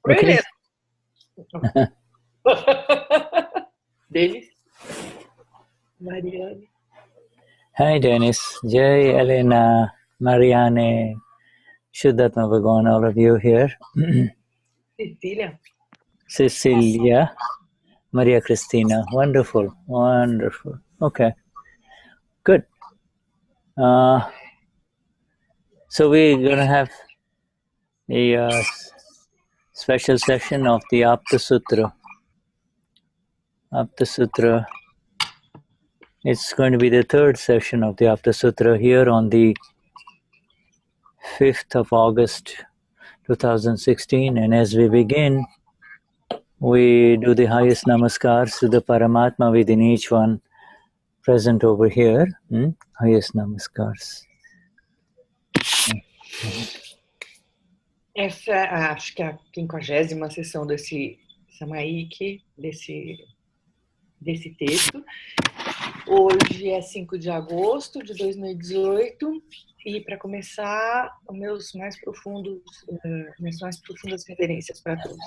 Okay. Really? Denize? Marianne? Hi, Denize. Jai, Elena, Marianne, Shuddha, Bhagwan, all of you here. Cecilia? Cecilia, Maria Cristina. Wonderful, wonderful. Okay, good. So we're going to have a special session of the Aptasutra. Aptasutra. It's going to be the third session of the Aptasutra here on the 5th of August 2016. And as we begin, we do the highest namaskars to the Paramatma within each one present over here. Highest namaskars. Essa é, acho que é a 50ª sessão desse Samaik, desse texto. Hoje é 5 de agosto de 2018 e para começar, minhas mais profundas reverências para todos.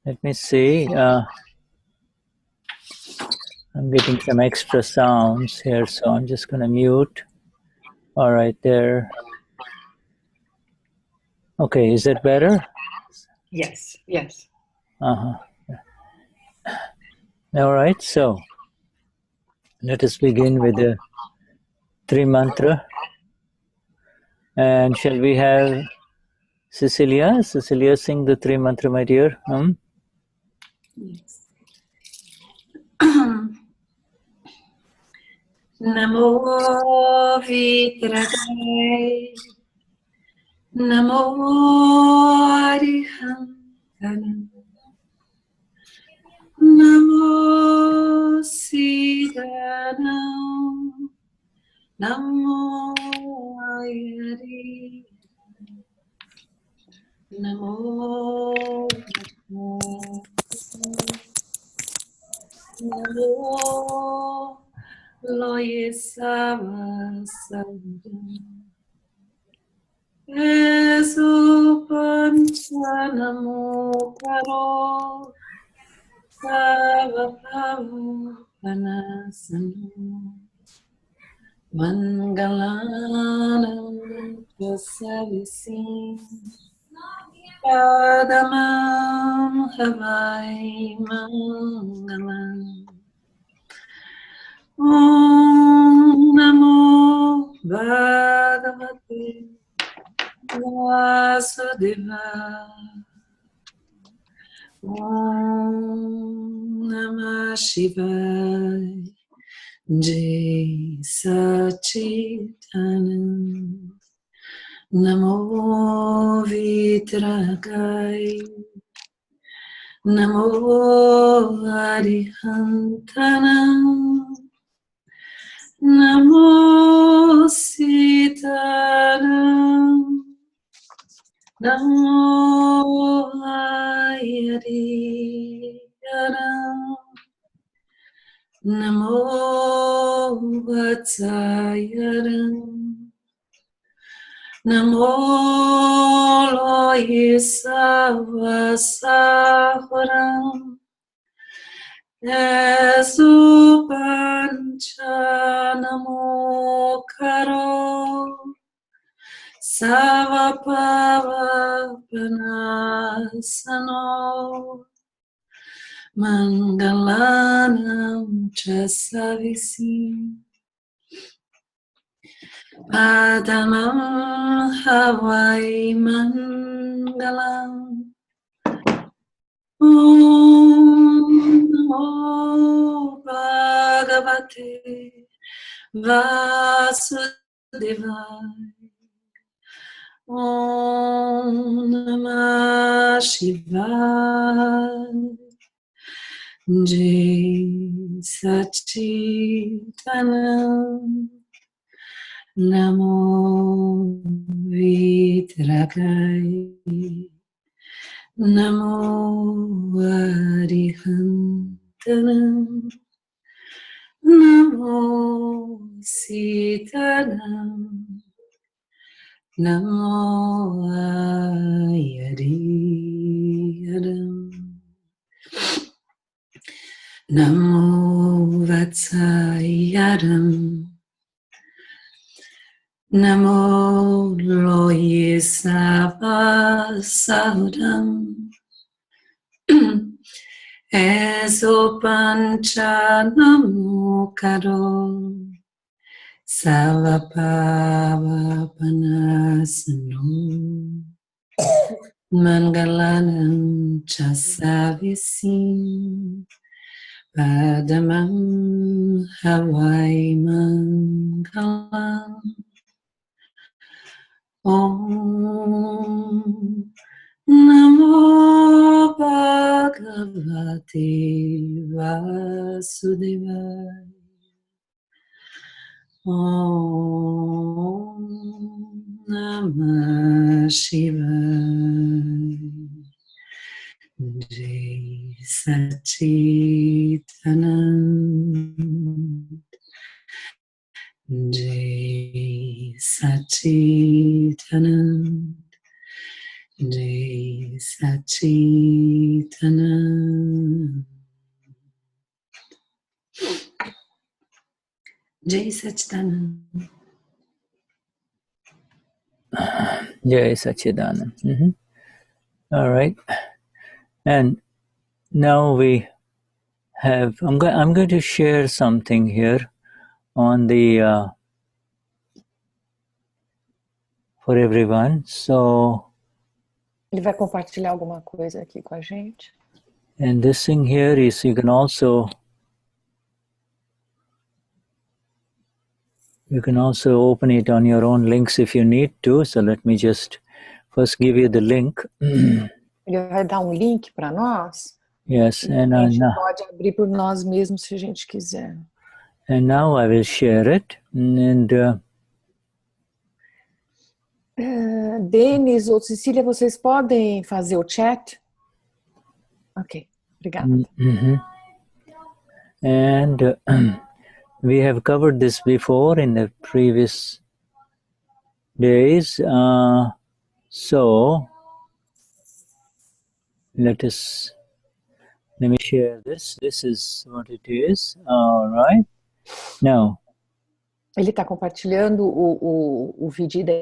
Let me see. I'm getting some extra sounds here, so I'm just going to mute. All right, there. Okay, is that better? Yes. All right, so let us begin with the Tri Mantra. And shall we have Cecilia? Cecilia, sing the Tri Mantra, my dear. Yes. Namo Vitaraag, Namo Arihantanam, Namo Sidanam, Namo Ayari, Namo Namo Loye Savasam Esu Panchanamo Karo Savapava Panasano Mangalanam Vasavisim Padamam Havai Mangalam Om Namo Bhagavate Vasudeva Om Namah Shivaya Jai Sachidanand Namo Vitaraag Namo Arihantanam Namo Sitanam Namo Ayariyanam Namo Vatsayaram Namo Loye Savasaharam Esu Panchanamo Karo Savapava Panasano Mangalanam Chasavisim Padamam Havai Mangalam Om Namo Bhagavate Vasudevaya Om Namah Shivaya Jai Sachidanand Namo Vitaraag Namo Arihantanam Namo Sitanam Namo Ayariyaram. Namo Vatsayaram. Namo Loye Savasahudam. Esopancha Namo Karo. Savapavapanasano. Mangalanam Chasavisim. Padamam Havai Mangalam. Om Namo Bhagavate Vasudevaya. Om Namah Shivaya. Jai Sachidanand. Jai Sachidanand. Jai Sachidanand. Jai Sachidanand. Jai Sachidanand. All right. And now we have, I'm going to share something here on the, for everyone. So, Ele vai compartilhar alguma coisa aqui com a gente. and this thing here is, you can also open it on your own links if you need to. So let me just first give you the link. Ele vai dar link para nós. Yes, and a gente pode abrir por nós mesmos se a gente quiser. And now I will share it. And Denize ou Cecilia, vocês podem fazer o chat? Ok, obrigada. And we have covered this before in the previous days. So let me share this. This is what it is. All right. Now. Ele está compartilhando o vídeo da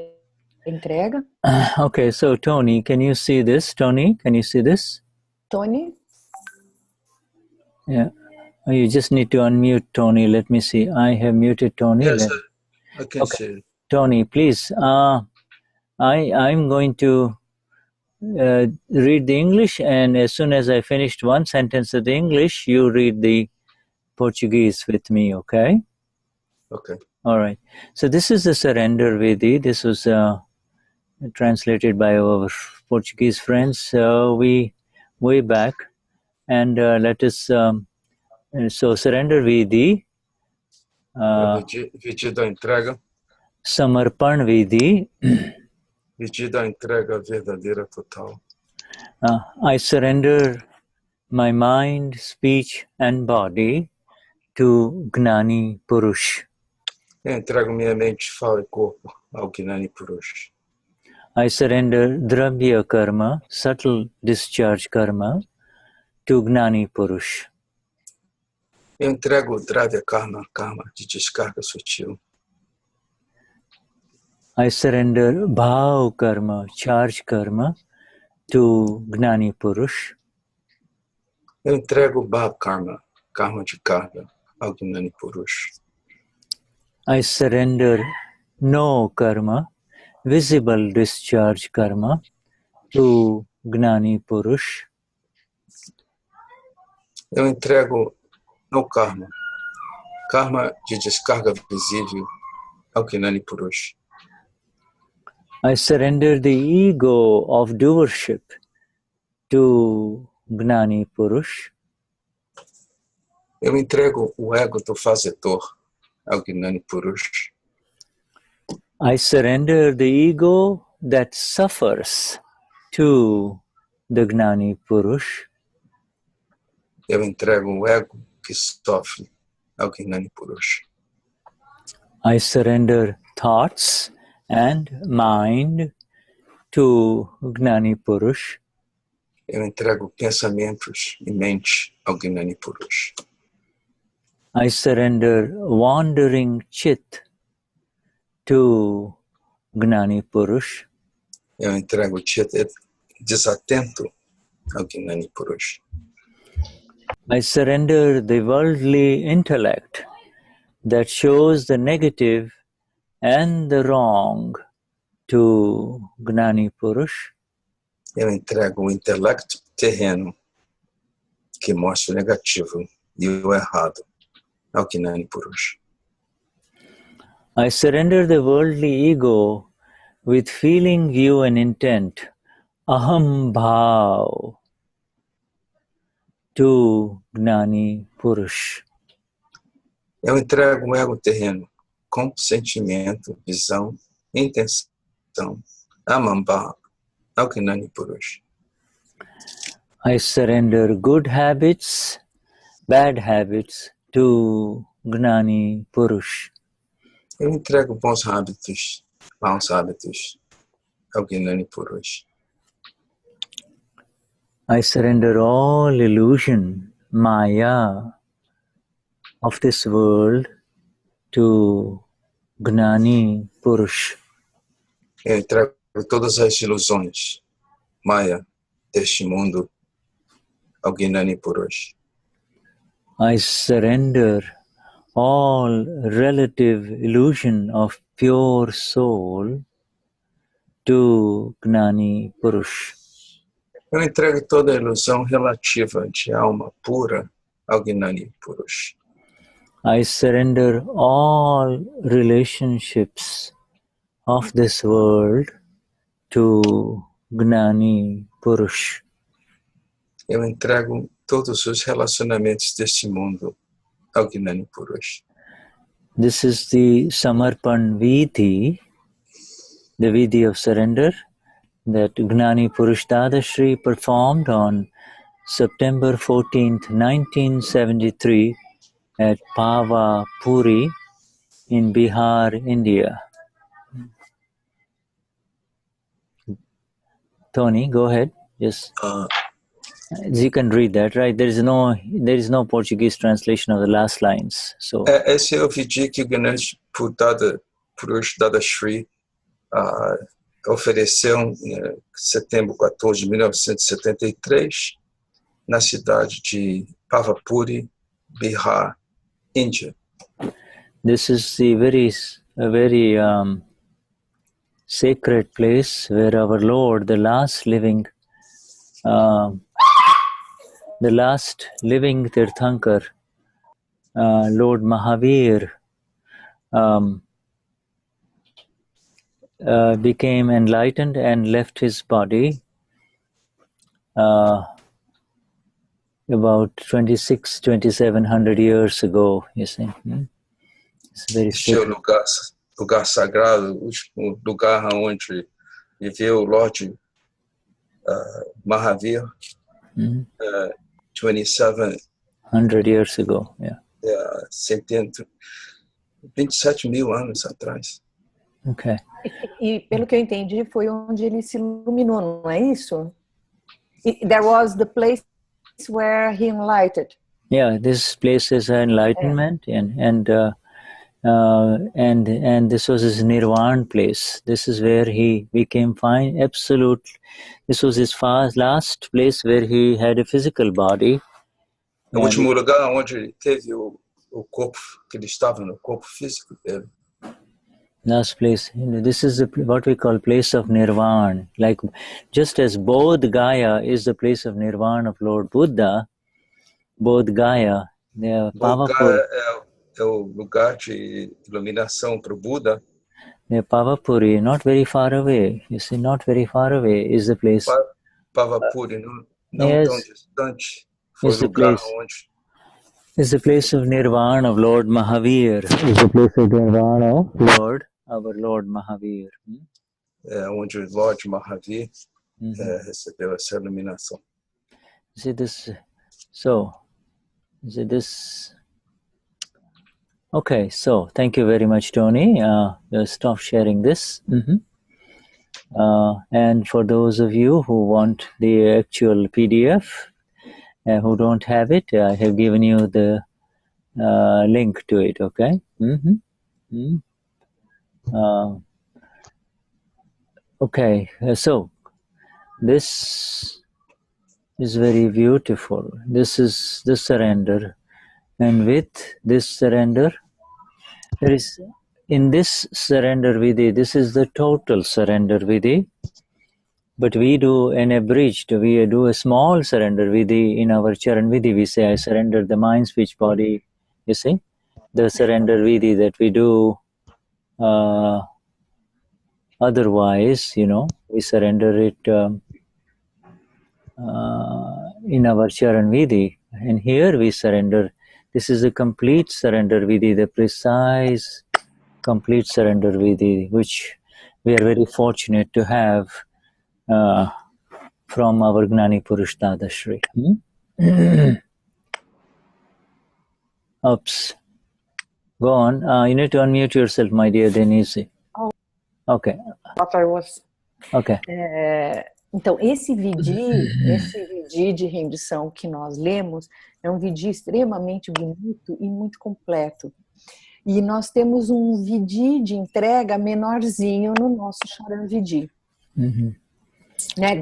entrega. Okay, so Tony, can you see this? Tony, can you see this? Tony? Yeah. Oh, you just need to unmute Tony. Let me see. I have muted Tony. Yes, I can see it. Tony, please. I'm going to read the English, and as soon as I finished one sentence of the English, you read the Portuguese with me, okay? Okay. All right. So this is the Surrender Vidhi. This was translated by our Portuguese friends way back. And let us, so Surrender Vidhi. Vidhi da entrega. Samarpan Vidhi. Vidhi da entrega verdadeira total. I surrender my mind, speech, and body to Gnani Purush. Eu entrego minha mente, fala e corpo ao Gnani Purush. I surrender Dravya Karma, subtle discharge karma, to Gnani Purush. Eu entrego o Dravya Karma, karma de descarga sutil. I surrender Bhav Karma, charge karma, to Gnani Purush. Eu entrego o Bhav Karma, karma de carga, ao Gnani Purush. I surrender no karma, visible discharge karma, to Gnani Purush. Eu entrego no karma, karma de descarga visível, ao Gnani Purush. I surrender the ego of doership to Gnani Purush. Eu entrego o ego do fazedor ao Gnani Purush. I surrender the ego that suffers to the Gnani Purush. Eu entrego o ego que sofre ao Gnani Purush. I surrender thoughts and mind to Gnani Purush. Eu entrego pensamentos e mente ao Gnani Purush. I surrender wandering chit to Gnani Purush. Eu entrego o Chit desatento ao Gnani Purush. I surrender the worldly intellect that shows the negative and the wrong to Gnani Purush. Eu entrego o intelecto terreno que mostra o negativo e o errado ao Gnani Purush. I surrender the worldly ego with feeling, view and intent, aham bhav, to Gnani Purush. Eu entrego o ego terreno com sentimento, visão, intenção, amambha, ao Gnani Purush. I surrender good habits, bad habits to Gnani Purush. Eu entrego bons hábitos, maus hábitos ao Gnani Purush. I surrender all illusion, maya, of this world to Gnani Purush. Eu entrego todas as ilusões, maya, deste mundo ao Gnani Purush. I surrender all relative illusion of pure soul to Gnani Purush. Eu entrego toda a ilusão relativa de alma pura ao Gnani Purush. I surrender all relationships of this world to Gnani Purush. Eu entrego todos os relacionamentos deste mundo ao Gnani Purush. This is the Samarpan Vidhi, the Vidhi of surrender, that Gnani Purush Dadashri performed on September 14th, 1973 at Puri in Bihar, India. Tony, go ahead. Yes. You can read that, right? There is no Portuguese translation of the last lines. So Esse é o Vidhi que o Gnani Purush Dadashri ofereceu em setembro 14 de 1973 na cidade de Puri, Bihar, Índia. this is the very sacred place where our Lord, the last living Tirthankar, Lord Mahavir, became enlightened and left his body about 2,700 years ago, you see. It's very Este é o lugar sagrado, o último lugar onde viveu o Lord Mahavir, 100 years ago, yeah. 27 mil anos atrás. Okay. E pelo que eu entendi, foi onde ele se iluminou, não é isso? There was the place where he enlightened. Yeah, this place is enlightenment, and this was his nirvana place. This is where he became fine, absolute. This was his last place where he had a physical body. O último lugar onde ele teve o corpo, que ele estava no corpo físico dele. Last place. This is what we call place of nirvana. Like, just as Bodh Gaya is the place of nirvana of Lord Buddha, Bodh Gaya, they are powerful. É o lugar de iluminação para o Buda. Pavapuri, not very far away. You see, not very far away is the place. Pavapuri, não yes, tão distante. Foi is o lugar place, onde... is the place of nirvana of Lord Mahavir. Is the place of nirvana of our Lord Mahavir. É onde o Lord Mahavir recebeu essa iluminação. See this, so, see this... Okay, so thank you very much, Tony. Stop sharing this. And for those of you who want the actual PDF, who don't have it, I have given you the link to it, okay? Okay, so this is very beautiful. This is the surrender. And with this surrender, there is, in this surrender vidhi, this is the total surrender vidhi. But we do an abridged, we do a small surrender vidhi in our charan vidhi. We say, I surrender the mind, speech, body. You see? The surrender vidhi that we do otherwise, you know, we surrender it in our charan vidhi. And here we surrender. This is a complete surrender vidhi, the precise, complete surrender vidhi, which we are very fortunate to have from our Gnani Purush Dadashri. Oops. Go on. You need to unmute yourself, my dear Denize. Oh. Okay. What I was... Okay. Então, esse vidhi de rendição que nós lemos é um vidhi extremamente bonito e muito completo. E nós temos um vidhi de entrega menorzinho no nosso charan vidhi. Né?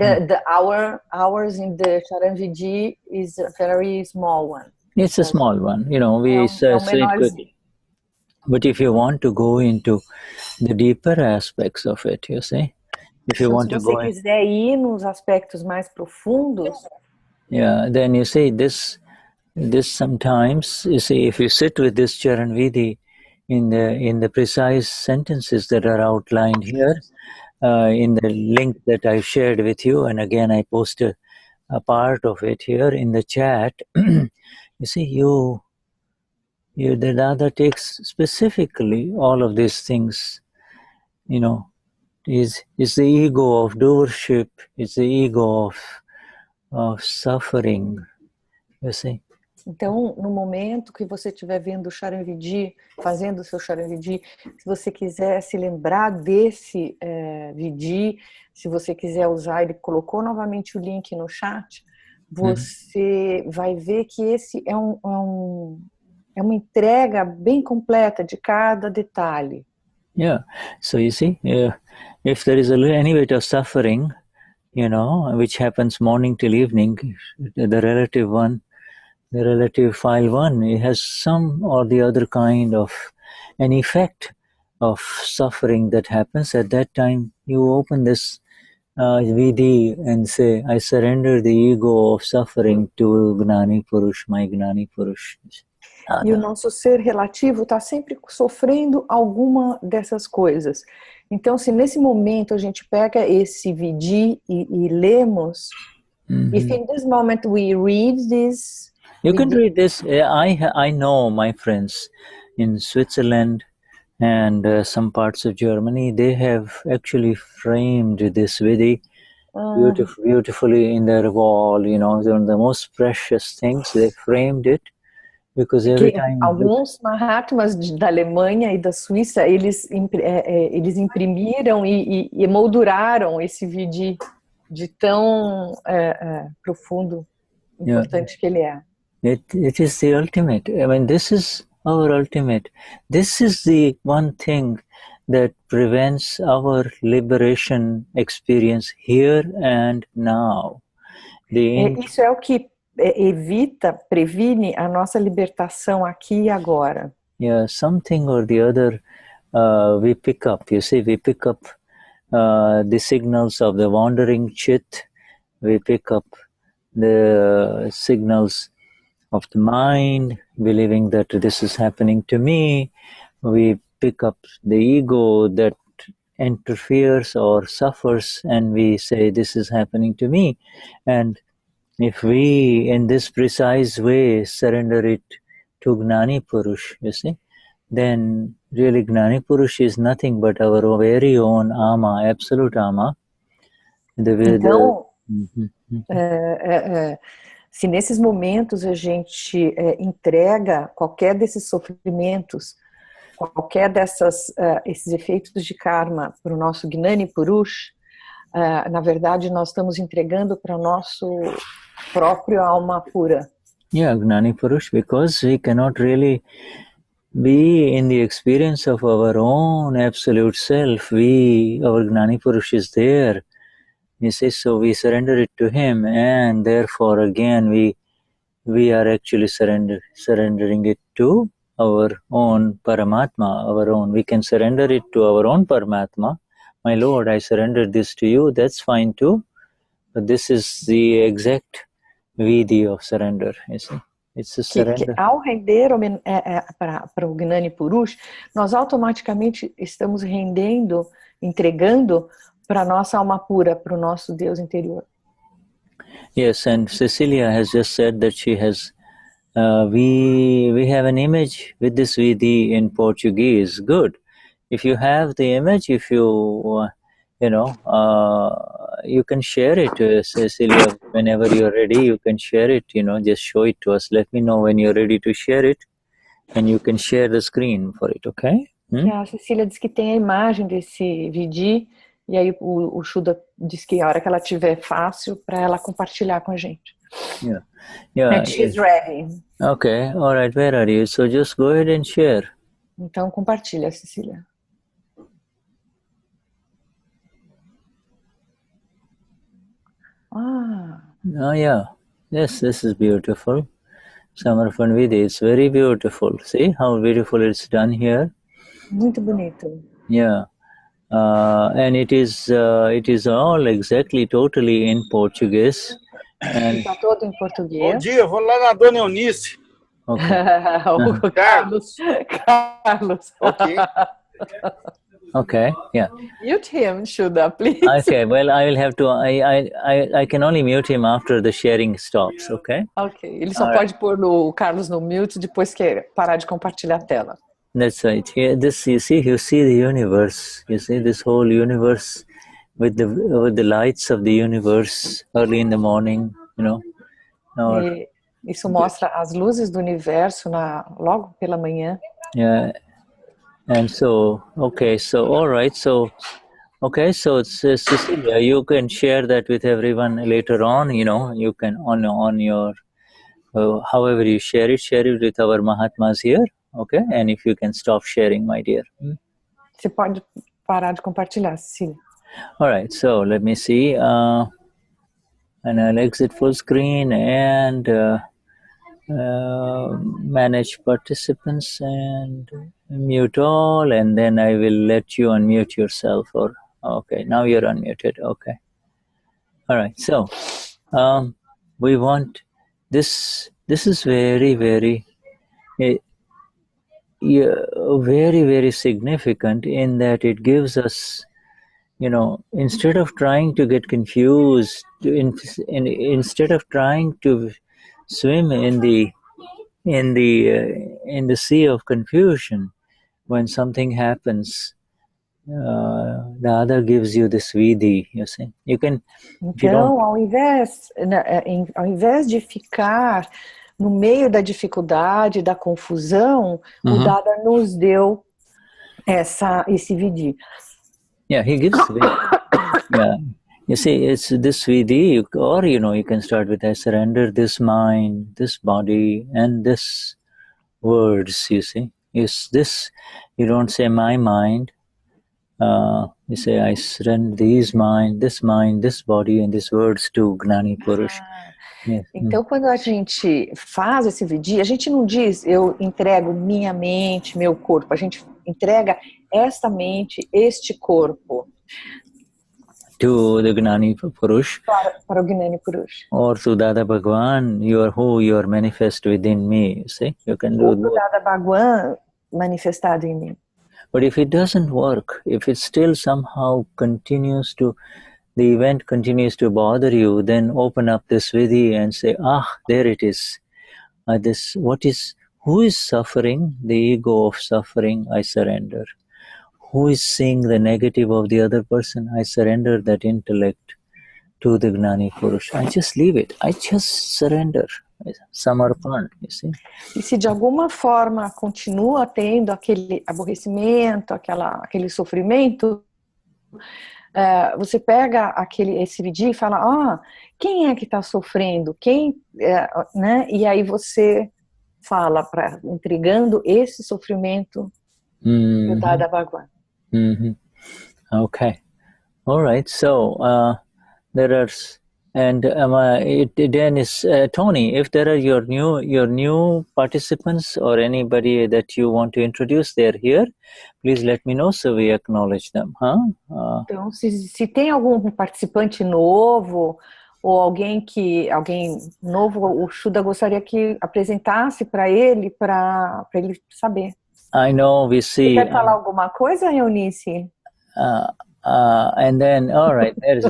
Ours in the charan vidhi is a very small one. It's a small one, you know. We say it quickly. But if you want to go into the deeper aspects of it, you see, if you want to go, se você quiser ir nos aspectos mais profundos, yeah, then you see this sometimes, you see, if you sit with this charan vidhi in the precise sentences that are outlined here, in the link that I shared with you, and again I posted a part of it here in the chat. You see, the Dada takes specifically all of these things, you know, is the ego of doership, it's the ego of suffering, you see. Então, no momento que você estiver vendo o charan vidhi, fazendo o seu charan vidhi, se você quiser se lembrar desse vidhi, se você quiser usar, ele colocou novamente o link no chat, você vai ver que esse é uma entrega bem completa de cada detalhe. Yeah, so you see, if there is any bit of suffering, you know, which happens morning till evening, the relative file one, it has some or the other kind of an effect of suffering that happens. At that time, you open this vidhi and say, I surrender the ego of suffering to Gnani Purush, my Gnani Purush. E o nosso ser relativo está sempre sofrendo alguma dessas coisas. Então, se nesse momento a gente pega esse vidhi e lemos, if in this moment we read this... You can read this. I know my friends in Switzerland and some parts of Germany, they have actually framed this vidhi beautifully in their wall, you know, the most precious things, they framed it. Because every time alguns Mahatmas da Alemanha e da Suíça, eles imprimiram e emolduraram esse vidhi de tão profundo, importante que ele é. It is the ultimate. I mean, this is our ultimate. This is the one thing that prevents our liberation experience here and now. Isso é o que previne a nossa libertação aqui e agora. Yeah, something or the other we pick up. You see, we pick up the signals of the wandering chit. We pick up the signals of the mind, believing that this is happening to me. We pick up the ego that interferes or suffers, and we say, this is happening to me. And if we, in this precise way, surrender it to Gnani Purush, you see, then really Gnani Purush is nothing but our very own Alma, absolute Alma. Então, Se nesses momentos a gente entrega qualquer desses sofrimentos, qualquer esses efeitos de karma para o nosso Gnani Purush, na verdade nós estamos entregando para o nosso próprio alma pura. Yeah, Gnani Purush, because we cannot really be in the experience of our own absolute self. Our Gnani Purush is there. You see, so we surrender it to him, and therefore again we are actually surrendering it to our own Paramatma, our own. We can surrender it to our own Paramatma. My Lord, I surrender this to you. That's fine too. But this is the exact Vidhi of surrender, you see. It's a surrender. Que ao render para o Gnani Purush, nós automaticamente estamos entregando para a nossa alma pura, para o nosso Deus interior. Yes, and Cecilia has just said that she has, we have an image with this Vidhi in Portuguese. Good. If you have the image, if you, you can share it, Cecilia, whenever you're ready, you can share it, just show it to us. Let me know when you're ready to share it, and you can share the screen for it, okay? A Cecília diz que tem a imagem desse Vidhi, e aí o Shuddha diz que a hora que ela tiver fácil, para ela compartilhar com a gente. Yeah. And she's ready. Okay, all right, where are you? So just go ahead and share. Então compartilha, Cecília. Oh yeah, yes, this is beautiful. Samarpan Vidhi, it's very beautiful. See how beautiful it's done here? Muito bonito. Yeah. And it is all exactly totally in Portuguese. Está todo em português. Bom dia, vou lá na Dona Eunice. Okay. O Carlos. Okay, yeah. Mute him, Shuddha, please. Okay, well, I will have to, I can only mute him after the sharing stops, okay? Ok, ele só pode pôr o Carlos no mute depois que parar de compartilhar a tela. That's right. Here, you see the universe. You see this whole universe with the lights of the universe early in the morning, Isso mostra as luzes do universo logo pela manhã. Yeah. And so, okay, so all right, so it's Cecilia, you can share that with everyone later on. You can on your however you share it with our Mahatmas here. Okay, and if you can stop sharing, my dear. Você pode parar de compartilhar, Cecília. All right, so let me see. And I'll exit full screen and manage participants and mute all, and then I will let you unmute yourself. Okay, now you're unmuted. Okay. All right, so we want this. This is very, very. Very, very significant in that it gives us, instead of trying to get confused, instead of trying to swim in the sea of confusion, when something happens, Dada gives you this vidhi. You see, you can. Então, ao invés de ficar no meio da dificuldade, da confusão, o Dada nos deu esse vidhi. Yeah, he gives vidhi. Yeah. You see, it's this vidhi, or you can start with I surrender this mind, this body, and this words, you see. Is this, you don't say my mind, you say I surrender this mind, this body, and these words to Gnani Purush. Yes. Então, quando a gente faz esse vidhi, a gente não diz eu entrego minha mente, meu corpo, a gente entrega esta mente, este corpo. To the Gnani Purush. Para o Gnani Purush. Or to Dada Bhagwan, you are manifest within me. You see, you can do both. Dada Bhagwan manifestado em mim. But if it doesn't work, if it still somehow the event continues to bother you, then open up this vidhi and say, there it is. Who is suffering? The ego of suffering, I surrender. Who is seeing the negative of the other person? I surrender that intellect. to the Gnani Purush. I just leave it. I just surrender. Samarpan, you see. E se de alguma forma continua tendo aquele aborrecimento, aquele sofrimento, você pega esse vidhi e fala, quem é que está sofrendo? Né? E aí você fala, entregando esse sofrimento para o Dada Bhagwan. Okay. All right. So there are, and Dennis, Tony, if there are your new participants or anybody that you want to introduce, they're here. Please let me know so we acknowledge them. Então, se tem algum participante novo ou alguém novo, o Shuddha gostaria que apresentasse para ele ele saber. I know we see. Você quer falar alguma coisa, Eunice? And then, all right, let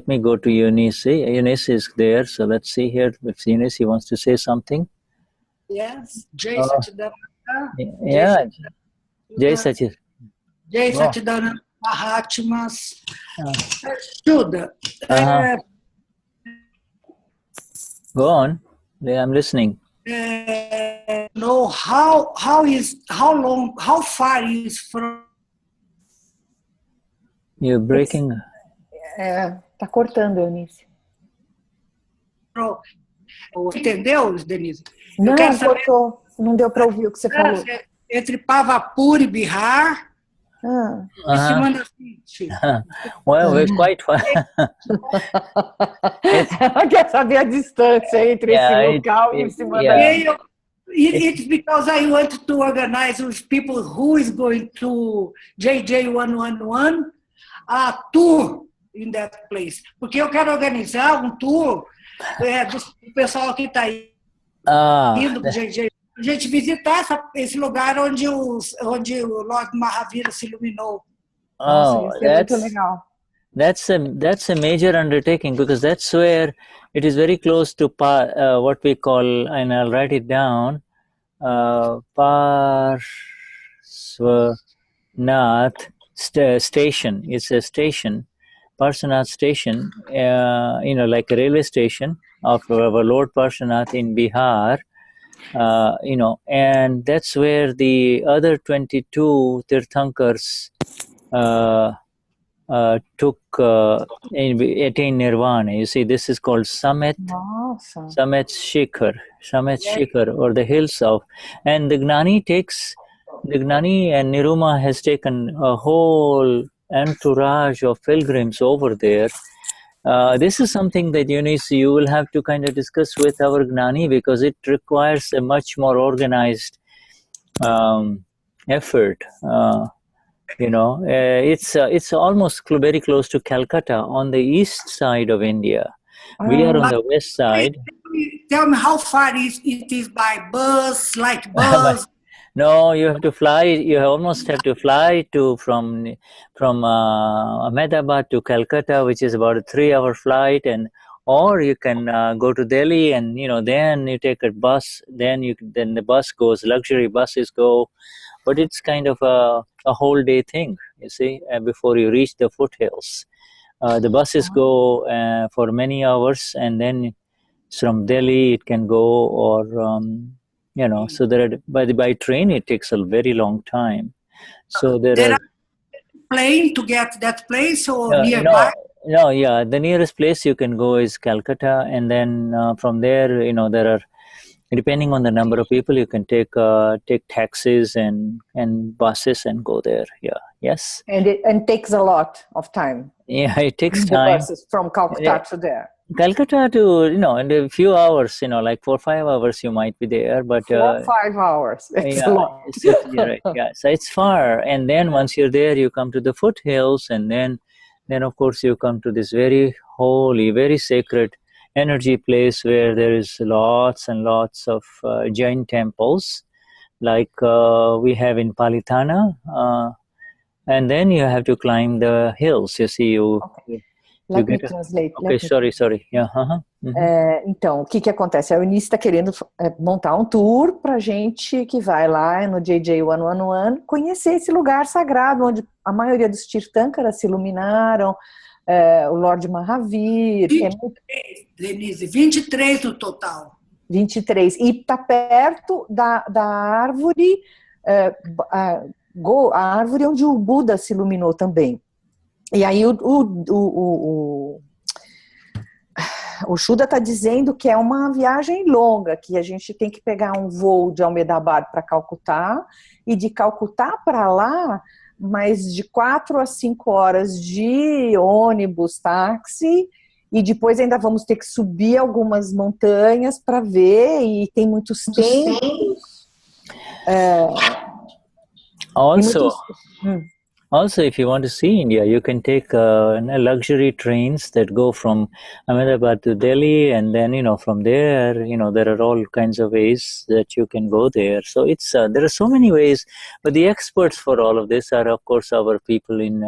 me go to Eunice. Eunice is there, so let's see here if Eunice wants to say something. Yes, Jai Satchidananda. Yeah, Jai Satchidananda. Jai Satchidananda Mahatmas. Shuddha. Go on, I'm listening. Know how far is from. You're breaking. Tá cortando, Eunice. Entendeu, Denize? Não, cortou. Não deu para ouvir o que você falou. Entre Pavapur e Bihar, em cima da frente. Well, it's quite far. Ela quer saber a distância entre esse local e em cima da frente. It's because I want to organize with people who is going to JJ111 a tour in that place. Porque eu quero organizar um tour do pessoal que está indo para o JJ. A gente visitar esse lugar onde o Lord Mahavira se iluminou. That's legal. That's a major undertaking, because that's where it is very close to what we call, and I'll write it down, Parsvanath station. It's a station, Parsvanath station, like a railway station of our Lord Parsvanath in Bihar. And that's where the other 22 Tirthankars attained nirvana. You see, this is called Samet Shikhar, or the hills of. And the Gnani and Niruma has taken a whole entourage of pilgrims over there. This is something that Eunice, you will have to kind of discuss with our Gnani, because it requires a much more organized effort. It's almost very close to Calcutta on the east side of India. We are on the west side. Tell me how far it is by bus, light bus. No, you have to fly. You almost have to fly from Ahmedabad to Calcutta, which is about a 3-hour flight, or you can go to Delhi, and then you take a bus. Then the bus goes. Luxury buses go, but it's kind of a whole day thing. You see, before you reach the foothills, the buses go for many hours, and then from Delhi it can go, or so by train it takes a very long time. So there are plane to get that place, or nearby? No, the nearest place you can go is Calcutta, and then from there, there are, depending on the number of people, you can take taxis and buses and go there. Yes. And it takes a lot of time. Yeah, it takes time. The buses from Calcutta to there. Calcutta to, in a few hours, like 4 or 5 hours you might be there, but 4 or 5 hours. It's a lot. Right. Yeah, so it's far. And then once you're there, you come to the foothills, and then of course you come to this very holy, very sacred energy place where there is lots and lots of Jain temples, like we have in Palitana, and then you have to climb the hills. You see, Let me translate. Okay, sorry. Yeah. Então, o que acontece? A Eunice está querendo montar um tour para gente que vai lá no JJ111 conhecer esse lugar sagrado, onde a maioria dos Tirthankaras se iluminaram, o Lord Mahavir. 23, Denize, 23 no total. 23. E está perto da árvore, a árvore onde o Buda se iluminou também. E aí o Shuddha está dizendo que é uma viagem longa, que a gente tem que pegar um voo de Ahmedabad para Calcutá, e de Calcutá para lá, mais de 4 a 5 horas de ônibus, táxi, e depois ainda vamos ter que subir algumas montanhas para ver, e tem muitos templos. Also, if you want to see India, you can take luxury trains that go from Ahmedabad to Delhi, and then, from there, there are all kinds of ways that you can go there. So it's there are so many ways, but the experts for all of this are, of course, our people in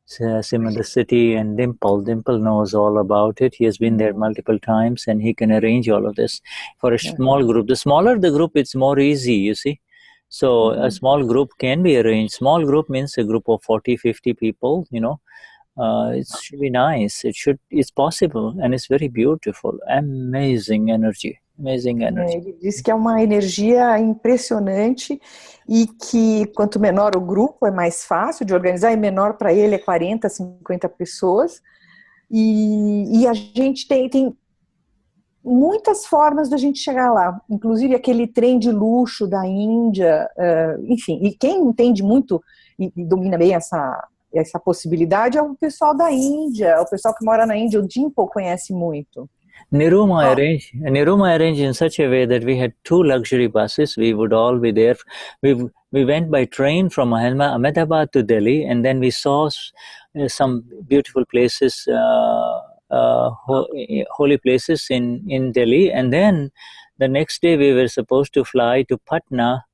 Simandar city, and Dimple. Dimple knows all about it. He has been there multiple times, and he can arrange all of this for a small group. The smaller the group, it's more easy, you see. So a small group can be arranged. Small group means a group of 40, 50 people, it should be nice. It's possible, and it's very beautiful. Amazing energy. Ele diz que é uma energia impressionante e que quanto menor o grupo é mais fácil de organizar, e menor para ele é 40, 50 pessoas. E a gente tem muitas formas da gente chegar lá, inclusive aquele trem de luxo da Índia, enfim, e quem entende muito e domina bem essa possibilidade é o pessoal da Índia, o pessoal que mora na Índia. O Dimple conhece muito. Niruma arranged in such a way that we had 2 luxury buses. We would all be there. We went by train from Ahmedabad to Delhi, and then we saw some beautiful places, holy places in Delhi, and then the next day we were supposed to fly to Patna,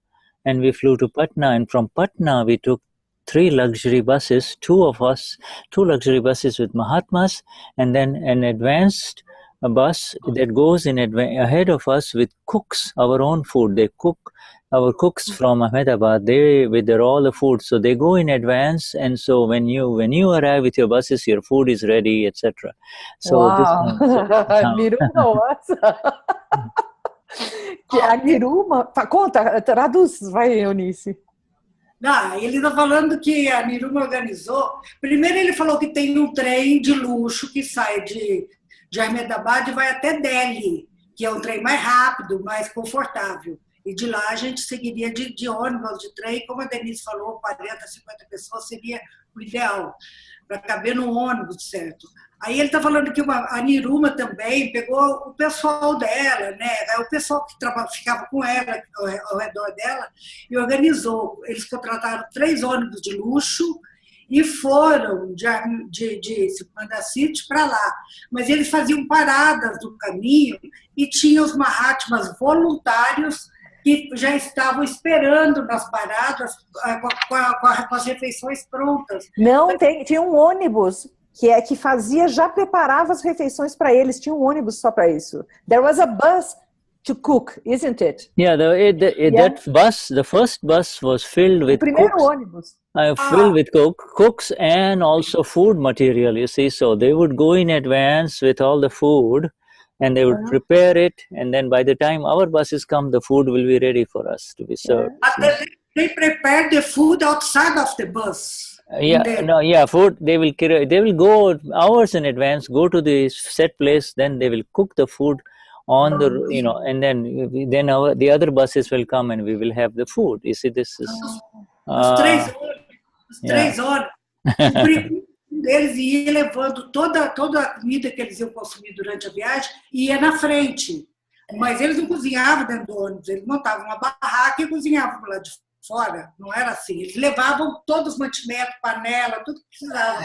and we flew to Patna, and from Patna we took 3 luxury buses, 2 luxury buses with Mahatmas, and then an advanced bus that goes ahead of us with cooks, our own food. They cook. Our cooks from Ahmedabad, with all the food, so they go in advance, and so when you arrive with your buses, your food is ready, etc. So Uau! Niruma, nossa! A Niruma, conta, traduz, vai, Eunice. Não, ele está falando que a Niruma organizou. Primeiro ele falou que tem um trem de luxo que sai de Ahmedabad e vai até Delhi, que é um trem mais rápido, mais confortável. E de lá a gente seguiria de ônibus, de trem, como a Denize falou, 40, 50 pessoas seria o ideal, para caber no ônibus, certo? Aí ele está falando que a Niruma também pegou o pessoal dela, né? O pessoal que ficava com ela, ao redor dela, e organizou. Eles contrataram 3 ônibus de luxo e foram de Simandar City para lá. Mas eles faziam paradas no caminho e tinham os Mahatmas voluntários que já estavam esperando nas paradas com as refeições prontas. Não, tinha um ônibus que já preparava as refeições para eles. Tinha um ônibus só para isso. There was a bus to cook, isn't it? Yeah, that bus, the first bus was filled with cooks. Filled with cooks and also food material, you see. So they would go in advance with all the food, and they would prepare it, and then by the time our buses come, the food will be ready for us to be served. They prepare the food outside of the bus. Food. They will go hours in advance, go to the set place, then they will cook the food on the, and then the other buses will come and we will have the food. You see, this is. Os 3 horas. O primeiro deles ia levando toda a comida que eles iam consumir durante a viagem e ia na frente. Mas eles não cozinhavam dentro do ônibus, eles montavam uma barraca e cozinhavam lá de fora. Não era assim. Eles levavam todos os mantimentos, panela, tudo que precisava.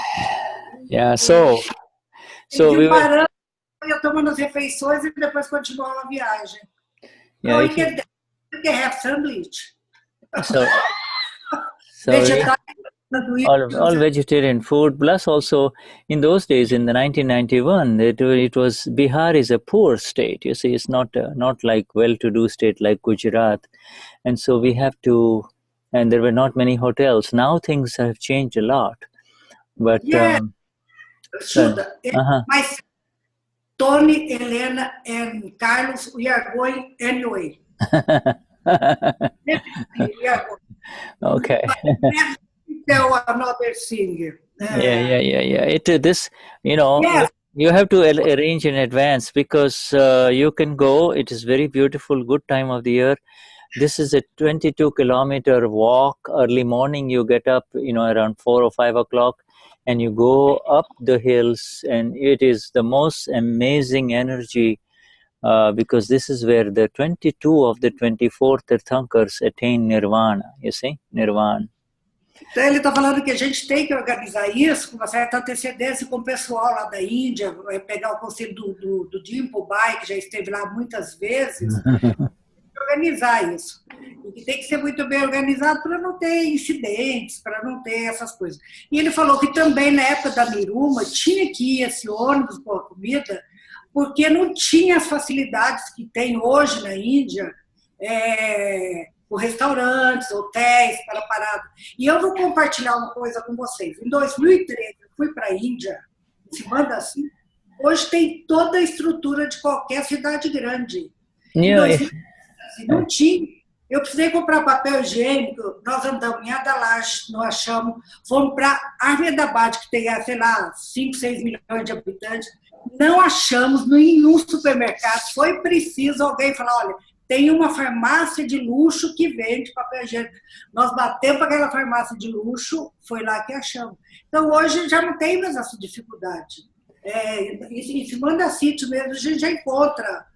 We parando, ia tomando as refeições e depois continuava a viagem. Yeah, they have sandwich. All vegetarian food, plus also in those days, in the 1991, it was Bihar is a poor state. You see, it's not like well-to-do state like Gujarat, and so we have to. And there were not many hotels. Now things have changed a lot, but Shuddha, mas Tony, Helena, and Carlos, we are going anyway. We are going. Okay. Tell another singer. This, you have to arrange in advance, because you can go. It is very beautiful, good time of the year. This is a 22-kilometer walk. Early morning, you get up, around 4 or 5 o'clock, and you go up the hills, and it is the most amazing energy, because this is where the 22 of the 24 Tirthankars attain nirvana. You see, nirvana. Então, ele está falando que a gente tem que organizar isso com uma certa antecedência com o pessoal lá da Índia, pegar o conselho do Dimple Bai, que já esteve lá muitas vezes, organizar isso. E que tem que ser muito bem organizado para não ter incidentes, para não ter essas coisas. E ele falou que também, na época da Miruma, tinha que ir esse ônibus com a comida, porque não tinha as facilidades que tem hoje na Índia, com restaurantes, hotéis para parada. E eu vou compartilhar uma coisa com vocês. Em 2013, eu fui para a Índia, se manda assim, hoje tem toda a estrutura de qualquer cidade grande. Em 2013, não tinha. Eu precisei comprar papel higiênico, nós andamos em Adalash, nós achamos, fomos para Ahmedabad, que tem, sei lá, 5, 6 milhões de habitantes, não achamos nenhum supermercado, foi preciso alguém falar, olha, tem uma farmácia de luxo que vende papel higiênico. Nós batemos para aquela farmácia de luxo, foi lá que achamos. Então, hoje já não tem mais essa dificuldade. Em Simanda City mesmo, a gente já encontra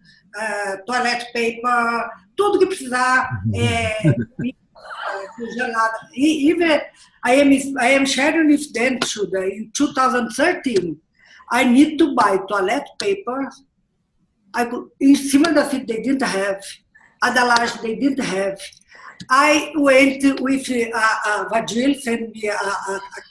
toilet paper, tudo que precisar, gelada. Even I am sharing with them, Shuddha, in 2013, I need to buy toilet paper. In Simanda City, they didn't have. Adalash, they didn't have. I went with Vajil, sent me a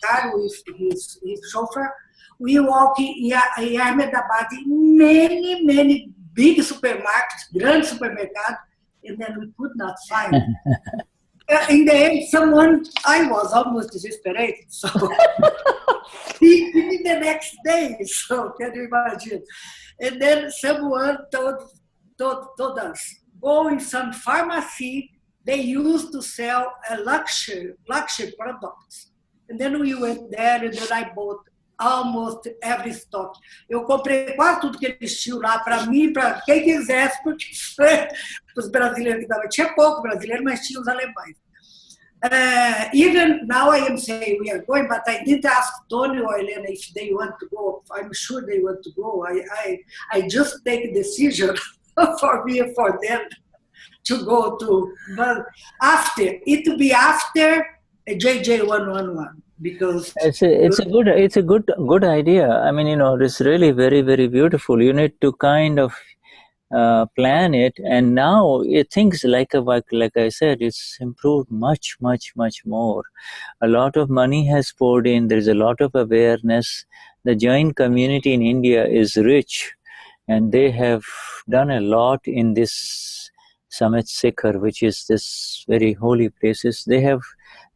car with his chauffeur. We walk in Ahmedabad, many big supermarkets, grand supermercados, and then we could not find. In the end, I was almost desperate, so he gave me the next day, so can you imagine? And then someone told us, go in some pharmacy, they used to sell a luxury products. And then we went there, and then I bought almost every stock. Eu comprei quase tudo que eles tinham lá para mim, para quem quisesse, porque os brasileiros que davam. Tinha pouco brasileiro, mas tinha os alemães. Even now I am saying we are going, but I didn't ask Tony or Helena if they want to go. I'm sure they want to go. I just take a decision for me and for them to go to. But it will be after JJ 111. Because it's a good idea. I mean, it's really very, very beautiful. You need to kind of plan it, and now things like I said, it's improved much more. A lot of money has poured in. There's a lot of awareness. The Jain community in India is rich, and they have done a lot in this Summit Sikhar, which is this very holy places. There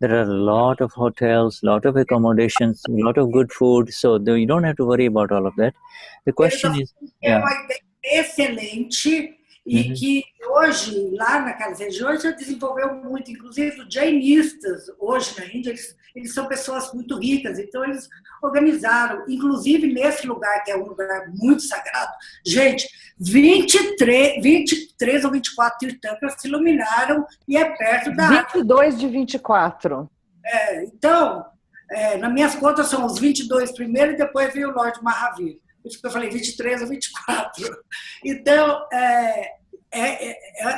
are a lot of hotels, lot of accommodations, a lot of good food, so you don't have to worry about all of that. The question is... excelente, e que hoje, lá naquelas regiões, já desenvolveu muito, inclusive os jainistas, hoje na Índia, eles são pessoas muito ricas, então eles organizaram, inclusive nesse lugar, que é um lugar muito sagrado, gente, 23 ou 24 tirthankars se iluminaram e é perto da 22 de 24. Então, nas minhas contas são os 22 primeiro e depois veio o Lord Mahavir. Por isso que eu falei 23 ou 24. Então,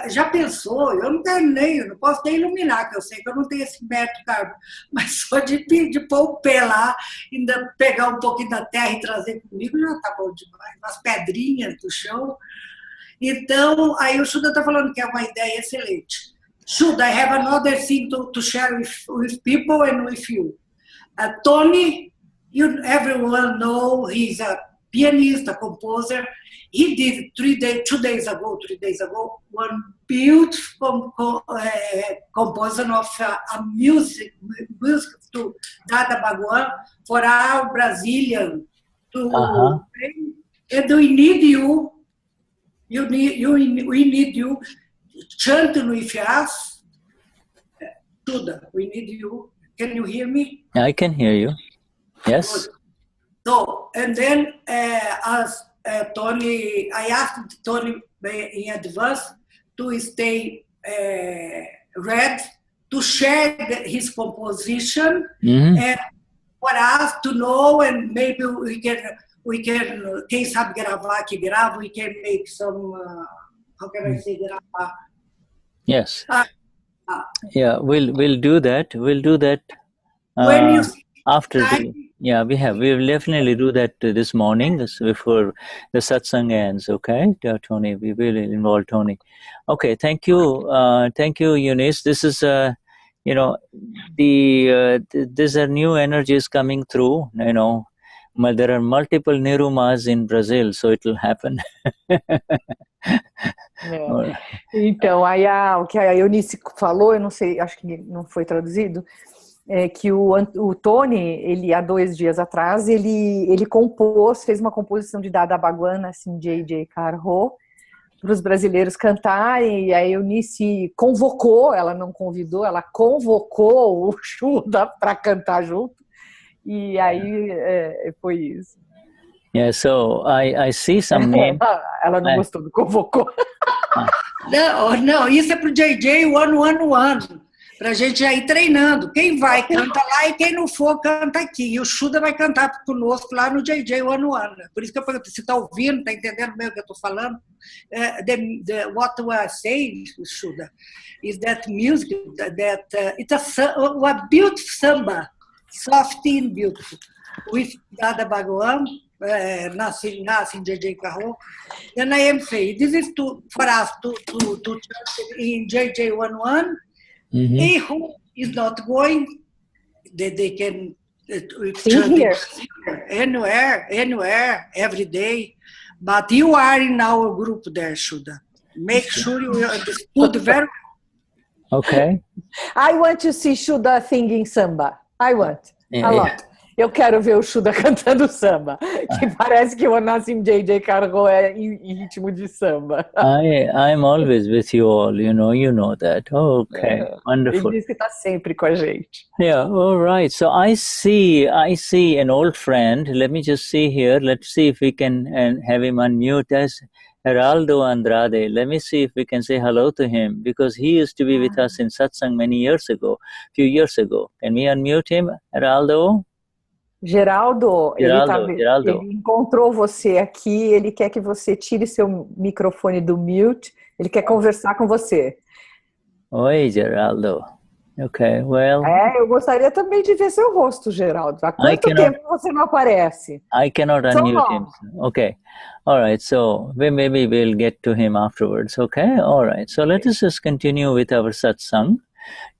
já pensou? Eu não terminei, eu não posso nem iluminar, que eu sei que eu não tenho esse método, cara, mas só de pôr o pé lá, ainda pegar um pouquinho da terra e trazer comigo, já tá bom demais. Umas pedrinhas do chão. Então, aí o Shuddha está falando que é uma ideia excelente. Shuddha, I have another thing to share with people and with you. Tony, everyone know he's a pianist, a composer. He did 2 days ago, one beautiful composition of a music to Dada Bhagwan for our Brazilian to and we need you. We need you. Chant with us. Shuddha, we need you. Can you hear me? I can hear you. Yes. Good. So, and then as Tony, I asked Tony in advance to stay ready to share his composition and for us to know, and maybe we can, quem sabe gravar que grava, we can make some, how can I say, gravar? Yes. Yeah, we'll do that. We'll do that When you after the, yeah, we'll definitely do that this morning, before the satsang ends. Okay, Tony, we will involve Tony. Okay, thank you, Eunice. This is these are new energies coming through. There are multiple Nirumas in Brazil, so it will happen. Então, aí o que a Eunice falou, eu não sei, acho que não foi traduzido, é que o Tony, ele há 2 dias atrás, ele compôs, fez uma composição de Dada Bhagwan, assim, J.J. Carro, para os brasileiros cantarem, e a Eunice convocou, ela não convidou, ela convocou o Shuddha para cantar junto, e aí foi isso. Yeah, so I see some names. Ela não gostou do convocou. Não, isso é pro JJ 111, pra gente já ir treinando. Quem vai, canta lá, e quem não for, canta aqui. E o Shuddha vai cantar conosco lá no JJ 111. Por isso que eu pergunto, você tá ouvindo, tá entendendo mesmo o que eu tô falando? What we are saying, Shuddha, is that music, that it's a beautiful samba, soft and beautiful, with Dada Bhagwan, Nassim J.J. Carro, and I am saying this is for us to chant in JJ 11. He who is not going, they can chant here anywhere, every day. But you are in our group there, Shuddha. Make sure you understood very well. Okay. I want to see Shuddha singing samba. I want a lot. Eu quero ver o Shuddha cantando samba, que parece que o Nassim J.J. Cargo é em ritmo de samba. I'm always with you all, you know that. Okay, wonderful. Ele diz que está sempre com a gente. Yeah, all right. So I see an old friend. Let me just see here. Let's see if we can have him unmute as Geraldo Andrade. Let me see if we can say hello to him, because he used to be with us in satsang few years ago. Can we unmute him, Geraldo? Geraldo, ele encontrou você aqui, ele quer que você tire seu microfone do mute, ele quer conversar com você. Oi, Geraldo. Okay, well... eu gostaria também de ver seu rosto, Geraldo. Há quanto tempo você não aparece? I cannot unmute him. Okay. All right, so maybe we'll get to him afterwards, okay? All right, so let us just continue with our satsang,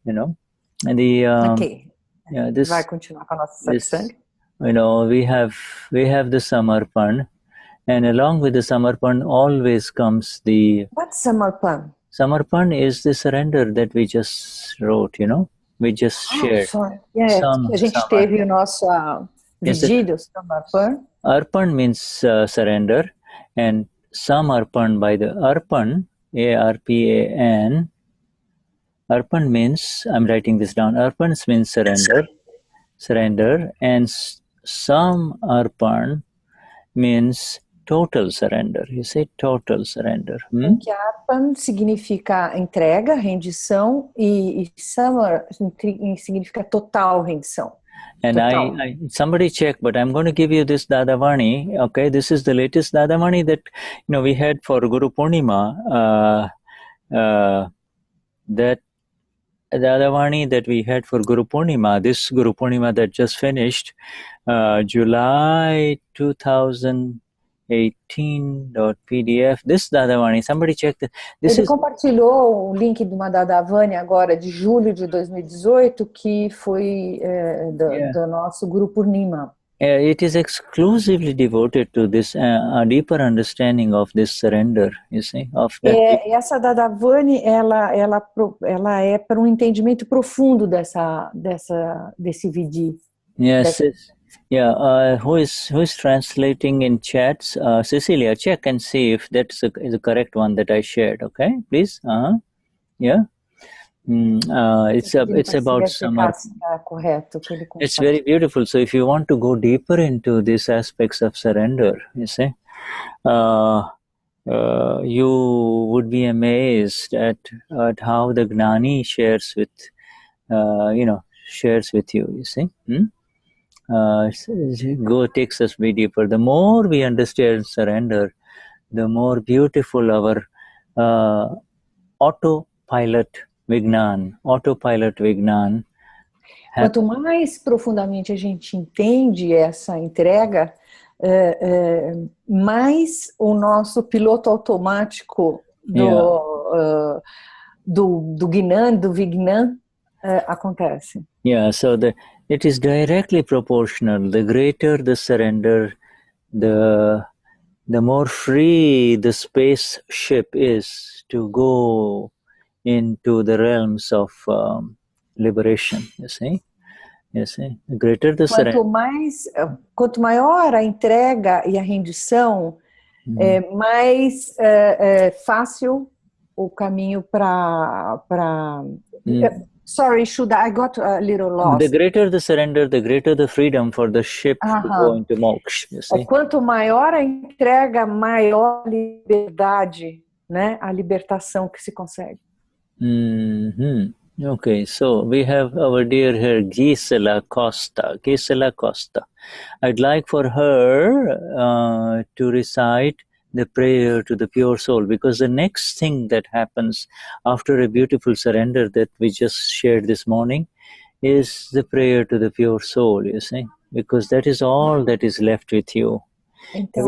And okay. Yeah, vai continuar com a nossa satsang. We have the Samarpan, and along with the Samarpan always comes the... What's Samarpan? Samarpan is the surrender that we just wrote, we just shared. A gente teve o nosso vigílio, Samarpan. Arpan means surrender, and Samarpan by the Arpan, A-R-P-A-N. Arpan means, I'm writing this down, Arpan means surrender, and Samarpan means total surrender. You say total surrender. Que Arpan significa entrega, rendição, e Samar significa total rendição. And I somebody check, but I'm going to give you this Dadavani. Okay, this is the latest Dadavani that we had for Guru Purnima. That Dadavani that we had for Guru Purnima, this Guru Purnima that just finished, July 2018.pdf. This Dadavani, somebody check that. Ele compartilhou o link de uma Dadavani agora de julho de 2018 que foi do nosso Guru Purnima. It is exclusively devoted to this a deeper understanding of this surrender, you see, of that. Essa Dadavani, ela é para um entendimento profundo desse Vidhi. Yes, Yeah, who is translating in chats? Cecilia, check and see if that's the correct one that I shared. Okay, please. Yeah. It's about Samarpan. Correto, que ele It's very beautiful. So if you want to go deeper into these aspects of surrender, you see, you would be amazed at how the Gnani shares with you. You see. Takes us way deeper. The more we understand surrender, the more beautiful our autopilot Vignan. Quanto mais profundamente a gente entende essa entrega, mais o nosso piloto automático do Gnani, do Vignan, acontece. Yeah, so it is directly proportional. The greater the surrender, the more free the spaceship is to go into the realms of liberation. You see, the greater the surrender. Quanto maior a entrega e a rendição, mais fácil o caminho para Sorry, Shuddha, I got a little lost. The greater the surrender, the greater the freedom for the ship to go into moksha. You see? Quanto maior a entrega, maior a liberdade, né? A libertação que se consegue. Okay, so we have our dear here, Gisela Costa. I'd like for her to recite the prayer to the pure soul, because the next thing that happens after a beautiful surrender that we just shared this morning is the prayer to the pure soul, you see, because that is all that is left with you. Então,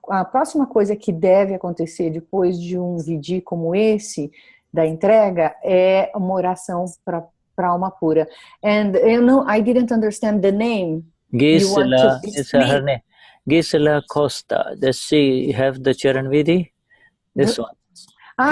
a próxima coisa que deve acontecer depois de um Vidhi como esse, da entrega, é uma oração para alma pura. And I didn't understand the name. Gisela, it's her name. Gisela Costa. Does she have the Charan Vidhi? This one.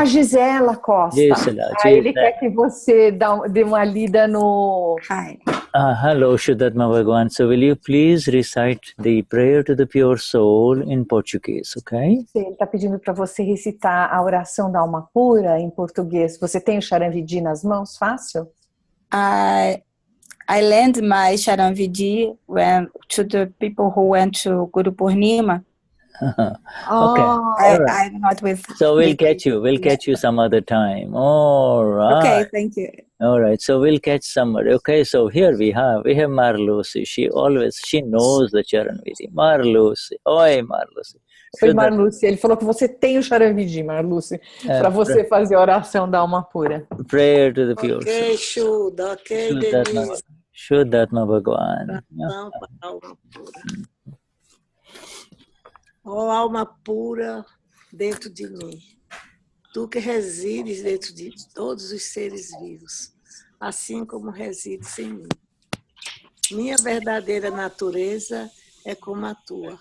Gisela Costa. Gisela. Ele quer que você dê uma lida no... Hi. Hello, Shuddhatma Bhagwan. So will you please recite the prayer to the pure soul in Portuguese, okay? Ele está pedindo para você recitar a oração da alma pura em português. Você tem o Charan Vidhi nas mãos? Fácil? I lend my Charan Vidhi to the people who went to Guru Purnima. Okay. I'm not with. So we'll catch you some other time. All right. Okay, thank you. All right. So we'll catch somebody. Okay. So here we have Marlucy. She knows the Charan Vidhi. Marlucy. Oi, Marlucy. Foi Marlucy. Ele falou que você tem o Charan Vidhi, Marlucy, para você fazer a oração da alma pura. Prayer to the pure soul. Ok, Shuddha. Ok, Denize. Shuddhatma Bhagwan. Alma pura. Ó alma pura dentro de mim, tu que resides dentro de todos os seres vivos, assim como resides em mim. Minha verdadeira natureza é como a tua.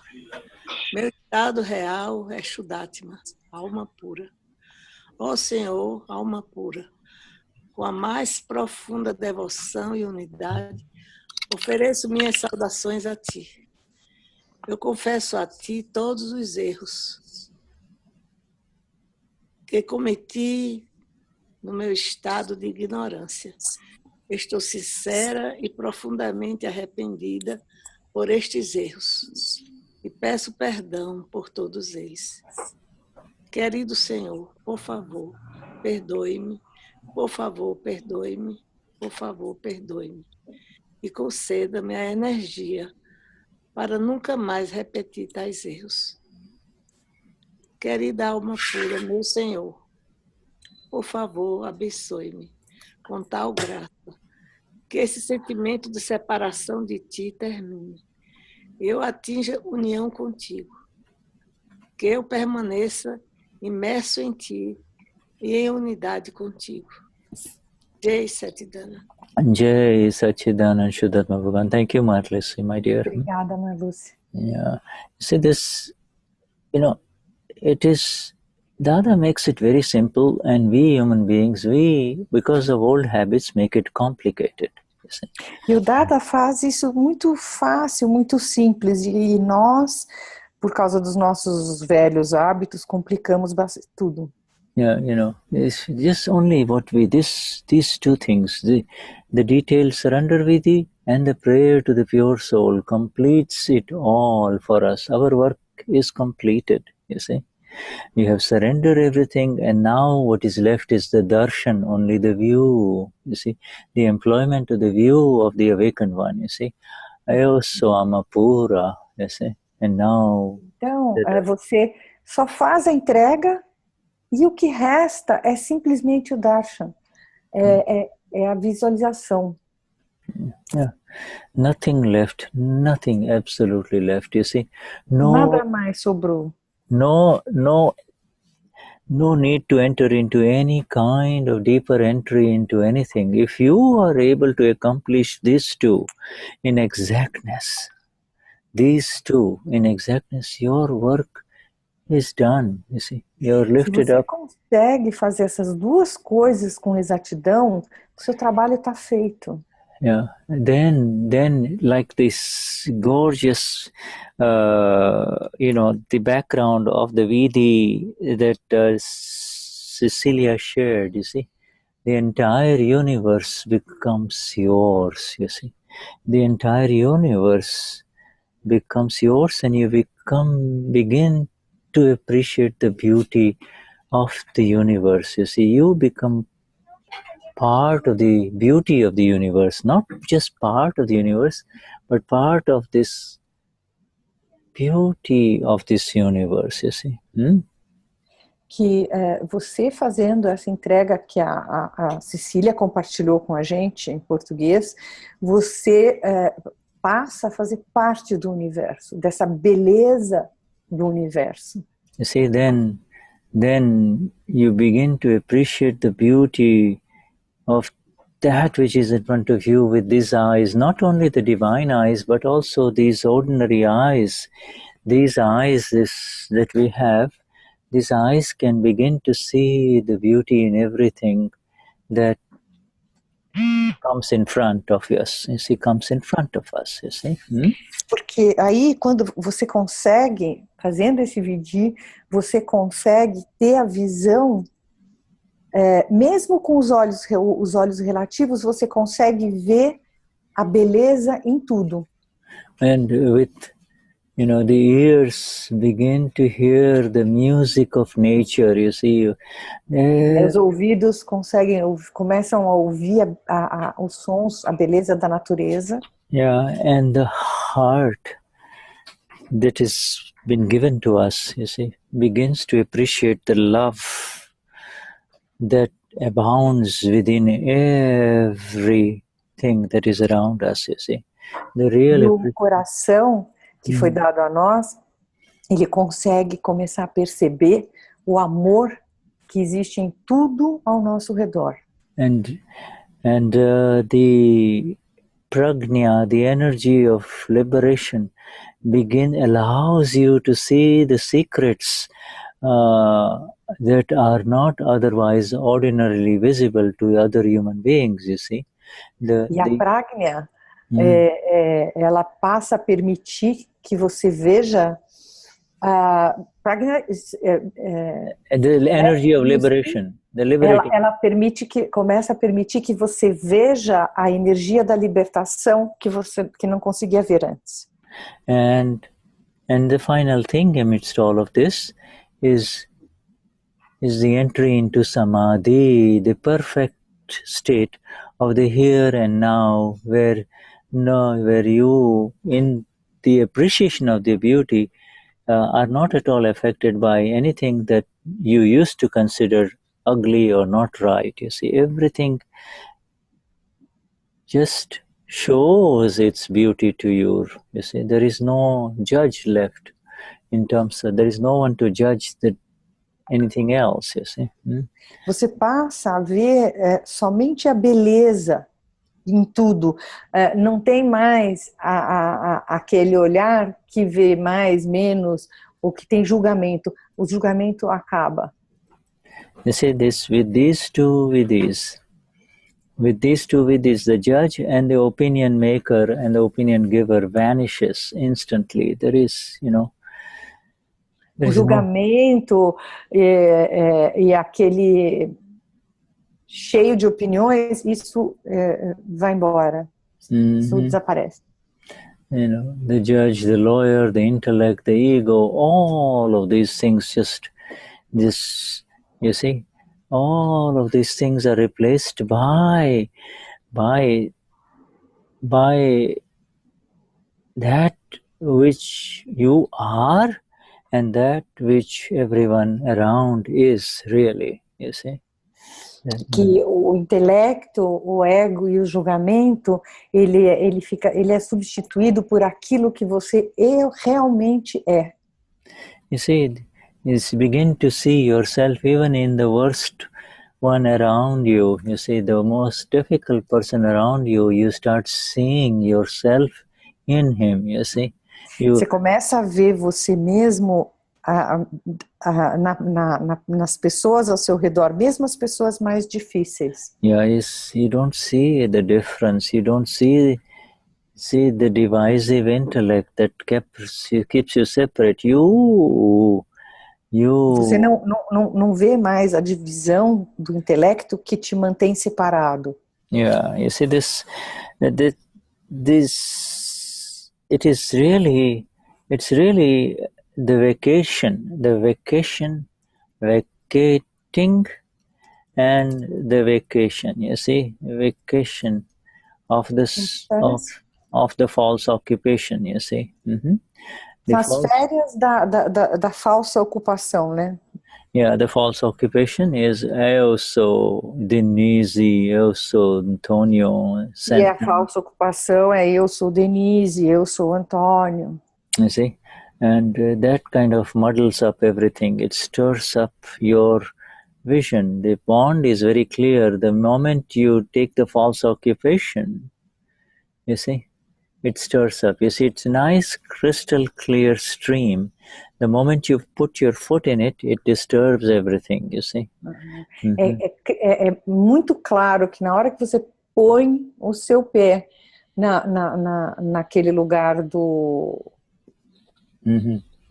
Meu estado real é Shuddhatma, alma pura. Ó Senhor, alma pura, com a mais profunda devoção e unidade, ofereço minhas saudações a ti. Eu confesso a ti todos os erros que cometi no meu estado de ignorância. Estou sincera e profundamente arrependida por estes erros e peço perdão por todos eles. Querido Senhor, por favor, perdoe-me. Por favor, perdoe-me. Por favor, perdoe-me. E conceda-me a energia para nunca mais repetir tais erros. Querida alma pura, meu Senhor, por favor, abençoe-me com tal graça, que esse sentimento de separação de ti termine. Eu atinja união contigo, que eu permaneça imerso em ti e em unidade contigo. Jai Satidana. Jai Satchidanand Shuddhatma Bhagwan. Thank you, Marlucy, my dear. Obrigada, Marlucy. Yeah. See this, it is, Dada makes it very simple, and we human beings, because of old habits, make it complicated. You see? E o Dada faz isso muito fácil, muito simples, e nós, por causa dos nossos velhos hábitos, complicamos tudo. Yeah, you know, it's just only what these two things, the detailed surrender vidhi and the prayer to the pure soul completes it all for us. Our work is completed, you see. We have surrendered everything, and now what is left is the darshan, only the view, you see, the employment of the view of the awakened one, you see. Eu sou Alma pura, you see. And now... Então, você só faz a entrega e o que resta é simplesmente o darshan, é a visualização. Yeah, nothing left, nothing absolutely left, you see. Nada mais sobrou. No need to enter into any kind of deeper entry into anything. If you are able to accomplish these two in exactness, your work is done, you see. You're lifted Se você up. consegue fazer essas duas coisas com exatidão, o seu trabalho está feito. Yeah, then like this gorgeous, the background of the Vidhi that Cecilia shared, you see, the entire universe becomes yours, you see. The entire universe becomes yours, and you begin to appreciate the beauty of the universe, you see. You become part of the beauty of the universe, not just part of the universe, but part of this beauty of this universe, you see. Que você fazendo essa entrega que a Cecília compartilhou com a gente em português, você passa a fazer parte do universo, dessa beleza do universo. You see, then you begin to appreciate the beauty of that which is in front of you with these eyes, not only the divine eyes, but also these ordinary eyes. These eyes that we have, these eyes can begin to see the beauty in everything that comes in front of us. You see, comes in front of us, you see. Porque aí, quando você consegue, fazendo esse vidhi, você consegue ter a visão, mesmo com os olhos relativos, você consegue ver a beleza em tudo. And with, the ears begin to hear the music of nature, you see. Os ouvidos começam a ouvir os sons, a beleza da natureza. Yeah, and the heart that has been given to us, you see, begins to appreciate the love that abounds within everything that is around us, you see. E o coração que foi dado a nós, ele consegue começar a perceber o amor que existe em tudo ao nosso redor. And the prajna, the energy of liberation, allows you to see the secrets that are not otherwise ordinarily visible to other human beings, you see. E a prajna, ela passa a permitir que você veja prajna, the energy of liberation, the liberating. Ela começa a permitir que você veja a energia da libertação que não conseguia ver antes. And the final thing amidst all of this is the entry into samadhi, the perfect state of the here and now, where you, in the appreciation of the beauty, are not at all affected by anything that you used to consider ugly or not right. You see, everything just shows its beauty to you. You see, there is no judge left in terms of, there is no one to judge anything else, you see. Você passa a ver somente a beleza em tudo. Não tem mais aquele olhar que vê mais, menos, ou que tem julgamento. O julgamento acaba. You see, with these two vidhis, with these two vidhis, the judge and the opinion maker and the opinion giver vanishes instantly. There is, O julgamento e aquele cheio de opiniões, isso vai embora. Isso desaparece. The judge, the lawyer, the intellect, the ego, all of these things you see, all of these things are replaced by that which you are and that which everyone around is really, you see. Que o intelecto, o ego e o julgamento, ele é substituído por aquilo que você realmente é. You see, you begin to see yourself even in the worst one around you. You see, the most difficult person around you, you start seeing yourself in him, you see. Você começa a ver você mesmo nas pessoas ao seu redor, mesmo as pessoas mais difíceis. Yes, you don't see the difference. You don't see the divisive intellect that keeps you separate. Você não vê mais a divisão do intelecto que te mantém separado. Yeah, you see this it's really the vacating and the vacation, you see, vacation of this of the false occupation, you see. As férias da falsa ocupação, né? Yeah, the false occupation is eu sou Denize, eu sou Antonio. E a falsa ocupação é eu sou Denize, eu sou Antônio. You see, and that kind of muddles up everything. It stirs up your vision. The bond is very clear. The moment you take the false occupation, you see, it stirs up. You see, it's a nice crystal clear stream. The moment you put your foot in it, it disturbs everything, you see. É muito claro que na hora que você põe o seu pé naquele lugar do...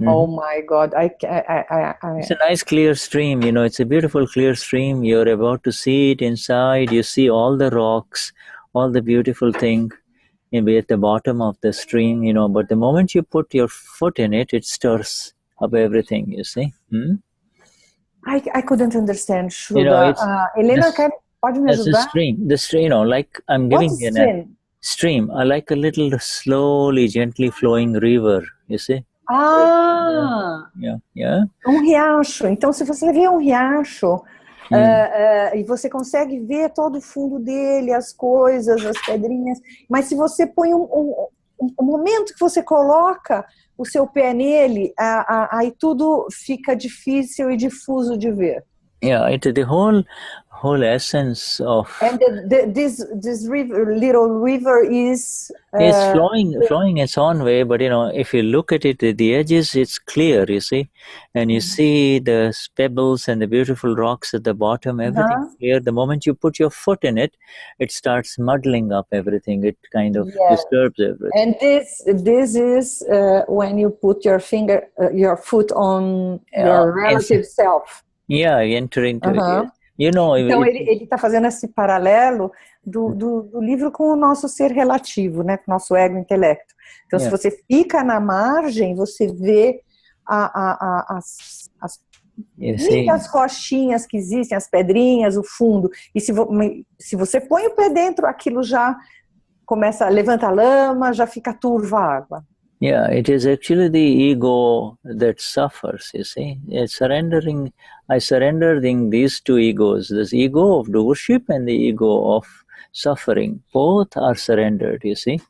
Oh my God! It's a nice clear stream, it's a beautiful clear stream. You're about to see it inside. You see all the rocks, all the beautiful thing maybe at the bottom of the stream, but the moment you put your foot in it, it stirs up everything, you see. I couldn't understand, Shuddha. Helena, pode me ajudar? The stream, like I'm giving you a stream, like a little slowly, gently flowing river, you see. Yeah. Riacho. Então, se você vê riacho e você consegue ver todo o fundo dele, as coisas, as pedrinhas, mas se você põe um momento que você coloca o seu pé nele, aí tudo fica difícil e difuso de ver. Yeah, the whole essence of... And this river, little river is flowing its own way, but if you look at it at the edges, it's clear, you see, and you see the pebbles and the beautiful rocks at the bottom, everything's clear. The moment you put your foot in it, it starts muddling up everything. It kind of disturbs everything. And this is when you put your foot on your relative self. Yeah, enter into it. Então ele está fazendo esse paralelo do livro com o nosso ser relativo, né, com o nosso ego intelecto. Então, se você fica na margem, você vê as rochinhas que existem, as pedrinhas, o fundo. E se você põe o pé dentro, aquilo já começa a levantar lama, já fica turva a água. Yeah, it is actually the ego that suffers, you see. I surrendering these two egos, this ego of doership and the ego of suffering, both are surrendered, you see.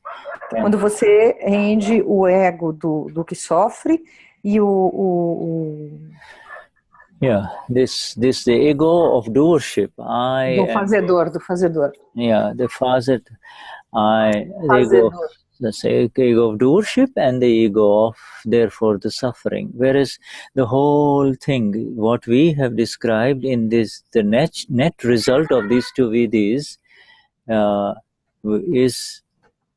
Quando você rende o ego do que sofre e the ego of doership, do fazedor. Yeah, the ego of doership and the ego of, therefore, the suffering. Whereas the whole thing, what we have described in this, the net result of these two vidhis is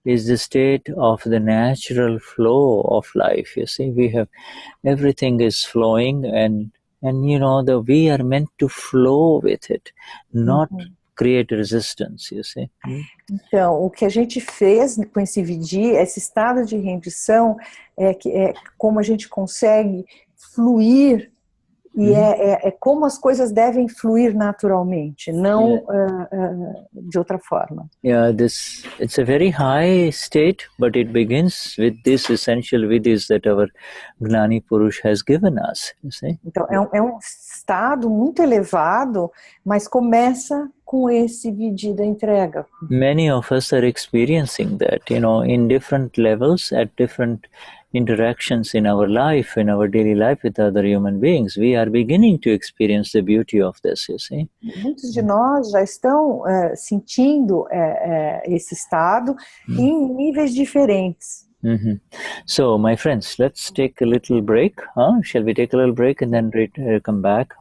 the state of the natural flow of life. You see, we have everything is flowing, and we are meant to flow with it, not create resistance. You see. Então, o que a gente fez com esse Vidhi, esse estado de rendição, é como a gente consegue fluir. E é como as coisas devem fluir naturalmente, não de outra forma. Yeah, it's a very high state, but it begins with these essential vidhis that our Gnani Purush has given us. You see? Então, é um estado muito elevado, mas começa com esse vidhi da entrega. Many of us are experiencing that, in different levels, at different interactions in our life, in our daily life with other human beings. We are beginning to experience the beauty of this, you see. Muitos de nós já estão sentindo esse estado em níveis diferentes. So, my friends, let's take a little break. Shall we take a little break and then come back?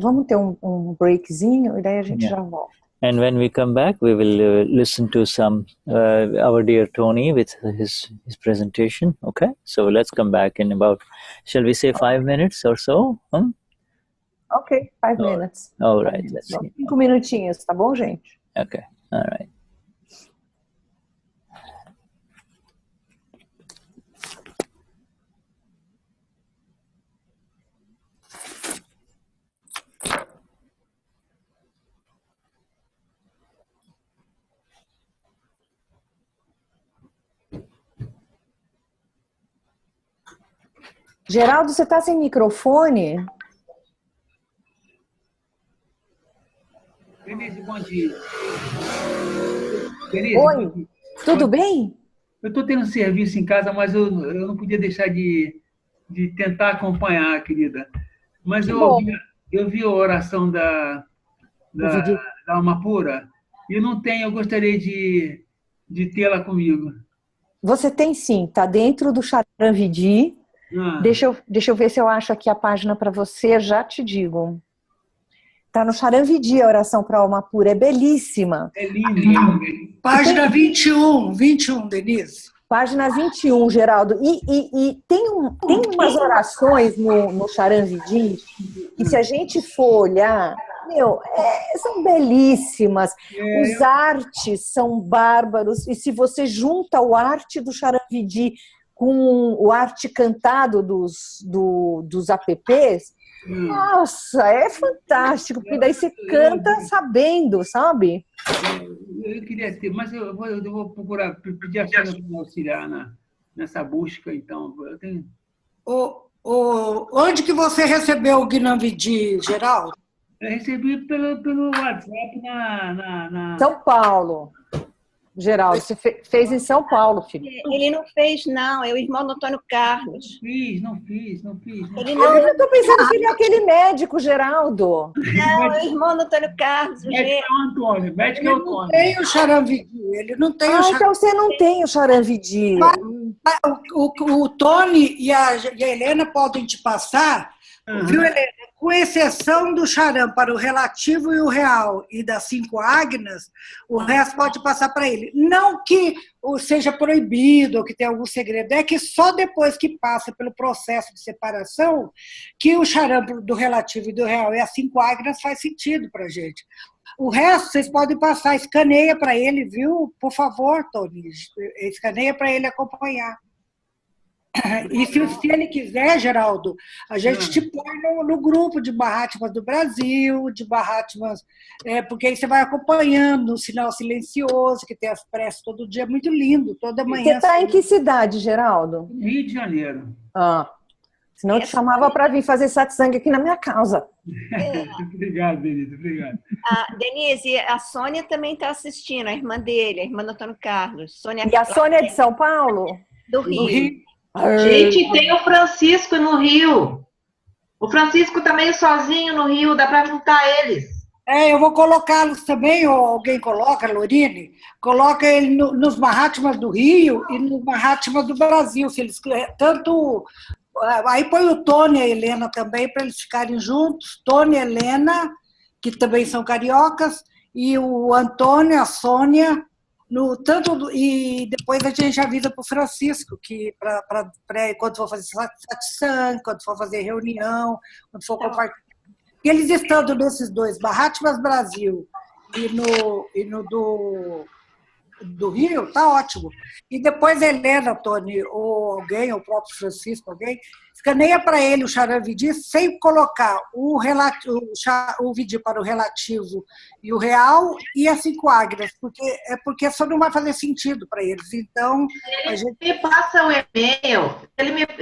Vamos ter um breakzinho e daí a gente já volta. And when we come back, we will listen to some our dear Tony with his presentation. Okay, so let's come back in about, shall we say 5 minutes or so? Okay, 5 minutes. All right, let's see. 5 minutinhos, tá bom, gente? Okay, all right. Geraldo, você está sem microfone? Denize, bom dia. Denize, oi, bom dia. Tudo bem? Eu estou tendo serviço em casa, mas eu não podia deixar de tentar acompanhar, querida. Mas eu vi a oração da Alma Pura e eu gostaria de tê-la comigo. Você tem sim, está dentro do Akram Vignan. Deixa eu ver se eu acho aqui a página para você, já te digo. Está no Akram Vignan a oração para a Alma Pura, é belíssima. É lindo. Página 21, Denize. Página 21, Geraldo. E tem umas orações no Akram Vignan que, se a gente for olhar, são belíssimas. Os artes são bárbaros. E se você junta o arte do Akram Vignan com o arte cantado dos apps, nossa, é fantástico, porque daí você canta sabendo, sabe? Eu queria ter, mas eu vou procurar, pedir a Sônia para me auxiliar nessa busca, então. Eu tenho... Onde que você recebeu o Gnani Purush, Geraldo? Eu recebi pelo WhatsApp na... São Paulo. Geraldo, você fez em São Paulo, filho. Ele não fez, não. É o irmão do Antônio Carlos. Não fiz. Ele não... Eu estou pensando que ele é aquele médico, Geraldo. Não, é o irmão do Antônio Carlos. Médico é o Antônio. Ele não tem o Akram Vignan. Ele não tem o Akram. Então você não tem o Akram Vignan. O Tony e a Helena podem te passar, viu, Helena? Com exceção do Akram para o relativo e o real e das 5 ágnas, o resto pode passar para ele. Não que seja proibido ou que tenha algum segredo, é que só depois que passa pelo processo de separação que o Akram do relativo e do real e as 5 ágnas faz sentido para a gente. O resto vocês podem passar, escaneia para ele, viu? Por favor, Tony, escaneia para ele acompanhar. E se ele quiser, Geraldo, a gente te põe no grupo de Mahatmas do Brasil, de Mahatmas, porque aí você vai acompanhando o sinal silencioso, que tem as preces todo dia, é muito lindo, toda manhã. Você está em que cidade, Geraldo? Rio de Janeiro. Senão eu te chamava para vir fazer satsang aqui na minha casa. Obrigado, Denize, obrigado. Denize, a Sônia também está assistindo, a irmã dele, a irmã do Antônio Carlos. E a Sônia é de São Paulo? Do Rio. Gente, tem o Francisco no Rio. O Francisco também sozinho no Rio, dá para juntar eles. Eu vou colocá-los também, ou alguém coloca, Lorine, coloca ele nos Mahatmas do Rio e nos Mahatmas do Brasil, se eles tanto... Aí põe o Tony e a Helena também, para eles ficarem juntos, Tony e Helena, que também são cariocas, e o Antônio, a Sônia, e depois a gente avisa para o Francisco, que quando for fazer satsang, quando for fazer reunião, quando for compartilhar. E eles estando nesses dois, Mahatmas Brasil e no do Rio, tá ótimo. E depois a Helena, Tony, ou alguém, ou o próprio Francisco, alguém, escaneia para ele o Charan Vidhi sem colocar o Vidhi para o relativo e o real e as 5 águias, porque só não vai fazer sentido para eles. Então, a gente... me passa o e-mail,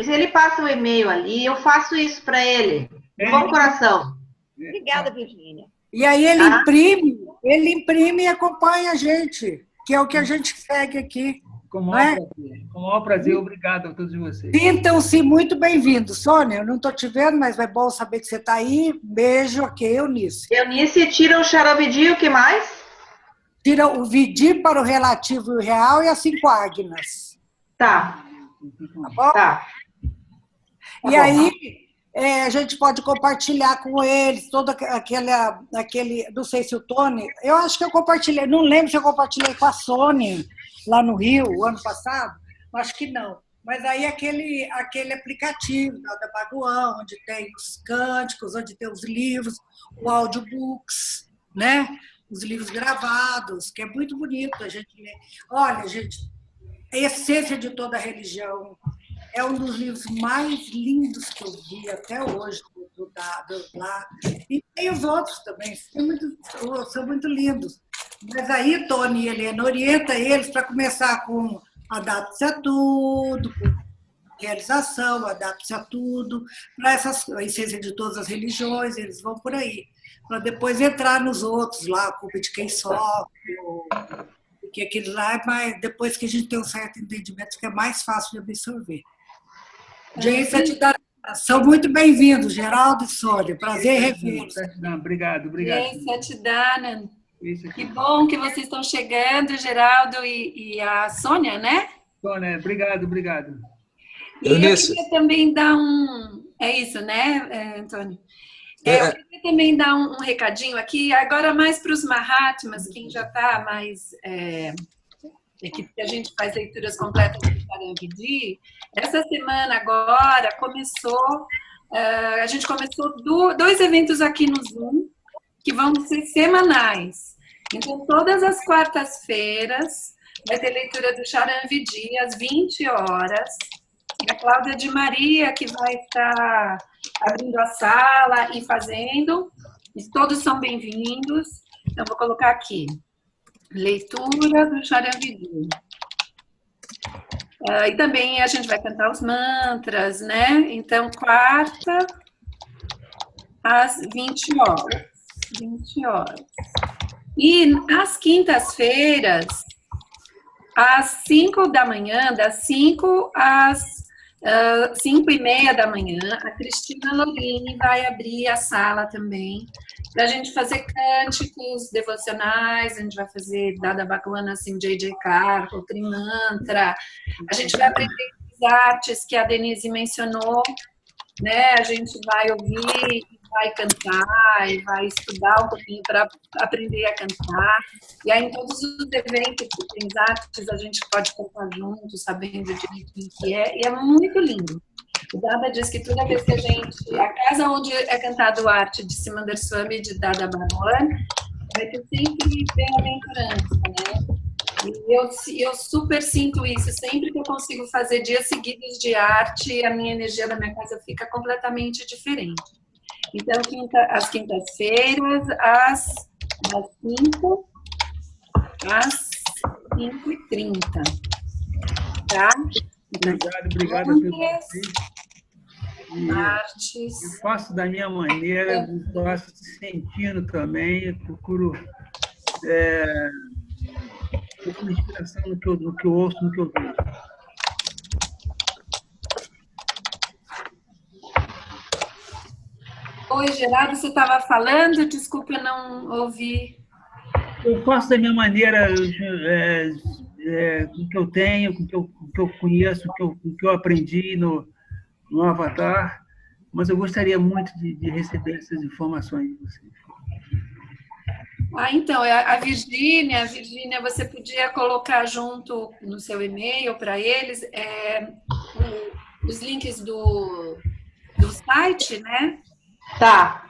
se ele passa o e-mail ali, eu faço isso para ele. Bom coração. Obrigada, Virgínia. E aí ele imprime e acompanha a gente, que é o que a gente segue aqui. Com o maior prazer, obrigado a todos vocês. Sintam-se muito bem-vindos. Sônia, eu não estou te vendo, mas é bom saber que você está aí. Beijo, ok, Eunice. Eunice, tira o Charan Vidhi, o que mais? Tira o Vidhi para o relativo e o real e as 5 águias. Tá. Tá bom? Tá. E aí... a gente pode compartilhar com eles todo aquele, não sei se o Tony, eu acho que eu compartilhei, não lembro se eu compartilhei com a Sônia lá no Rio, o ano passado, acho que não. Mas aí aquele aplicativo da Bhagwan, onde tem os cânticos, onde tem os livros, o audiobooks, né? Os livros gravados, que é muito bonito a gente ler. Olha, gente, a essência de toda a religião, é um dos livros mais lindos que eu vi até hoje, do Dada, lá. E tem os outros também, são muito lindos. Mas aí, Tony e Helena, orienta eles para começar com adapte-se a tudo, com realização, adapte-se a tudo, para a essência de todas as religiões, eles vão por aí. Para depois entrar nos outros lá, a culpa de quem sofre, porque aquilo lá é mais, depois que a gente tem um certo entendimento, que é mais fácil de absorver. Gente, são muito bem-vindos, Geraldo e Sônia. Prazer revê-los. Obrigado. Gente, Satidana. Que bom que vocês estão chegando, Geraldo e a Sônia, né? Sônia, obrigado. E eu queria também dar É isso, né, Antônio? Eu queria também dar um recadinho aqui, agora mais para os Mahatmas, quem já está mais... que a gente faz leituras completas do Charan Vidhi. Essa semana agora a gente começou 2 eventos aqui no Zoom, que vão ser semanais. Então, todas as quartas-feiras vai ter leitura do Charan Vidhi, às 20 horas. A Cláudia de Maria, que vai estar abrindo a sala e fazendo. E todos são bem-vindos. Então, vou colocar aqui. Leitura do Charan Vidhi. E também a gente vai cantar os mantras, né? Então, quarta, às 20 horas. 20 horas. E às quintas-feiras, às 5 da manhã, das 5 às 5:30 da manhã, a Cristina Lorini vai abrir a sala também, para a gente fazer cânticos devocionais, a gente vai fazer Dada Bhagwan, assim, J.J. Carr, o Trimantra, a gente vai aprender as artes que a Denize mencionou, né? A gente vai ouvir, vai cantar e vai estudar um pouquinho para aprender a cantar. E aí, em todos os eventos que tem as artes, a gente pode cantar junto, sabendo direitinho o que é, e é muito lindo. O Dada diz que toda vez que a casa onde é cantado a arte de Simandar Swami de Dada Bhagwan, vai ter sempre bem-aventurança, né? E eu super sinto isso. Sempre que eu consigo fazer dias seguidos de arte, a minha energia da minha casa fica completamente diferente. Então, às quintas-feiras, às 5 às 5:30. Tá? Obrigado a todos. Artes. Eu faço da minha maneira, faço sentindo também, eu procuro uma inspiração no que eu ouço, no que eu vejo. Oi, Geraldo, você estava falando? Desculpa, eu não ouvi. Eu faço da minha maneira, com o que eu tenho, com o que eu conheço, com o que eu aprendi no Avatar, mas eu gostaria muito de receber essas informações de vocês. Então, a Virgínia, você podia colocar junto no seu e-mail para eles os links do site, né? Tá.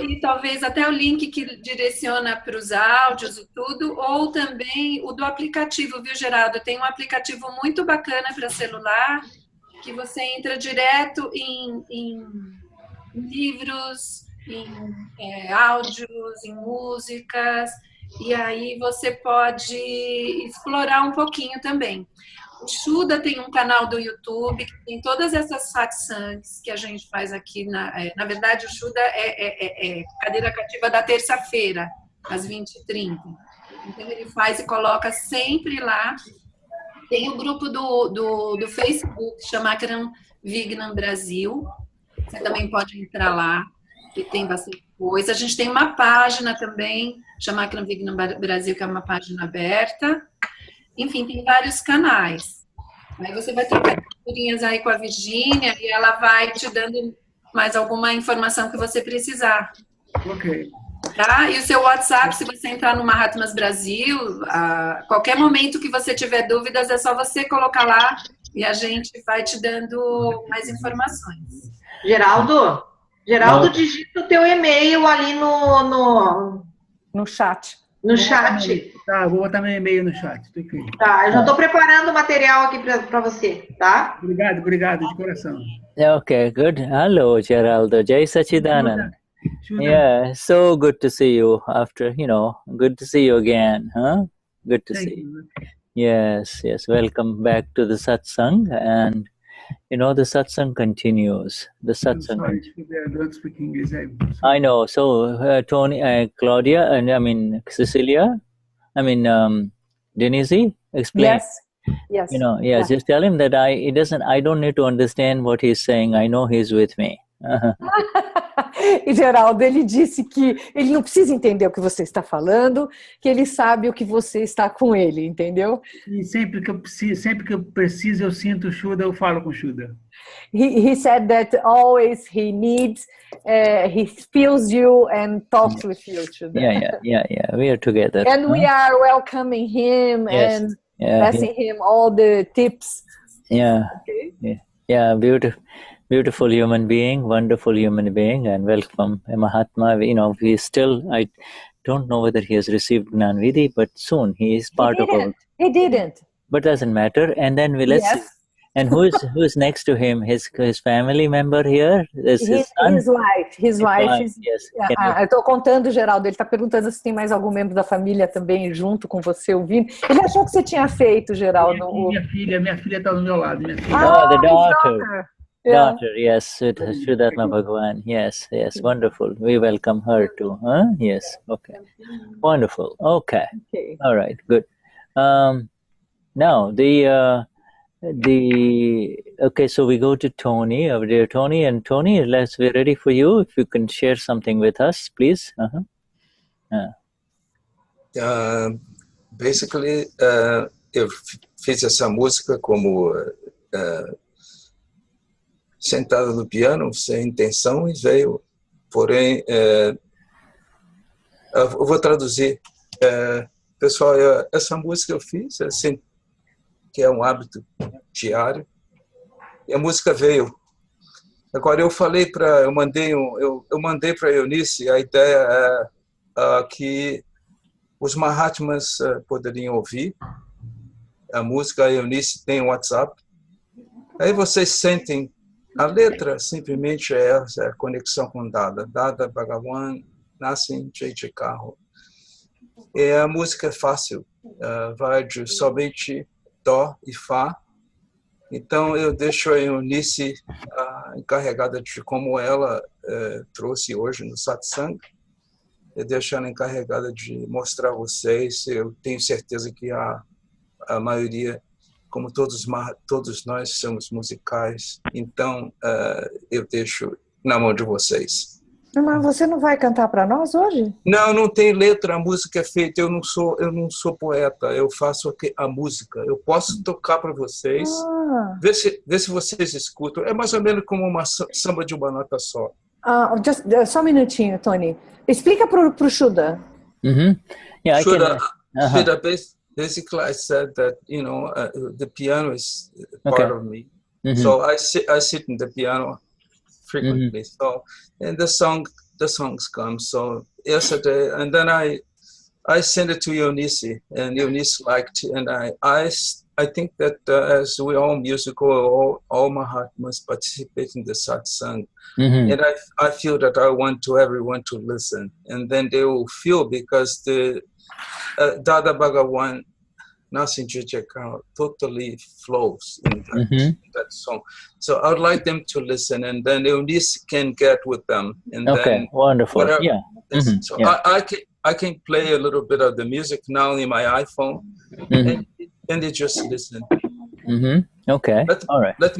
E talvez até o link que direciona para os áudios e tudo, ou também o do aplicativo, viu, Geraldo? Tem um aplicativo muito bacana para celular, que você entra direto em livros, em áudios, em músicas, e aí você pode explorar um pouquinho também. O Shuddha tem um canal do YouTube que tem todas essas satsangs que a gente faz aqui. Na verdade, o Shuddha é cadeira cativa da terça-feira, às 20h30. Então, ele faz e coloca sempre lá. Tem o grupo do Facebook, chama Akram Vignan Brasil. Você também pode entrar lá, que tem bastante coisa. A gente tem uma página também, chama Akram Vignan Brasil, que é uma página aberta. Enfim, tem vários canais. Aí você vai trocar figurinhas aí com a Virgínia e ela vai te dando mais alguma informação que você precisar. Ok. Tá? E o seu WhatsApp, se você entrar no Mahatmas Brasil, a qualquer momento que você tiver dúvidas, é só você colocar lá e a gente vai te dando mais informações. Geraldo, digita o teu e-mail ali no chat. No chat. Tá, vou botar meu e-mail no chat. Tá, eu já estou preparando o material aqui para você, tá? Obrigado, de coração. Okay, good. Hello, Geraldo. Jai Sachidanand. Yeah, so good to see you after, good to see you again, huh? Good to see you. Yes, welcome back to the satsang, and the satsang continues. The satsang. I don't speak English. I know. So, Tony, Claudia, and Cecilia, Denize, explain. Yes. Just tell him that I don't need to understand what he's saying. I know he's with me. E Geraldo, ele disse que ele não precisa entender o que você está falando, que ele sabe o que você está com ele, entendeu? E sempre que eu preciso, eu sinto o Shuddha, eu falo com o Shuddha. He said that always he needs, he feels you and talks with you, Shuddha. Yeah. We are together. And we are welcoming him and passing him all the tips. Yeah. Okay. Yeah, beautiful human being, wonderful human being, and welcome Mahatma. I don't know whether he has received Gnani Vidhi, but soon he is part of our... He didn't. But doesn't matter. And then let's see. And who's next to him? His family member here? His son? His wife. Yes. Eu estou contando, Geraldo. Ele está perguntando se tem mais algum membro da família também junto com você ouvindo. Ele achou que você tinha feito, Geraldo. Minha filha está do meu lado. The daughter. Daughter, yes, Shuddha Bhagwan. Yes, wonderful. We welcome her too. Huh? Yes, okay. Wonderful. Okay. All right, good. Now, okay, so we go to Tony, our dear Tony. And Tony, we're ready for you. If you can share something with us, please. Basically, eu fiz essa música como... sentado no piano, sem intenção, e veio. Porém, eu vou traduzir. Pessoal, essa música eu fiz, assim, que é um hábito diário, e a música veio. Agora, eu mandei para a Eunice a ideia que os Mahatmas poderiam ouvir a música. A Eunice tem WhatsApp. Aí vocês sentem. A letra simplesmente é a conexão com Dada. Dada, Bhagwan, nascem de carro. E a música é fácil, vai de somente Dó e Fá. Então eu deixo a Eunice encarregada de como ela trouxe hoje no satsang. Eu deixo ela encarregada de mostrar a vocês. Eu tenho certeza que a maioria, como todos nós somos musicais, então eu deixo na mão de vocês. Mas você não vai cantar para nós hoje? Não tem letra, a música é feita. Eu não sou poeta, eu faço a música. Eu posso tocar para vocês, ver se vocês escutam. É mais ou menos como uma samba de uma nota só. Só um minutinho, Tony. Explica para o Shuddha. Yeah, I can. Shuddha, basically, I said that the piano is part of me. So I sit in the piano frequently. So and the songs come. So yesterday, and then I sent it to Eunice, and Eunice liked, and I think that as we all musical, all Mahatmas participate in the satsang, and I feel that I want everyone to listen, and then they will feel, because the Dada Bhagwan Nasinjijaka totally flows in that song. So I would like them to listen, and then Eunice can get with them, and then wonderful. Whatever. Yeah. So I can play a little bit of the music now in my iPhone, and they just listen. Okay. All right. Let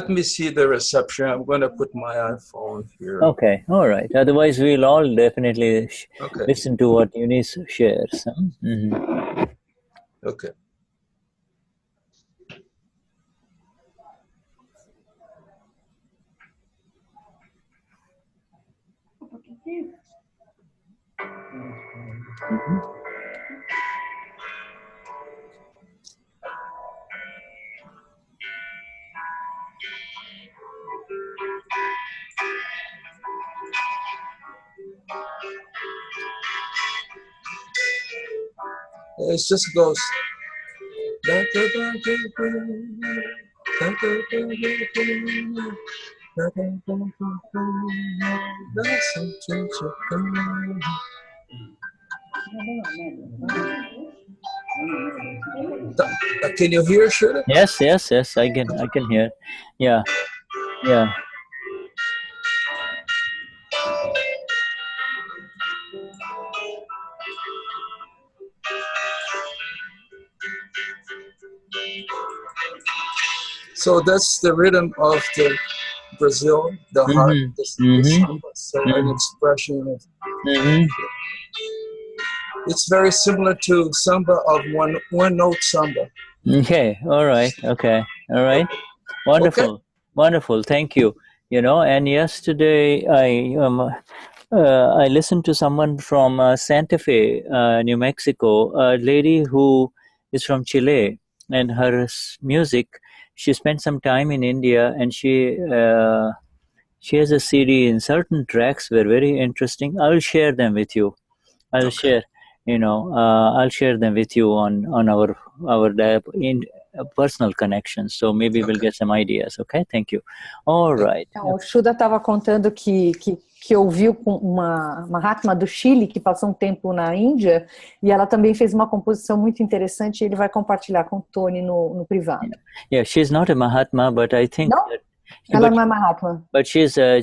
me see the reception. I'm going to put my iPhone here. Okay. All right. Otherwise, we'll all definitely listen to what Eunice shares. Okay. It just goes. Can you hear, Shuddha? Yes. I can hear. Yeah. So that's the rhythm of the Brazil, the heart, the samba. So an expression of. It's very similar to samba of one note samba. Okay. All right. Okay. All right. Wonderful. Wonderful. Thank you. And yesterday I listened to someone from Santa Fe, New Mexico, a lady who is from Chile, and her music. She spent some time in India, and she has a CD, and certain tracks were very interesting. I'll share them with you. I'll share them with you on our personal connections. So maybe we'll get some ideas. Okay, thank you. All right. Então, o Shuddha estava contando que ouviu com uma Mahatma do Chile que passou um tempo na Índia, e ela também fez uma composição muito interessante, e ele vai compartilhar com o Tony no privado. Yeah, she's not a Mahatma, but I think ela não é Mahatma. But she's a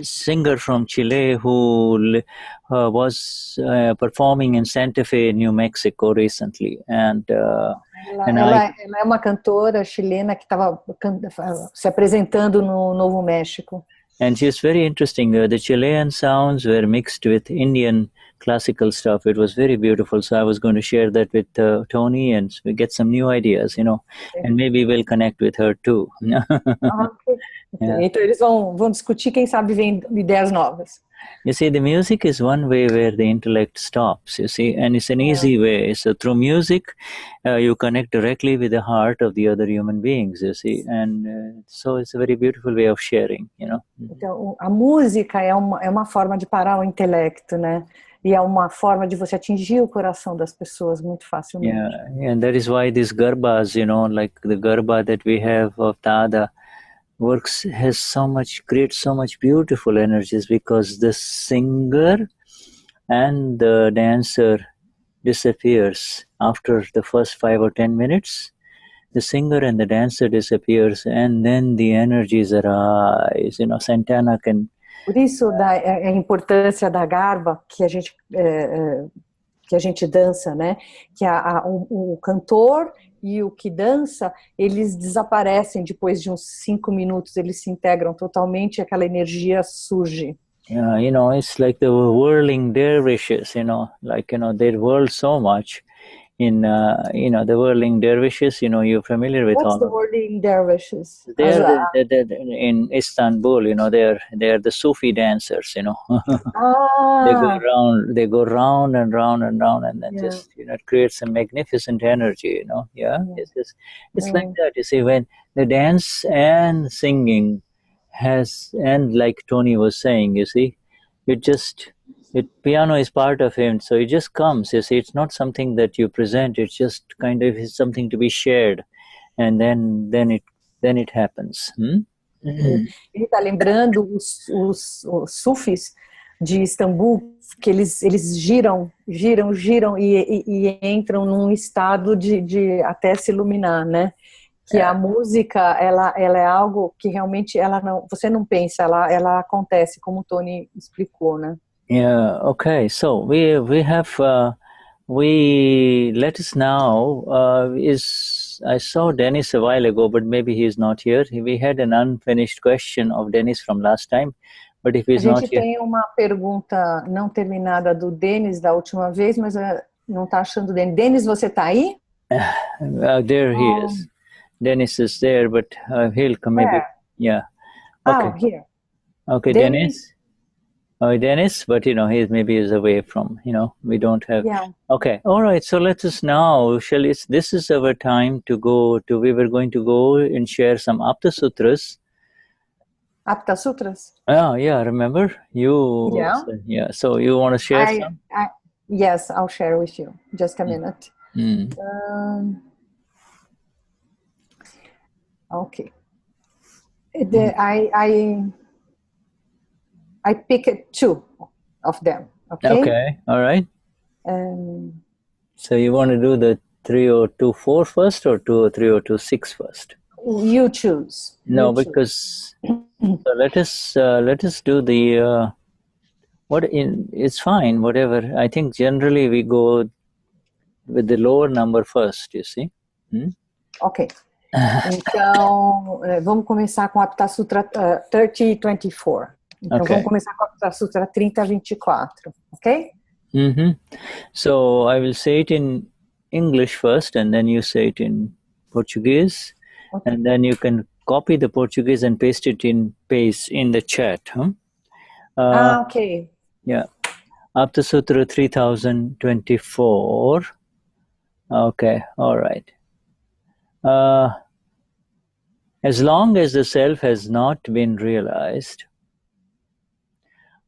singer from Chile who was performing in Santa Fe, New Mexico recently, and ela é uma cantora chilena que estava se apresentando no Novo México. And she's very interesting. The Chilean sounds were mixed with Indian classical stuff. It was very beautiful. So I was going to share that with Tony, and we get some new ideas, and maybe we'll connect with her too. Então eles vão discutir, quem sabe vem ideias novas. You see, the music is one way where the intellect stops, you see, and it's an easy way. So through music, you connect directly with the heart of the other human beings, you see, and so it's a very beautiful way of sharing, Então, a música é uma forma de parar o intelecto, né? E é uma forma de você atingir o coração das pessoas muito facilmente. Yeah, and that is why these garbas, like the garba that we have of Dada, creates so much beautiful energies, because the singer and the dancer disappears after the first 5 or 10 minutes. The singer and the dancer disappears, and then the energies arise. Santana can. Por isso a importância da garba que a gente dança, né? Que o cantor e o que dança, eles desaparecem depois de uns 5 minutos, eles se integram totalmente e aquela energia surge. It's like the whirling dervishes, they whirl so much, in the whirling dervishes. You're familiar with What's all the of whirling dervishes? they're in Istanbul. They're the Sufi dancers. They go round and round and round, and then just it creates a magnificent energy. It's like that. You see, when the dance and singing and like Tony was saying, you see, piano is part of him, so it just comes. You see, it's not something that you present. It's just kind of is something to be shared, and then it happens. Ele está lembrando os sufis de Istambul, que eles giram e entram num estado de até se iluminar, né? Que a música, ela é algo que realmente você não pensa, ela acontece, como o Tony explicou, né? Yeah. Okay. So we have let us now I saw Denize a while ago, but maybe he is not here. We had an unfinished question of Denize from last time, but if he's not here. A gente tem uma pergunta não terminada do Denize da última vez, mas não está achando o Denize. Denize, você está aí? There he is. Denize is there, but he'll come maybe. Yeah. Okay. Here. Okay, Denize. Denize, but he is away from, we don't have. Yeah. Okay. All right. So let us now, this is our time to we were going to go and share some Aptasutras. Aptasutras? Oh, yeah. Remember? Yeah. So you want to share some? Yes, I'll share with you. Just a minute. Okay. I picked 2 of them. Okay. Okay. All right. So you want to do the 3024 first, or 20306 first? You choose. No, because so let us do the it's fine, whatever. I think generally we go with the lower number first. You see. Ok. Então, vamos começar com a Aptasutra 3024. Então, vamos começar com a Aptasutra 3024, ok? So, I will say it in English first, and then you say it in Portuguese, and then you can copy the Portuguese and paste in the chat. Ok. Yeah. Aptasutra 3024. Okay, all right. As long as the self has not been realized,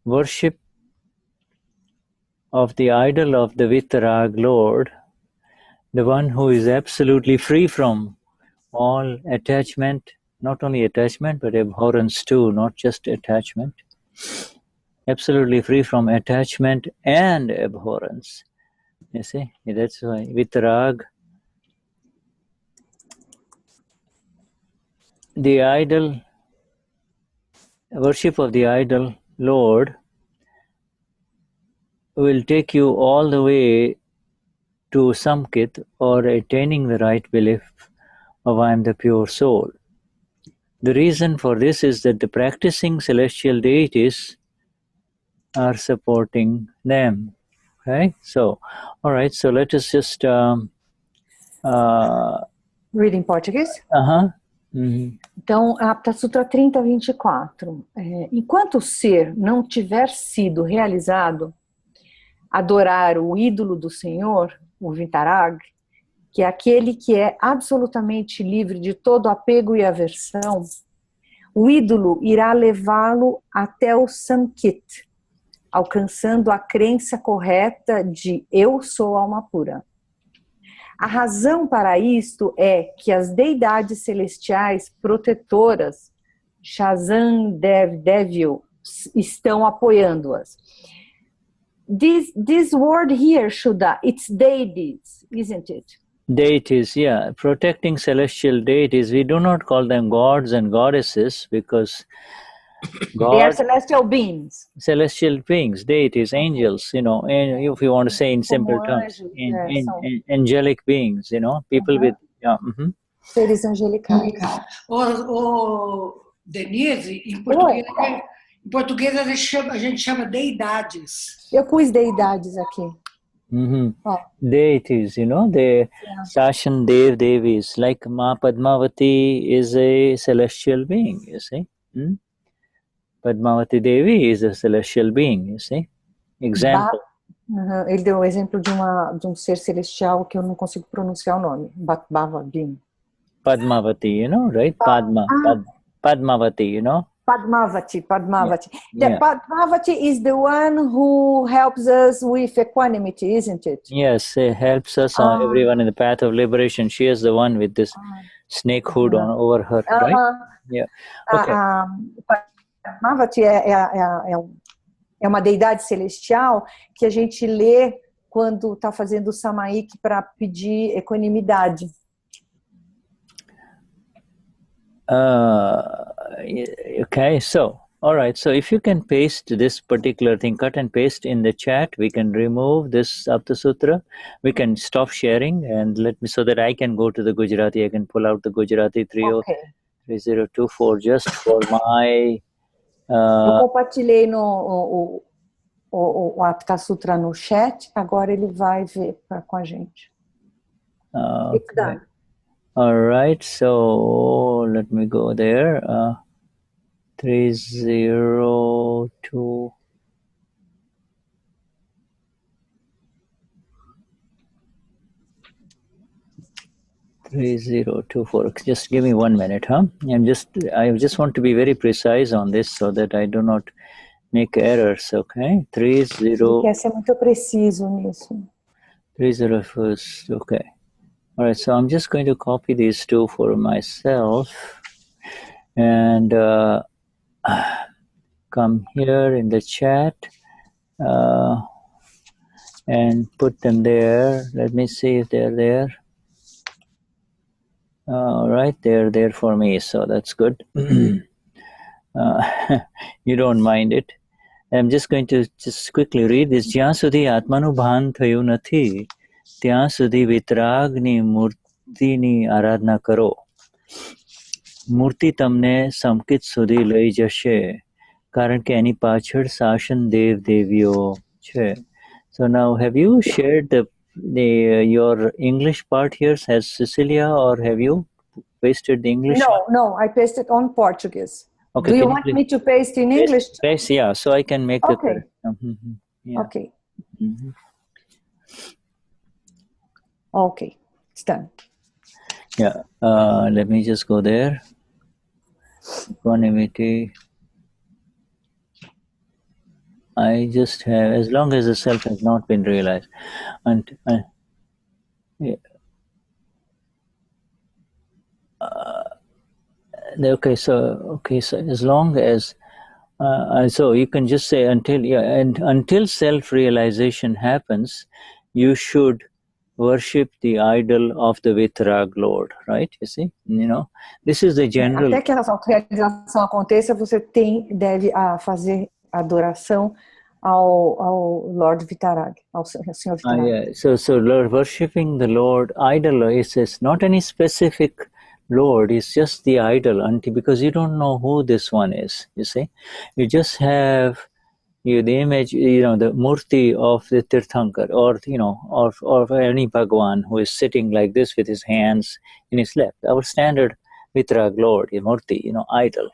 worship of the idol of the Vitaraag Lord, the one who is absolutely free from all attachment, not only attachment but abhorrence too, not just attachment, absolutely free from attachment and abhorrence. You see, that's why Vitaraag, the idol, worship of the idol Lord will take you all the way to samkit, or attaining the right belief of I am the pure soul. The reason for this is that the practicing celestial deities are supporting them. Okay, so all right, so let us just read in Portuguese. Então, a Aptasutra 3024. Enquanto o ser não tiver sido realizado, adorar o ídolo do Senhor, o Vitaraag, que é aquele que é absolutamente livre de todo apego e aversão, o ídolo irá levá-lo até o samkit, alcançando a crença correta de eu sou alma pura. A razão para isto é que as deidades celestiais protetoras, Shazam, dev-devio, estão apoiando-as. This word here, Shuddha, it's deities, isn't it? Deities, yeah. Protecting celestial deities. We do not call them gods and goddesses because they are celestial beings. Celestial beings, deities, angels, and if you want to say in simple terms, angelic beings, people with... Seres angelicais. Denize, em português a gente chama deidades. Eu pus deidades aqui. deities, you know, the Sashan dev-devis, like Ma Padmavati is a celestial being, you see. Padmavati Devi is a celestial being, you see. Example. Ele deu o exemplo de um ser celestial que eu não consigo pronunciar o nome. Bhavavati. Padmavati, you know, right? Padmavati, you know. Padmavati. Yeah. Padmavati is the one who helps us with equanimity, isn't it? Yes, it helps us on everyone in the path of liberation. She is the one with this snake hood on over her, right? Yeah. Okay. Padmavati é uma deidade celestial que a gente lê quando está fazendo o samayik para pedir equanimidade. Okay, so all right, so if you can paste this particular thing, cut and paste in the chat, we can remove this Aptasutra. We can stop sharing and let me, so that I can go to the Gujarati. I can pull out the Gujarati 3024 just for my eu compartilhei o Aptasutra no chat, agora ele vai ver com a gente. Okay. All right, so let me go there. 302. Just give me 1 minute, huh? I just want to be very precise on this so that I do not make errors, okay? 30. Quer ser muito preciso nisso. 301st, okay. All right, so I'm just going to copy these two for myself and come here in the chat and put them there. Let me see if they're there. All right, they're there for me, so that's good. You don't mind it. I'm just going to just quickly read this. જ્યાં સુધી આત્માનુભાન થયું નથી, ત્યાં સુધી વિતરાગની મૂર્તિની આરાધના કરો. મૂર્તિ તમને સમકિત સુધી લઈ જશે, કારણ કે એની પાછળ શાસન દેવ-દેવીઓ છે. So now, have you shared your English part here as Cecilia, or have you pasted the English? No, I pasted on Portuguese. Okay, do you want me to paste in English? Paste, yeah, so I can make the correct. Yeah. Okay. Okay, it's done. Yeah, let me just go there. Equanimity. I just have, as long as the self has not been realized. Okay, so as long as so you can just say until self-realization happens, you should worship the idol of the Vitaraag Lord, right? You see, this is the general. Até que a autorrealização aconteça, você deve fazer adoração ao Lord Vitaraag, ao Senhor Vitaraag. Yeah. So Lord, worshiping the Lord idol is not any specific Lord, it's just the idol, because you don't know who this one is, you see. You just have the image, the murti of the Tirthankar, or any Bhagwan who is sitting like this with his hands in his lap. Our standard Vitaraag Lord, murti, idol.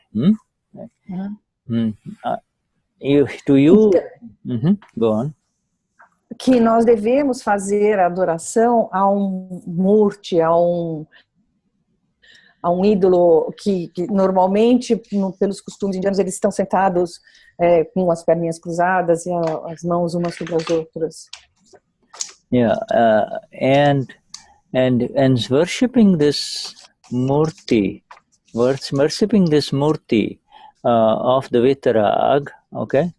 Go on. Que nós devemos fazer adoração a murti, a um ídolo que normalmente, pelos costumes indianos, eles estão sentados com as perninhas cruzadas e as mãos umas sobre as outras. Yeah, and worshipping this murti of the Vitaraag, okay?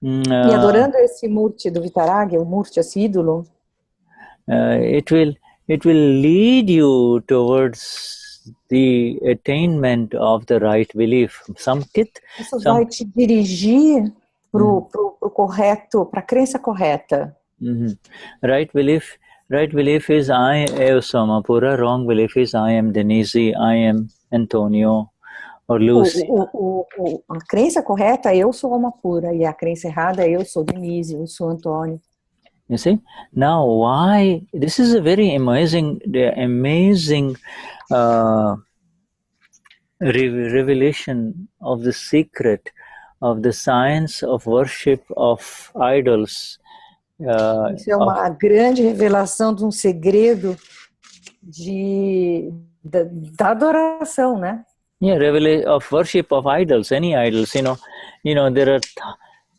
E adorando esse murti do Vitaraag, o murti, esse ídolo, it will lead you towards the attainment of the right belief, samkit. Isso vai te dirigir pro correto, para a crença correta. Right belief is I am pura. Wrong belief is I am Denize, I am Antonio or Lucy. A crença correta é eu sou Alma pura, e a crença errada é eu sou Denize, eu sou Antônio. You see? Now, why? This is a very amazing revelation of the secret of the science of worship of idols. Isso é uma grande revelação de segredo da adoração, né? Yeah, revelation of worship of idols, any idols. You know, there are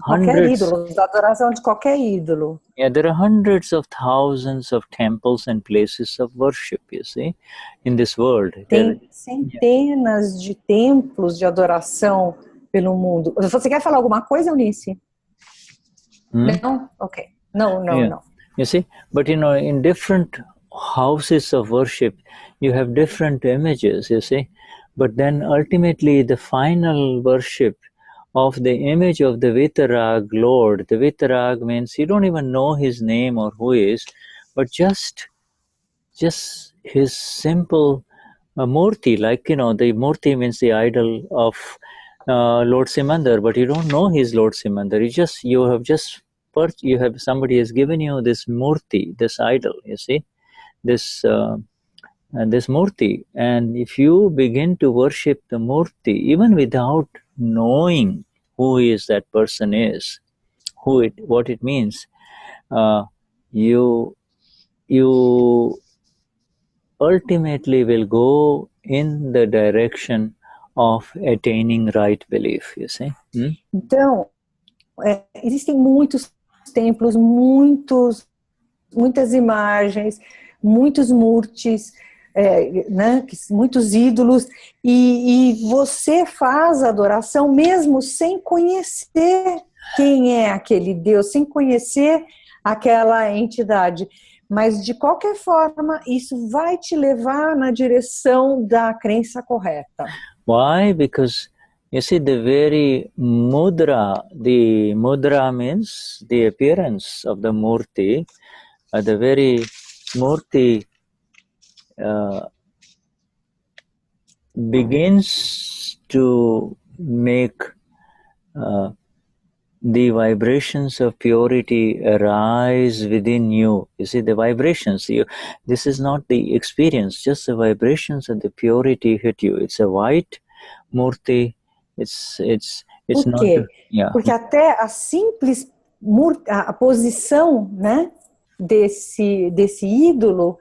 hundreds. Qualquer ídolo, da adoração de qualquer ídolo. Yeah, there are hundreds of thousands of temples and places of worship, you see, in this world. Tem centenas de templos de adoração pelo mundo. Você quer falar alguma coisa, Eunice? Não? Ok. No. You see, but in different houses of worship, you have different images, you see. But then ultimately the final worship of the image of the Vitaraag Lord. The Vitaraag means you don't even know his name or who he is, but just his simple murti, like, the murti means the idol of Lord Simandar, but you don't know his Lord Simandar. Somebody has given you this murti, this idol, you see, this murti. And if you begin to worship the murti, even without knowing who is that person is, what it means, you ultimately will go in the direction of attaining right belief, you see. Então, existem muitos templos, muitas imagens, muitos murtis, né, muitos ídolos, e você faz a adoração mesmo sem conhecer quem é aquele Deus, sem conhecer aquela entidade. Mas, de qualquer forma, isso vai te levar na direção da crença correta. Why? Because, you see, the very mudra means the appearance of the murti, the very murti begins to make the vibrations of purity arise within you. You see, the vibrations, this is not the experience, just the vibrations of the purity hit you. It's a white murti. It's not. Yeah. Porque até a simples a posição, né, desse ídolo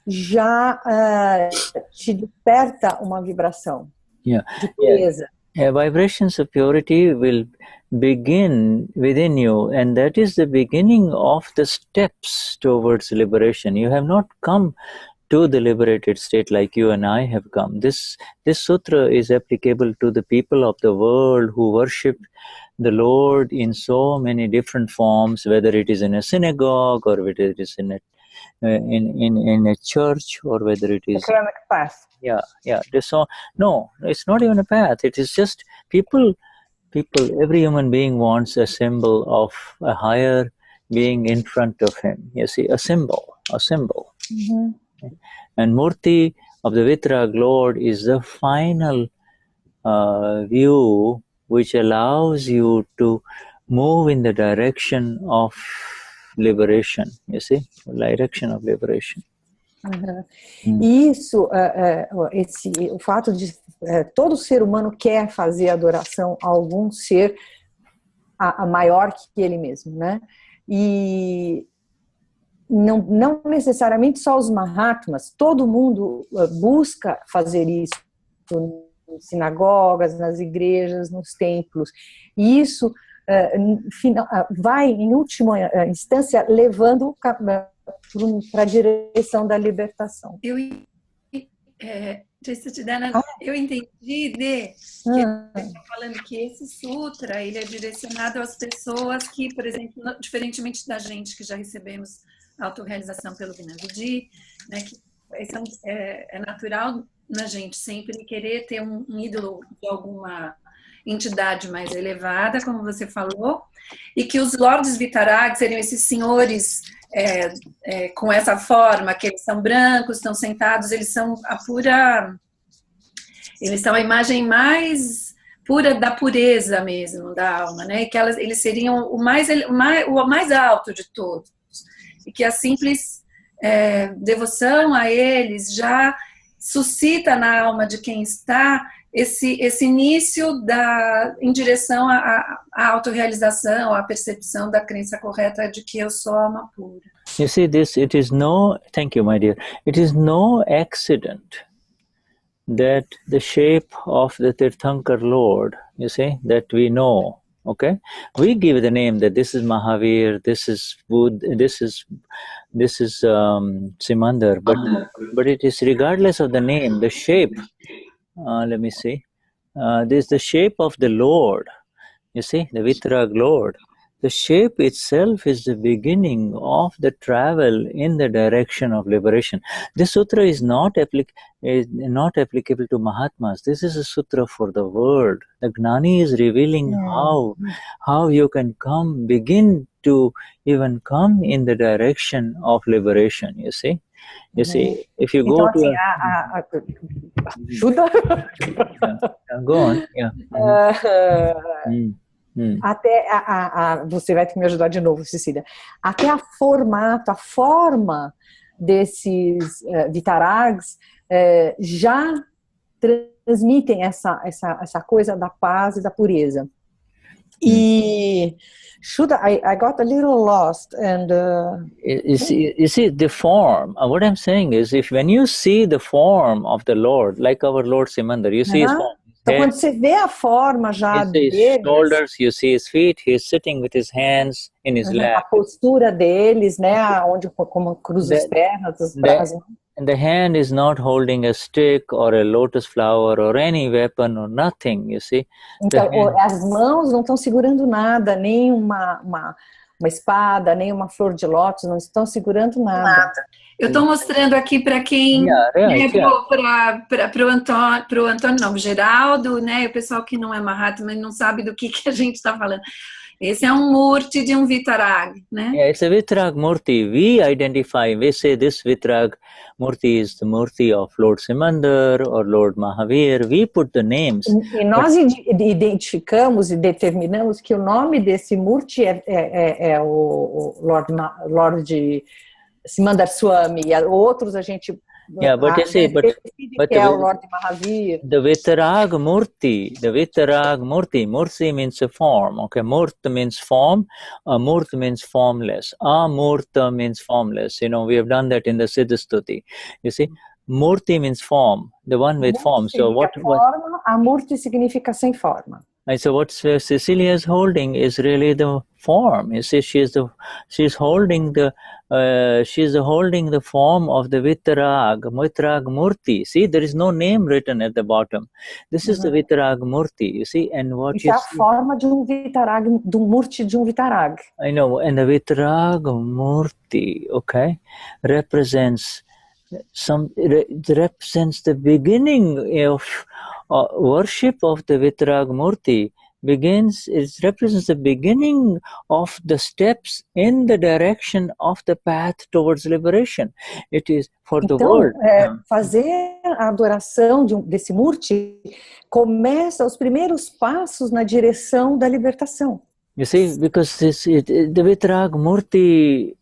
já te desperta uma vibração de pureza. Vibrations of purity will begin within you, and that is the beginning of the steps towards liberation. You have not come to the liberated state like you and I have come. This sutra is applicable to the people of the world who worship the Lord in so many different forms, whether it is in a synagogue or whether it is in a church, or whether it is academic path. No, it's not even a path. It is just people. Every human being wants a symbol of a higher being in front of him. You see, a symbol. Mm-hmm. And Murti of the Vitaraag Lord is the final view which allows you to move in the direction of liberation. You see, direction of liberation. Uhum. Isso, o fato de todo ser humano quer fazer adoração a algum ser a maior que ele mesmo, né? E não necessariamente só os Mahatmas, todo mundo busca fazer isso nas sinagogas, nas igrejas, nos templos. E isso vai, em última instância, levando para a direção da libertação. Eu entendi que ele está falando que esse sutra ele é direcionado às pessoas que, por exemplo, diferentemente da gente que já recebemos a autorrealização pelo Gnani Vidhi, né, que é natural na gente sempre querer ter um ídolo de alguma entidade mais elevada, como você falou, e que os Lordes Vitaraag seriam esses senhores com essa forma, que eles são brancos, estão sentados, eles são eles são a imagem mais pura da pureza mesmo, da alma, né? E que eles seriam o mais alto de todos. e que a simples devoção a eles já suscita na alma de quem está esse início em direção à autorrealização, à percepção da crença correta de que eu sou alma pura. You see this, it is no, thank you my dear, it is no accident that the shape of the Tirthankar Lord, you see, that we know, okay? We give the name that this is Mahavir, this is Buddha, this is Simandar, but it is regardless of the name, the shape. Let me see. This is the shape of the Lord. You see, the Vitaraag Lord. The shape itself is the beginning of the travel in the direction of liberation. This sutra is not applicable to Mahatmas. This is a sutra for the world. The Gnani is revealing how you can begin to even come in the direction of liberation, you see. You see, if you go então, to Shuddha. Go on. Até você vai ter que me ajudar de novo, Cecília. Até a forma desses Vitarags já transmitem essa coisa da paz e da pureza. E Shuddha, I got a little lost and you see the form. What I'm saying is, when you see the form of the Lord, like our Lord Simandar, you see his form. Então, quando você vê a forma já deles, his shoulders, you see his feet. He's sitting with his hands in his lap. A postura deles, né, onde como cruza as pernas, as braços. And the hand is not holding a stick or a lotus flower or any weapon or nothing, you see. Então, as mãos não estão segurando nada, nem uma espada, nem uma flor de lótus, não estão segurando nada. Eu estou mostrando aqui para quem, para o Antônio, não, o Geraldo, né, o pessoal que não é Mahatma, não sabe do que a gente está falando. Esse é um Murti de um Vitaraag, né? Yeah, it's a Vitaraag Murti. We identify, we say this Vitaraag Murti is the Murti of Lord Simandar or Lord Mahavir. We put the names. E nós identificamos e determinamos que o nome desse Murti é o Lord Simandar Swami, e outros a gente... Yeah, but you see, but é o Lord Mahavir. The Vitaraag Murti, Murti means a form, okay? Murta means form, Amurta means formless, Amurta means formless. You know, we have done that in the Siddhastuti. You see, Murti means form, the one with form. So what? Amurti significa sem forma. And so what Cecilia is holding is really the form. You see, she's holding the form of the Vitaraag Murti. See, there is no name written at the bottom. This is the Vitaraag Murti. You see, and what is a forma de Vitaraag, Murti de Vitaraag. I know, and the Vitaraag Murti, okay, represents the beginning of worship of the Vitaraag Murti. It represents the beginning of the steps in the direction of the path towards liberation. It is for the world. Fazer a adoração desse Murti começa os primeiros passos na direção da libertação. You see, because the Vitaraag Murti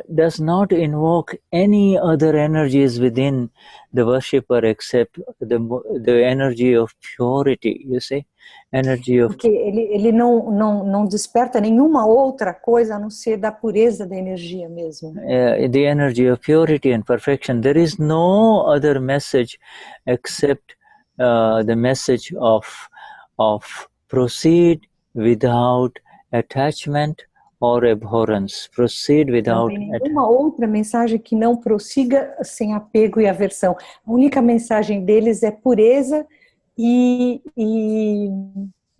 does not invoke any other energies within the worshipper except the energy of purity, you see, energy of... Porque ele não desperta nenhuma outra coisa a não ser da pureza da energia mesmo. The energy of purity and perfection. There is no other message except the message of proceed without attachment or abhorrence. Proceed without... Não tem nenhuma outra mensagem que não prossiga sem apego e aversão. A única mensagem deles é pureza e...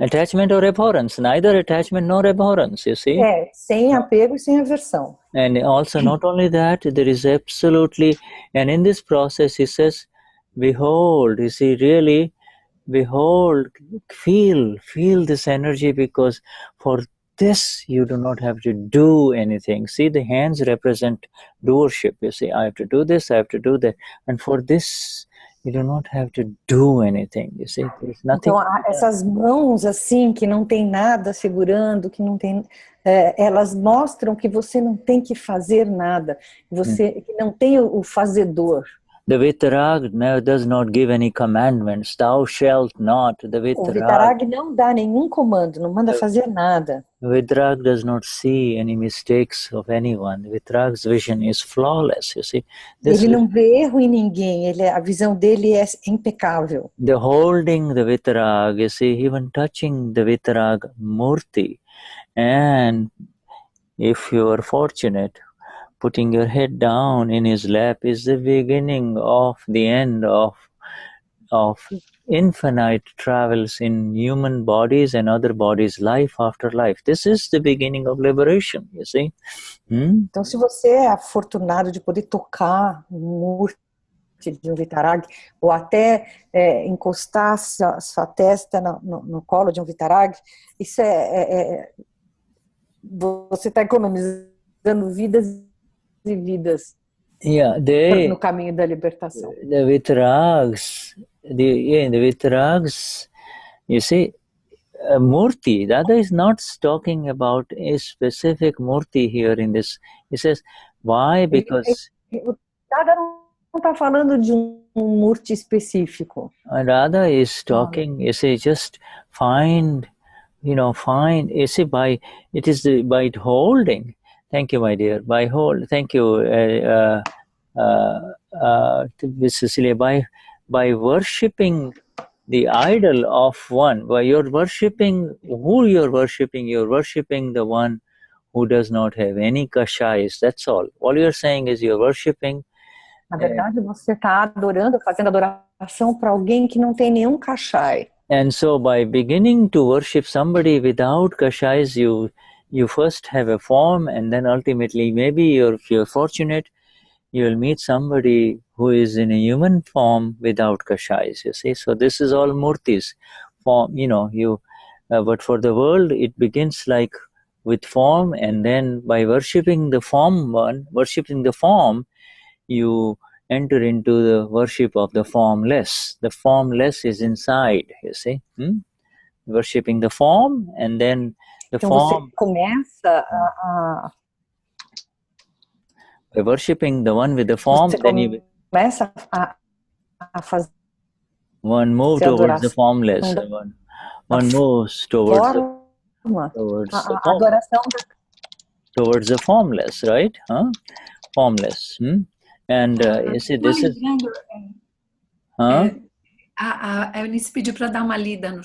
Attachment or abhorrence. Neither attachment nor abhorrence, you see. Sem apego e sem aversão. And also not only that, there is absolutely... And in this process, he says, behold, you see, really, behold, feel this energy, because for this you do not have to do anything. See, the hands represent doership. You see, I have to do this, I have to do that, and for this You do not have to do anything, you see. There's nothing. Então, essas mãos assim, que não tem nada segurando, que não tem, elas mostram que você não tem que fazer nada, que não tem o fazedor. The Vitaraag does not give any commandments. Thou shalt not. The O Vitaraag não dá nenhum comando, não manda fazer nada. The Vitaraag does not see any mistakes of anyone. The Vitaraag's vision is flawless, you see. Ele não vê erro em ninguém, a visão dele é impecável. The holding the Vitaraag, you see, even touching the Vitaraag Murti, and if you are fortunate, putting your head down in his lap is the beginning of the end of infinite travels in human bodies and other bodies, life after life. This is the beginning of liberation, you see. Então, se você é afortunado de poder tocar o Murti de um Vitaraag, ou até encostar sua testa no colo de um Vitaraag, isso você está economizando vidas e vidas no caminho da libertação. The Vitaraags, the Vitaraags, you see, Murti, Dada is not talking about a specific Murti here in this. He says, why? Because Dada não está falando de Murti específico. Dada is talking, you see, just find, you see, by holding. Thank you, my dear. Thank you, Cecilia. By worshipping the idol of one, by you're worshipping you're worshipping the one who does not have any kashais. That's all. All you're saying is you're worshipping. Na verdade, você está adorando, fazendo adoração para alguém que não tem nenhum kashai. And so, by beginning to worship somebody without kashais, you first have a form, and then ultimately, maybe if you're fortunate, you'll meet somebody who is in a human form without kashais, you see. So this is all murtis form, but for the world, it begins like with form, and then by worshipping the form, you enter into the worship of the formless. The formless is inside, you see. Worshipping the form, and then the form. Você começa by worshipping the one with the form, then you começa a fazer one move towards the formless. One moves towards the formless, right? Formless. And you see, this is. A Eunice pediu para dar uma lida no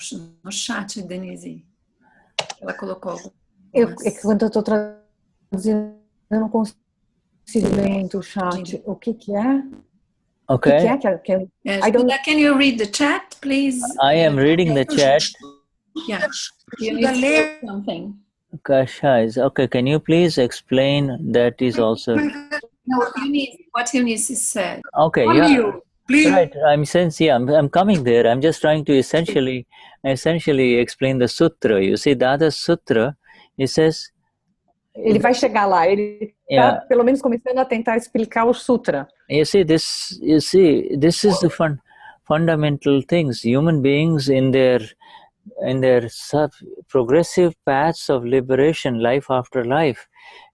chat, Denize. Ela colocou. Quando eu estou traduzindo, eu não consigo ler muito o chat. O que é? Okay. O que é? Can you read the chat, please? I am reading the chat. Yeah. You need to say something. Kashais. Okay, can you please explain that is also... No, what Eunice said. Okay, Please. Right, I'm coming there. I'm just trying to essentially explain the sutra. You see, Dada's sutra, he says... Ele vai chegar lá. Ele está, pelo menos, começando a tentar explicar o sutra. You see, this is the fundamental things. Human beings in their progressive paths of liberation, life after life,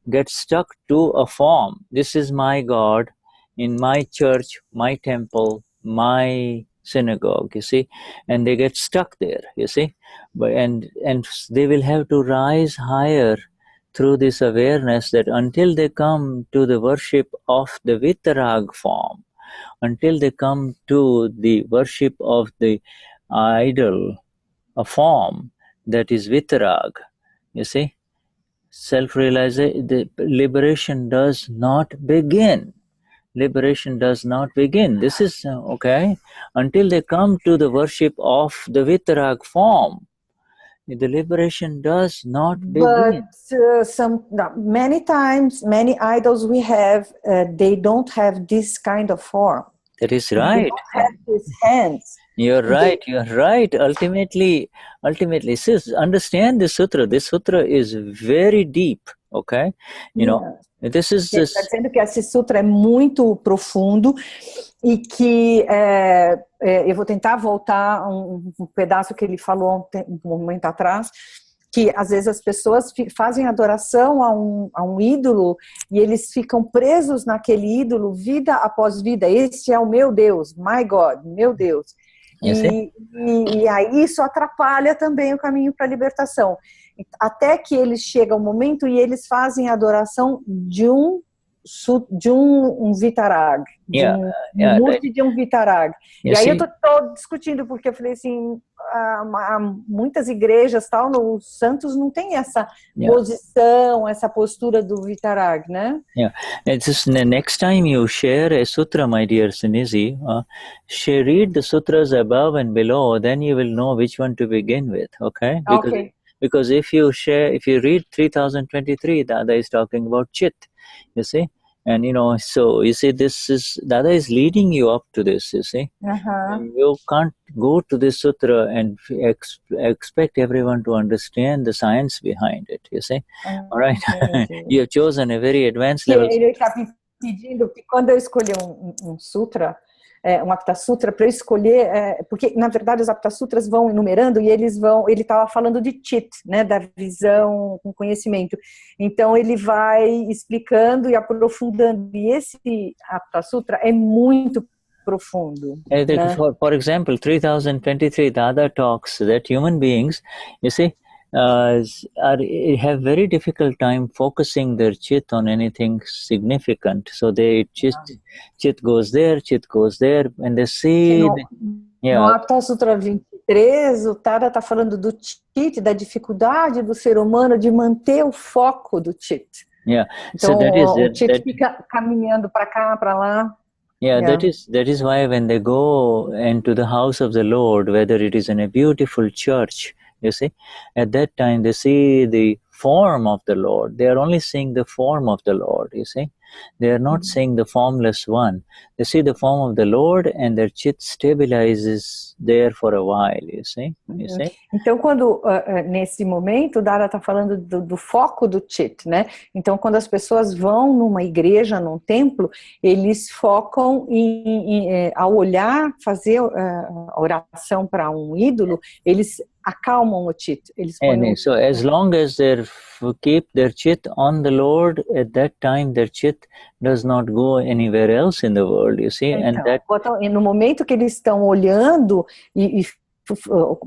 get stuck to a form. This is my God in my church, my temple, my synagogue, you see, and they get stuck there, you see, and they will have to rise higher through this awareness that until they come to the worship of the Vitaraag form, until they come to the worship of the idol, a form that is Vitaraag, you see, self-realization, the liberation does not begin. Liberation does not begin. This is, okay, until they come to the worship of the Vitaraag form, the liberation does not begin. But many times, many idols we have, they don't have this kind of form. That is right. They don't have these hands. You're right. Ultimately, sis, understand this sutra. This sutra is very deep. okay? You know, this is Ele está dizendo que esse sutra é muito profundo e que eu vou tentar voltar um pedaço que ele falou um momento atrás, que às vezes as pessoas fazem adoração a um ídolo e eles ficam presos naquele ídolo vida após vida. Esse é o meu Deus, my God, meu Deus. E aí isso atrapalha também o caminho para a libertação. Até que eles chegam ao momento e eles fazem a adoração de um Vitaraag, de um Vitaraag. E aí eu estou discutindo, porque eu falei assim, muitas igrejas, tal, os santos não tem essa posição, essa postura do Vitaraag, né? It's just, next time you share a sutra, my dear Denize, read the sutras above and below, then you will know which one to begin with, okay? Because if you read 3023, Dada is talking about chit, you see, and you know, so you see, Dada is leading you up to this, you see. You can't go to this sutra and expect everyone to understand the science behind it, you see. All right, you have chosen a very advanced level. Ele está me pedindo que quando eu escolher um sutra, um Aptasutra, para eu escolher, porque na verdade os Aptasutras vão enumerando e ele estava falando de chit, né, da visão com conhecimento, então ele vai explicando e aprofundando, e esse Aptasutra é muito profundo. Né? For example, 3023 Dada talks that human beings, you see, have very difficult time focusing their chit on anything significant. So they chit goes there, and they see. No Aptasutra 23, o Dada está falando do chit, da dificuldade do ser humano de manter o foco do chit. Então, o chit fica caminhando para cá, para lá. That is why when they go into the house of the Lord, whether it is in a beautiful church, you see, at that time they see the form of the Lord. They are only seeing the form of the Lord, you see. They are not seeing the formless one. They see the form of the Lord and their chit stabilizes there for a while, you see. Então, quando, nesse momento, o Dada está falando do foco do chit, né? Então, quando as pessoas vão numa igreja, num templo, eles focam ao olhar, fazer a oração para um ídolo, eles acalmam o chit. So as long as they keep their chit on the Lord, at that time their chit does not go anywhere else in the world, you see. Então, no momento que eles estão olhando e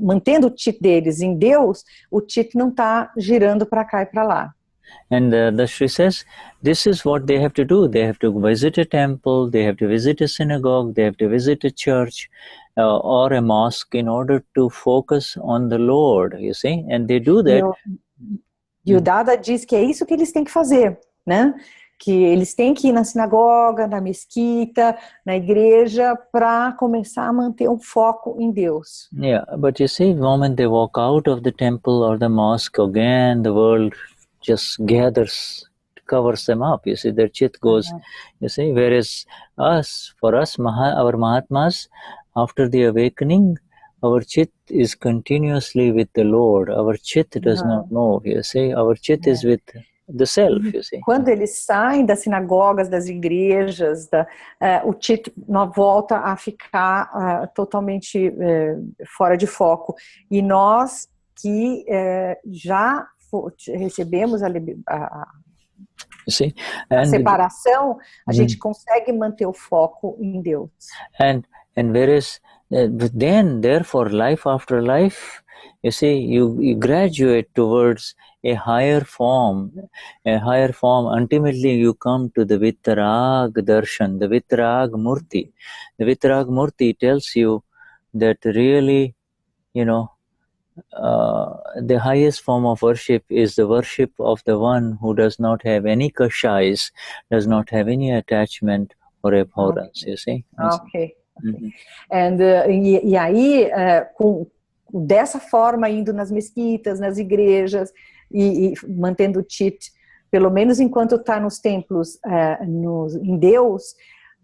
mantendo o chit deles em Deus, o chit não está girando para cá e para lá. And the Shri says, this is what they have to do. They have to visit a temple, they have to visit a synagogue, they have to visit a church or a mosque in order to focus on the Lord, you see. And they do that. E o Dada diz que é isso que eles têm que fazer, né? Que eles têm que ir na sinagoga, na mesquita, na igreja, para começar a manter um foco em Deus. But you see, the moment they walk out of the temple or the mosque, again the world just covers them up, you see, their chit goes, you see, whereas for us, our Mahatmas, after the awakening, our chit is continuously with the Lord. Our chit does not move, you see, our chit is with the self, you see. Quando eles saem das sinagogas, das igrejas, o chit volta a ficar totalmente fora de foco. E nós que já recebemos a separação, a gente consegue manter o foco em Deus. And whereas then, therefore, life after life, you see, you graduate towards a higher form. Ultimately, you come to the Vitaraag darshan, the Vitaraag murti. The Vitaraag murti tells you that really, you know, the highest form of worship is the worship of the one who does not have any kashais, does not have any attachment or abhorrence, you see. E aí, dessa forma, indo nas mesquitas, nas igrejas, e mantendo o chit, pelo menos enquanto está nos templos, em Deus,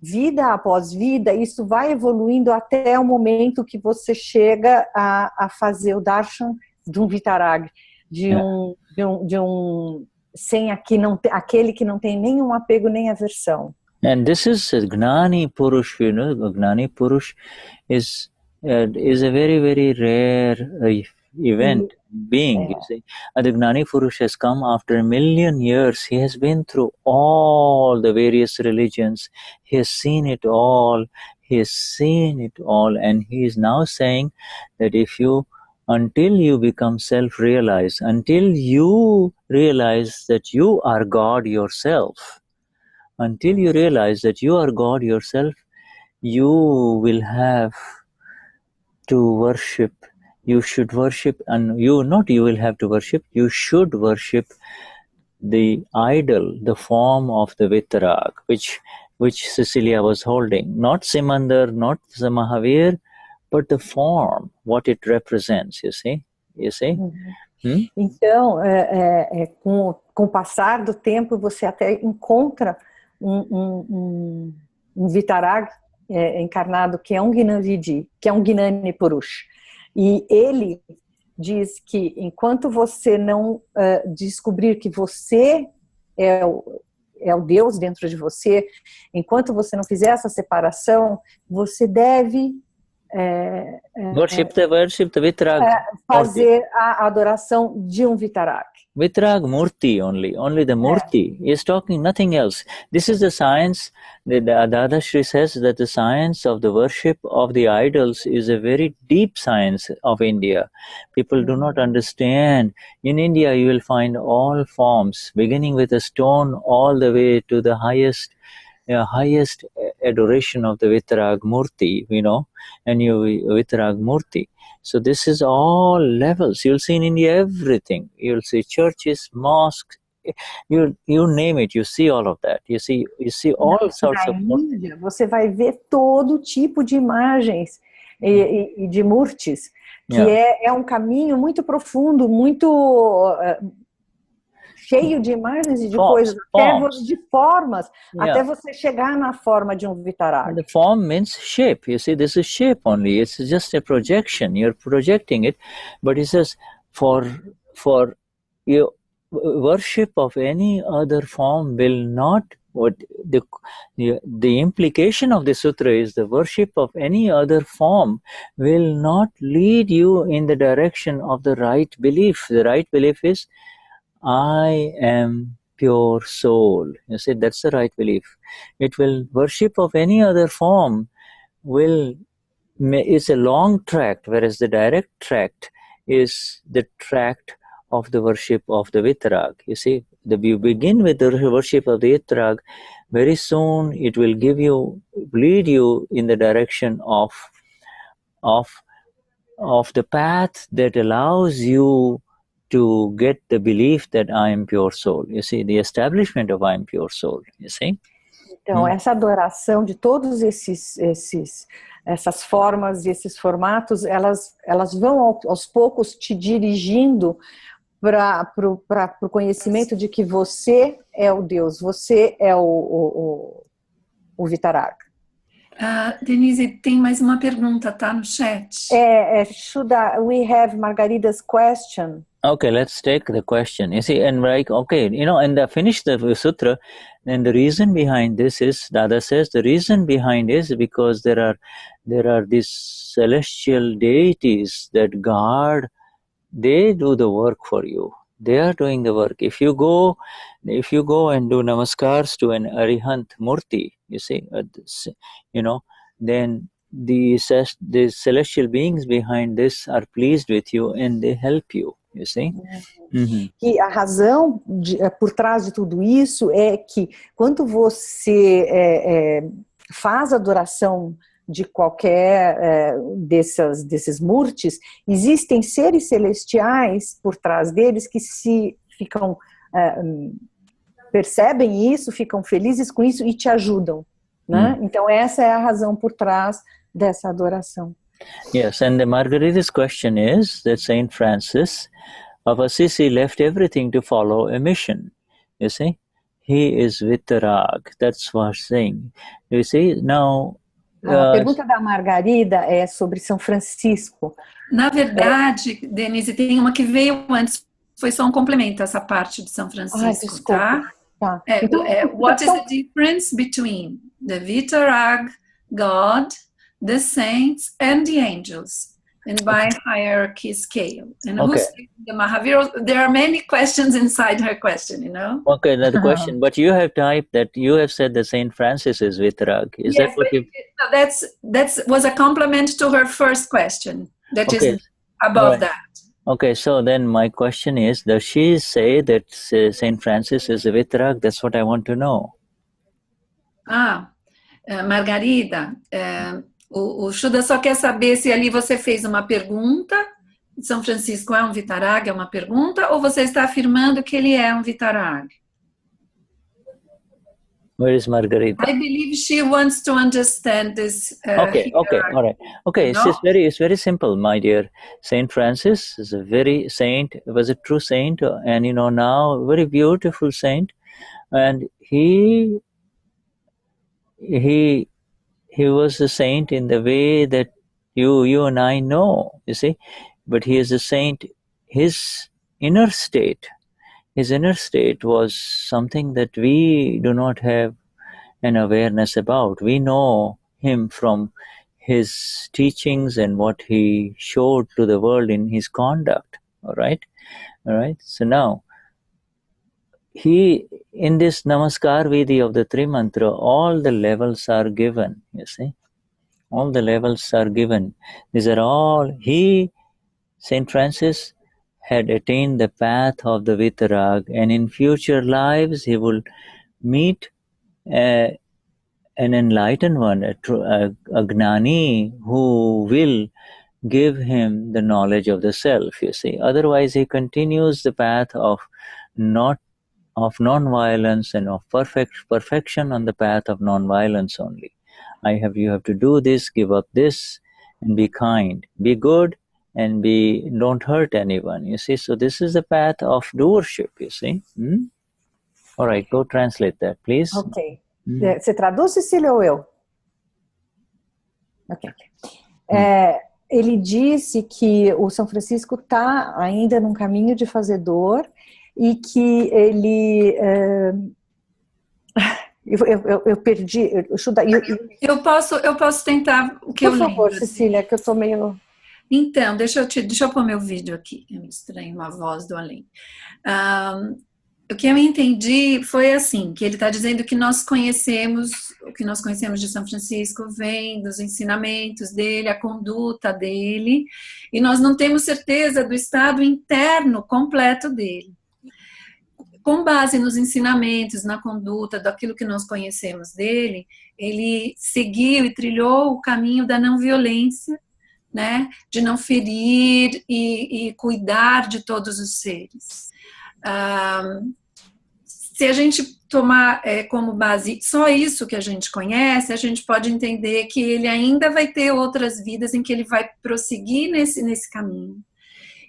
vida após vida, isso vai evoluindo até o momento que você chega a fazer o darshan de um Vitaraag, de um sem aquele que não tem nenhum apego nem aversão. And this is Gnani Purush, you know. Gnani Purush is a very, very rare event, being, you see. And the Gnani Purush has come after 1 million years. He has been through all the various religions. He has seen it all. He has seen it all. And he is now saying that until you become self-realized, until you realize that you are God yourself, until you realize that you are God yourself, you will have to worship. You should worship, and you will have to worship. You should worship the idol, the form of the Vitaraag, which Cecilia was holding. Not Simandar, not the Mahavir, but the form, what it represents, you see? Então, com o passar do tempo, você até encontra um Vitaraag encarnado que é um Gnani, que é um Gnani Purush. E ele diz que enquanto você não descobrir que você é o Deus dentro de você, enquanto você não fizer essa separação, você deve worship the Vitaraag. Fazer a adoração de um Vitaraag. Vitaraag Murti only the Murti is talking, nothing else. This is the science, the Dadashri says that the science of the worship of the idols is a very deep science of India. People do not understand. In India you will find all forms, beginning with a stone all the way to the highest adoration of the Vitaraag Murti, and Vitaraag Murti. So this is all levels. You'll see in India everything. You'll see churches, mosques, you name it. You see all of that. You see all sorts of. Na Índia, você vai ver todo tipo de imagens e de murtis, que é um caminho muito profundo, muito cheio de imagens e de coisas, de formas, até você chegar na forma de um Vitaraag. The form means shape. You see, this is shape only. It's just a projection. You're projecting it. But it says, for your worship of any other form will not. The implication of the sutra is the worship of any other form will not lead you in the direction of the right belief. The right belief is, I am pure soul. You see, that's the right belief. Worship of any other form is a long tract, whereas the direct tract is the tract of the worship of the Vitaraag. You see, you begin with the worship of the Vitaraag, very soon it will lead you in the direction of the path that allows you to get the belief that I am pure soul. You see, the establishment of I am pure soul, you see? Então, essa adoração de todos essas formas e esses formatos, elas vão aos poucos te dirigindo para o conhecimento de que você é o Deus, você é o Vitaraag. Denize, tem mais uma pergunta, tá, no chat. Shuddha, we have Margarita's question. Okay, let's take the question. You see, and and finish the sutra. And the reason behind this is, Dada says, the reason behind is because there are these celestial deities that guard. They do the work for you. They are doing the work. If you go and do namaskars to an arihant murti, you see, then the celestial beings behind this are pleased with you and they help you. You see? E a razão por trás de tudo isso é que quando você faz adoração de qualquer desses murtis, existem seres celestiais por trás deles que percebem isso, ficam felizes com isso e te ajudam, né? Então essa é a razão por trás dessa adoração. Yes, and the Margarita's question is that Saint Francis of Assisi left everything to follow a mission. You see, he is Vitaraag. That's what I'm saying. You see, now. A pergunta da Margarida é sobre São Francisco. Na verdade, Denize, tem uma que veio antes. foi só um complemento essa parte de São Francisco, desculpa. Tá? What is the difference between the Vitaraag, God, the saints, and the angels? And by hierarchy scale. And who's the Mahavir? There are many questions inside her question, you know? Okay, another question. But you have typed that you have said that Saint Francis is Vitaraag. Is that what you... That was a complement to her first question. That is above that. Okay, so then my question is, does she say that Saint Francis is a Vitaraag? That's what I want to know. Margarida, o Shuddha só quer saber se ali você fez uma pergunta, São Francisco é um Vitaraag, é uma pergunta, ou você está afirmando que ele é um Vitaraag? Where is Margarita? I believe she wants to understand this. All right. Okay, no? it's very simple, my dear. Saint Francis is a was a true saint, and now a very beautiful saint, and he was a saint in the way that you and I know, you see, but he is a saint. His inner state was something that we do not have an awareness about. We know him from his teachings and what he showed to the world in his conduct. All right. So now, in this Namaskar Vidhi of the Tri Mantra, all the levels are given, you see. All the levels are given. These are all, Saint Francis, had attained the path of the Vitaraag, and in future lives he will meet an enlightened one, a Gnani, who will give him the knowledge of the self, you see. Otherwise he continues the path of non-violence and of perfection on the path of non-violence only. You have to do this, give up this, and be kind, be good, and don't hurt anyone, you see. So this is the path of doership, you see. All right, go translate that, please. Ok. Você traduz, Cecilia, ou eu? Ok. Ele disse que o São Francisco está ainda num caminho de fazedor e que ele... Eu perdi... Eu posso tentar o que eu lembro. Por favor, Cecilia, que eu estou meio... Então, deixa eu pôr meu vídeo aqui. Eu me estranho uma voz do além. O que eu entendi foi assim, que ele está dizendo que o que nós conhecemos de São Francisco vem dos ensinamentos dele, a conduta dele, e nós não temos certeza do estado interno completo dele. Com base nos ensinamentos, na conduta, daquilo que nós conhecemos dele, ele seguiu e trilhou o caminho da não violência, né, de não ferir e cuidar de todos os seres. Se a gente tomar como base só isso que a gente conhece, a gente pode entender que ele ainda vai ter outras vidas em que ele vai prosseguir nesse caminho,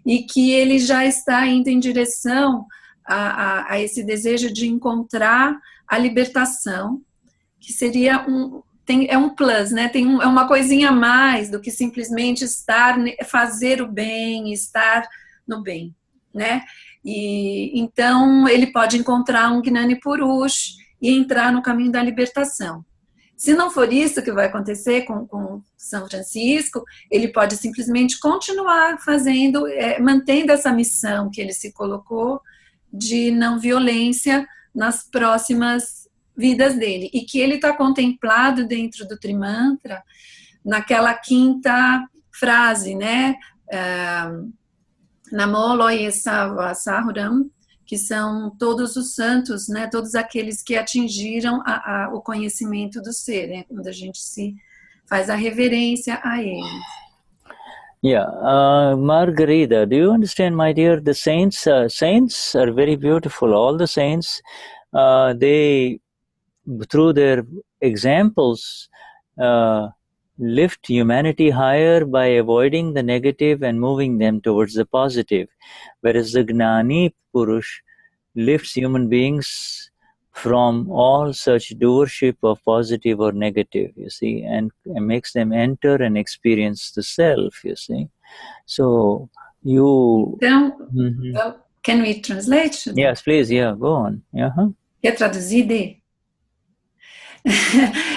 e que ele já está indo em direção a esse desejo de encontrar a libertação, que seria um plus, né? É uma coisinha a mais do que simplesmente fazer o bem, estar no bem, né? E então ele pode encontrar um Gnani Purush e entrar no caminho da libertação. Se não for isso que vai acontecer com São Francisco, ele pode simplesmente continuar fazendo, mantendo essa missão que ele se colocou de não violência nas próximas vidas dele, e que ele está contemplado dentro do Trimantra naquela quinta frase, né? Namo Loye Sava Sahuram, que são todos os santos, né? Todos aqueles que atingiram o conhecimento do ser, né? Quando a gente faz a reverência a eles. Yeah, Margarita, do you understand, my dear? The saints are very beautiful. All the saints, they, through their examples, lift humanity higher by avoiding the negative and moving them towards the positive. Whereas the Gnani Purush lifts human beings from all such doership of positive or negative, you see, and makes them enter and experience the self, you see. So, Então, Can we translate? Shuddha? Yes, please, yeah, go on. Quer traduzir, Dê?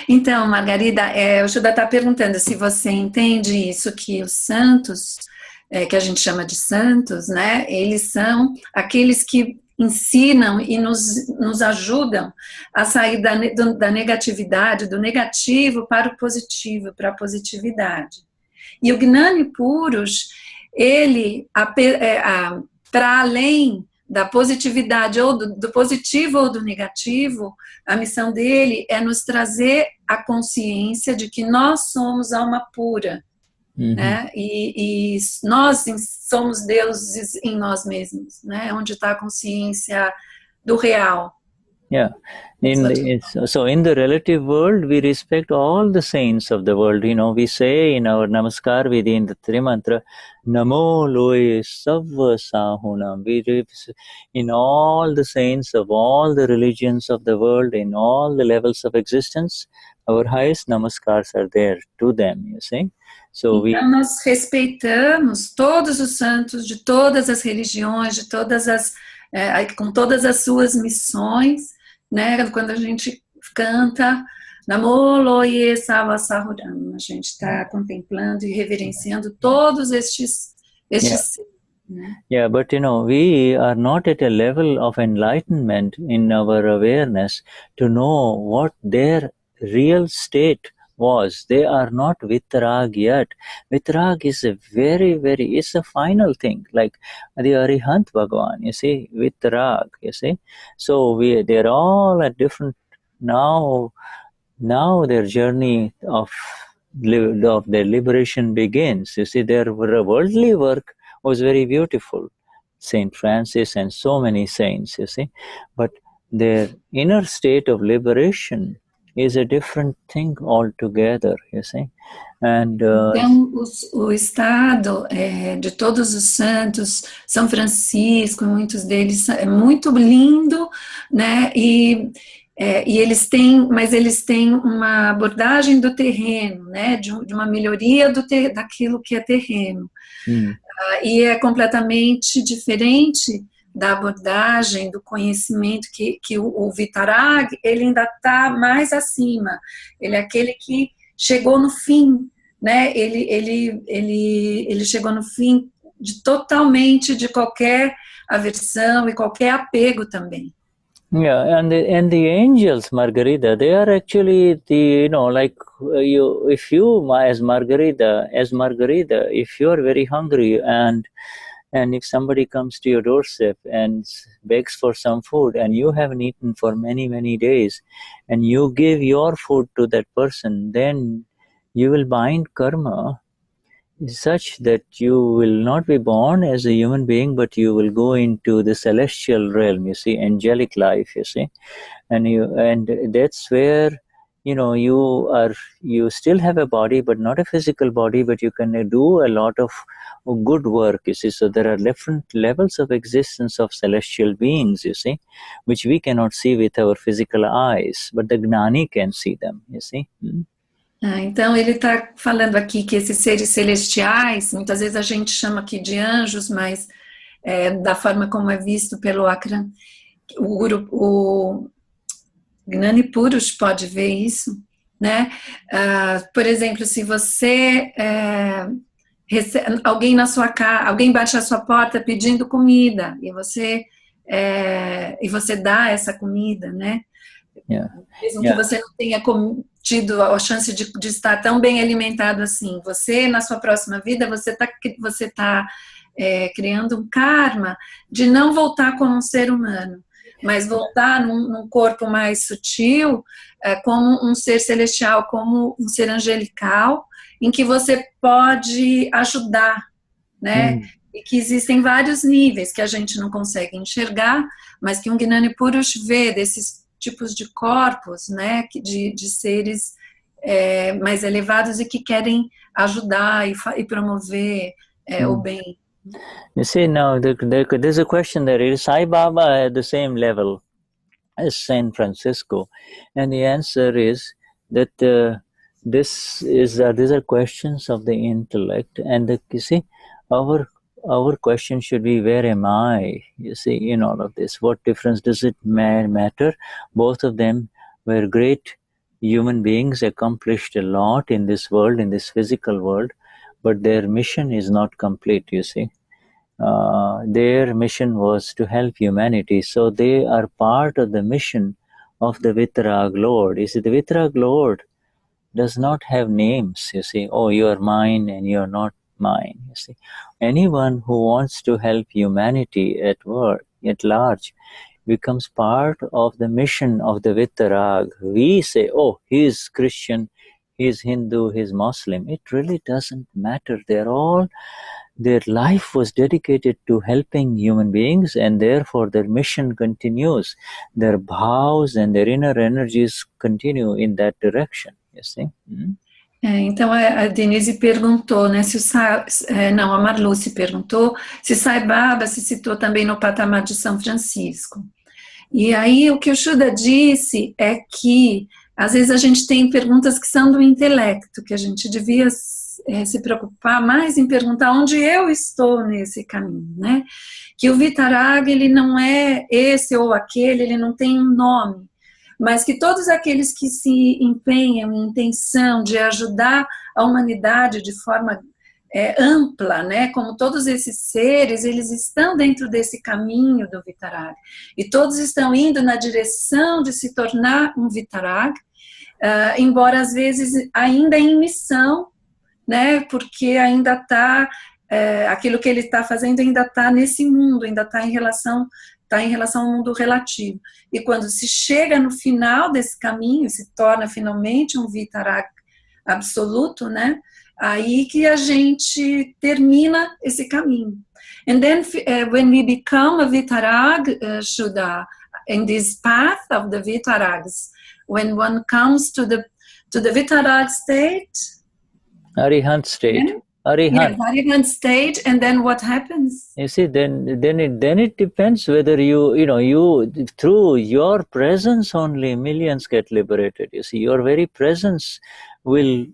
Então, Margarida, o Shuddha está perguntando se você entende isso, que os santos, que a gente chama de santos, né, eles são aqueles que ensinam e nos ajudam a sair da negatividade, do negativo para o positivo, para a positividade. E o Gnani Purush, ele, para além da positividade, ou do positivo ou do negativo, a missão dele é nos trazer a consciência de que nós somos alma pura, né? E nós somos deuses em nós mesmos, né? Onde está a consciência do real. Yeah. So in the relative world, we respect all the saints of the world. We say in our Namaskar Vidhi, in the Trimantra, Namo Loe Savva Sahunam. In all the saints of all the religions of the world, in all the levels of existence, our highest Namaskars are there to them, you see. So então, nós respeitamos todos os santos de todas as religiões, de todas as, com todas as suas missões, né? Quando a gente canta Namo Loye Sava Sahuram, a gente está contemplando e reverenciando todos estes seres. Yeah, but we are not at a level of enlightenment in our awareness to know what their real state was. They are not Vitaraag yet. Vitaraag is a it's a final thing, like the Arihant Bhagwan, you see, Vitaraag, you see. So they're all at different, now their journey of their liberation begins. You see, their worldly work was very beautiful, Saint Francis and so many saints, you see, but their inner state of liberation is a different thing altogether, you see. And, então, o estado de todos os santos, São Francisco, muitos deles, é muito lindo, né? E eles têm uma abordagem do terreno, né? De uma melhoria daquilo que é terreno. E é completamente diferente da abordagem, do conhecimento que o Vitaraag, ele ainda está mais acima. Ele é aquele que chegou no fim, né? Ele chegou no fim totalmente de qualquer aversão e qualquer apego também. Yeah, and the angels, Margarita, they are actually if you as Margarita, if you are very hungry and if somebody comes to your doorstep and begs for some food and you haven't eaten for many, many days and you give your food to that person, then you will bind karma such that you will not be born as a human being, but you will go into the celestial realm, you see, angelic life, you see. And that's where you still have a body, but not a physical body, but you can do a lot of good work, you see. So there are different levels of existence of celestial beings, you see, which we cannot see with our physical eyes, but the Gnani can see them, you see. Então ele está falando aqui que esses seres celestiais, muitas vezes a gente chama aqui de anjos, mas da forma como é visto pelo Akram, o Gnani Purush pode ver isso, né? Por exemplo, se você alguém na sua casa, alguém bate à sua porta pedindo comida e você dá essa comida, né? Mesmo que você não tenha tido a chance de estar tão bem alimentado assim, você na sua próxima vida você tá criando um karma de não voltar como um ser humano, mas voltar num corpo mais sutil, como um ser celestial, como um ser angelical, em que você pode ajudar, né? E que existem vários níveis que a gente não consegue enxergar, mas que um Gnani Purush vê desses tipos de corpos, né? De seres mais elevados e que querem ajudar e promover o bem. You see, now there's a question there. Is Sai Baba at the same level as Saint Francisco? And the answer is that these are questions of the intellect, and you see, our question should be, where am I, you see, in all of this? What difference does it matter? Both of them were great human beings, accomplished a lot in this world, in this physical world, but their mission is not complete, you see. Their mission was to help humanity, so they are part of the mission of the Vitaraag Lord. You see, the Vitaraag Lord does not have names, you see. Oh, you are mine and you are not mine, you see. Anyone who wants to help humanity at work, at large, becomes part of the mission of the Vitaraag. We say, oh, he is Christian, he is Hindu, he is Muslim. It really doesn't matter. Their life was dedicated to helping human beings, and therefore their mission continues. Their bhavs and their inner energies continue in that direction, you see. Então a Denize perguntou, né, a Marluce perguntou se Sai Baba se citou também no patamar de São Francisco. E aí o que o Shuddha disse é que às vezes a gente tem perguntas que são do intelecto, que a gente devia se preocupar mais em perguntar onde eu estou nesse caminho, né? Que o Vitaraag, ele não é esse ou aquele, ele não tem um nome, mas que todos aqueles que se empenham em intenção de ajudar a humanidade de forma ampla, né, como todos esses seres, eles estão dentro desse caminho do Vitaraag, e todos estão indo na direção de se tornar um Vitaraag, embora às vezes ainda em missão, né, porque ainda está, aquilo que ele está fazendo ainda está nesse mundo, ainda está em relação ao mundo relativo. E quando se chega no final desse caminho, se torna finalmente um Vitaraag absoluto, né, aí que a gente termina esse caminho. And then when we become a Vitaraag, Shuddha, in this path of the Vitarags, when one comes to the Vitaraag state, Arihant state. Yeah. Arihant. Yes, Arihant stage, and then what happens? You see, then it depends whether you through your presence only millions get liberated. You see, your very presence will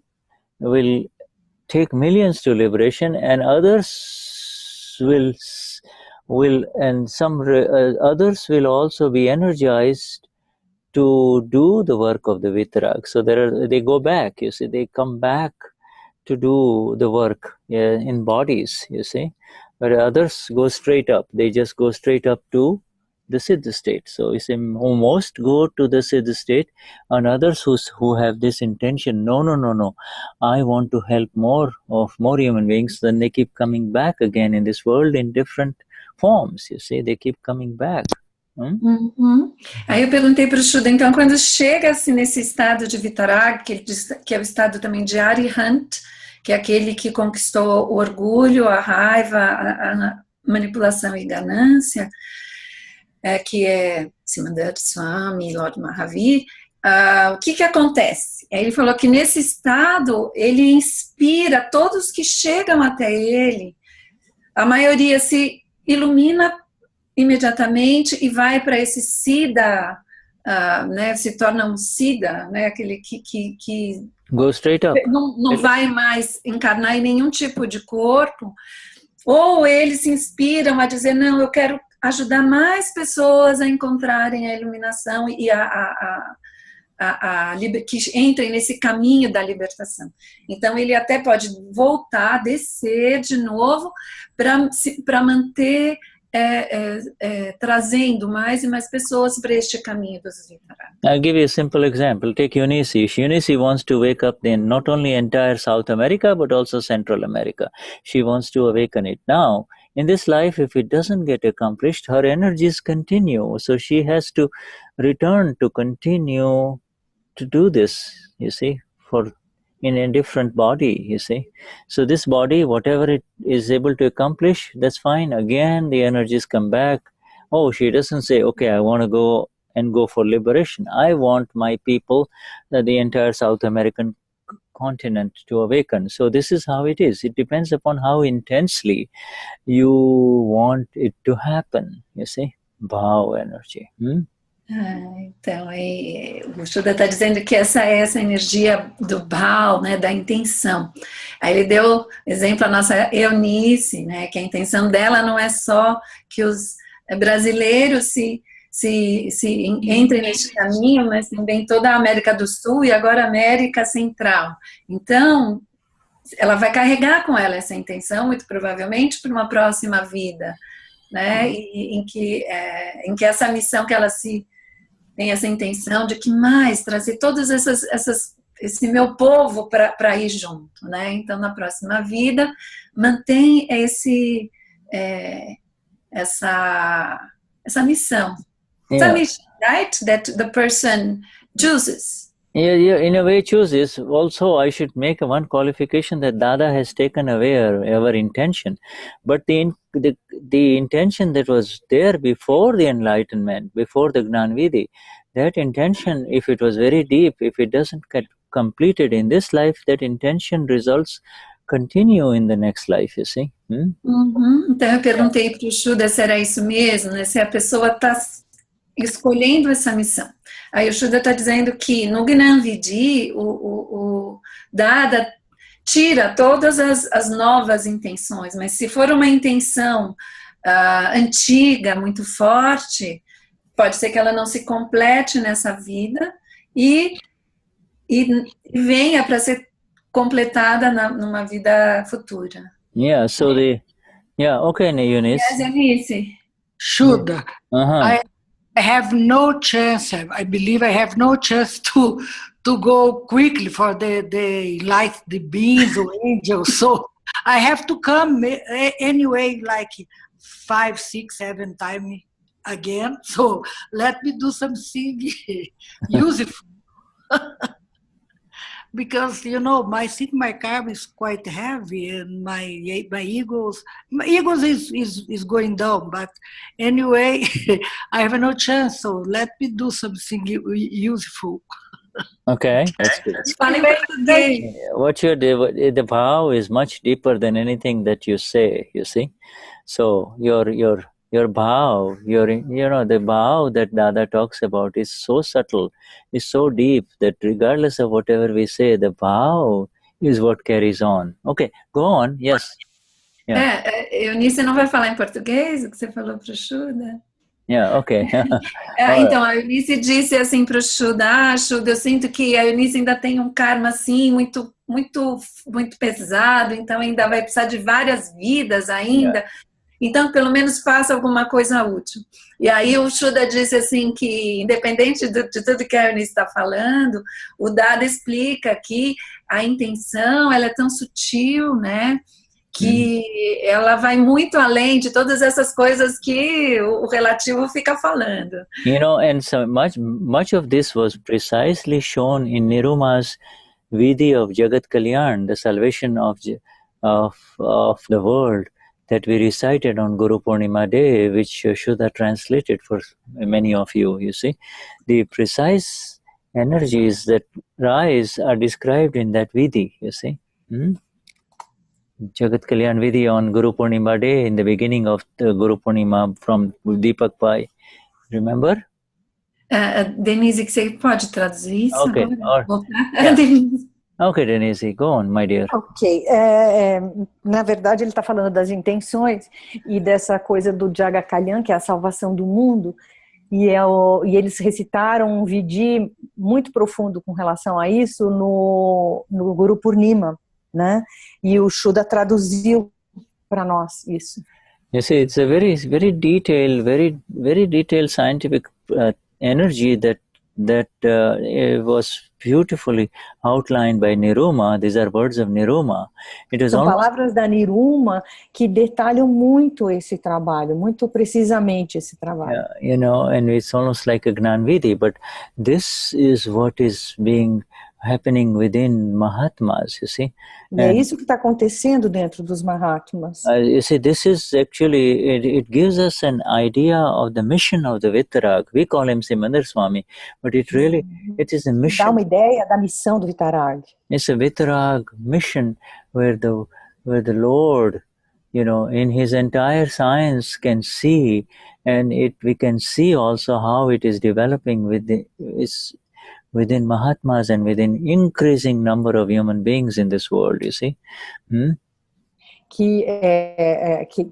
take millions to liberation, and others others will also be energized to do the work of the Vitaraag. So they go back, you see, they come back to do the work in bodies, you see. But others go straight up. They just go straight up to the Siddha state. So you see, most go to the Siddha state, and others who have this intention, no, I want to help more human beings, then they keep coming back again in this world in different forms, you see. They keep coming back. Aí eu perguntei para o Shuddha, então quando chega-se nesse estado de Vitaraag, que ele diz que é o estado também de Arihant, que é aquele que conquistou o orgulho, a raiva, a manipulação e ganância, que é Simandar Swami, Lord Mahavir, o que acontece? Ele falou que nesse estado ele inspira todos que chegam até ele, a maioria se ilumina imediatamente e vai para esse Sida, né, se torna um Sida, né, aquele que go straight up. Não vai mais encarnar em nenhum tipo de corpo, ou eles se inspiram a dizer, não, eu quero ajudar mais pessoas a encontrarem a iluminação e que entrem nesse caminho da libertação. Então ele até pode voltar, descer de novo para manter trazendo mais e mais pessoas para este caminho dos Vitaraag. I'll give you a simple example. Take Eunice. Eunice wants to wake up then not only entire South America but also Central America. She wants to awaken it. Now, in this life, if it doesn't get accomplished, her energies continue. So she has to return to continue to do this, you see, in a different body, you see. So this body, whatever it is able to accomplish, that's fine. Again, the energies come back. Oh, she doesn't say, okay, I want to go for liberation. I want my people, the entire South American continent to awaken. So this is how it is. It depends upon how intensely you want it to happen, you see. Bhav energy. Então, o Shuddha está dizendo que essa é essa energia do Baal, né, da intenção. Aí ele deu exemplo a nossa Eunice, né, que a intenção dela não é só que os brasileiros se entrem nesse caminho, mas também toda a América do Sul e agora a América Central. Então, ela vai carregar com ela essa intenção, muito provavelmente, para uma próxima vida, né, em que essa missão que ela tem essa intenção de que mais trazer todos esse meu povo para ir junto, né? Então, na próxima vida, mantém essa missão. Yeah. Essa mission, right? That the person chooses. Yeah, in a way chooses. Also, I should make one qualification that Dada has taken away our intention. But the intention that was there before the enlightenment, before the Gnani Vidhi, that intention, if it was very deep, if it doesn't get completed in this life, that intention results continue in the next life, you see. Então, eu perguntei para o Shuddha se era isso mesmo, né? Se a pessoa está escolhendo essa missão. Aí o Shuddha está dizendo que no Gnani Vidhi, o Dada tira todas as novas intenções, mas se for uma intenção antiga, muito forte, pode ser que ela não se complete nessa vida e venha para ser completada numa vida futura. Yeah, so okay, Eunice. Yes, Eunice. Shuddha, I have no chance, I believe I have no chance to go quickly for the light, the beings or angels, so I have to come anyway, like 5, 6, 7 times again, so let me do something useful. Because, my karma is quite heavy, and my egos is going down. But anyway, I have no chance. So let me do something useful. Okay, that's good. What you do, the vow is much deeper than anything that you say. You see, so your vow, the vow that Dada talks about is so subtle, is so deep that regardless of whatever we say, the vow is what carries on. Okay, go on, yes. Yeah. Eunice não vai falar em português o que você falou para o Shuddha? Yeah, okay. Então, a Eunice disse assim para o Shuddha, Shuddha, eu sinto que a Eunice ainda tem um karma assim, muito, muito, muito pesado, então ainda vai precisar de várias vidas ainda. Yeah. Então, pelo menos faça alguma coisa útil. E aí o Shuddha disse assim que, independente de tudo que a Eunice está falando, o Dada explica que a intenção ela é tão sutil, né, que ela vai muito além de todas essas coisas que o relativo fica falando. And so much of this was precisely shown in Niruma's Vidhi of Jagat Kalyan, the salvation of the world, that we recited on Guru Purnima Day, which Shuddha translated for many of you, you see. The precise energies that rise are described in that Vidhi, you see. Jagat Kalyan Vidhi on Guru Purnima Day, in the beginning of the Guru Purnima from Deepak Pai. Remember? Denize, que você pode traduzir isso? Okay. Denize. Ok, Denize, go on, my dear. Ok, na verdade ele está falando das intenções e dessa coisa do Jagat Kalyan, que é a salvação do mundo, e eles recitaram um vidhi muito profundo com relação a isso no Guru Purnima, né? E o Shuddha traduziu para nós isso. You see, it's a very, very detailed, very detailed scientific energy that was beautifully outlined by Niruma. These are words of Niruma. São palavras da Niruma que detalham muito esse trabalho, muito precisamente esse trabalho. And it's almost like a Gnani Vidhi, but this is what is happening within Mahatmas, you see. E é isso que está acontecendo dentro dos Mahatmas. You see, this is actually, it gives us an idea of the mission of the Vitaraag. We call him Simandar Swami, but it is a mission. Dá uma ideia da missão do Vitaraag. It's a Vitaraag mission where the Lord in his entire science can see, and we can see also how it is developing within Mahatmas and within increasing number of human beings in this world, you see. Que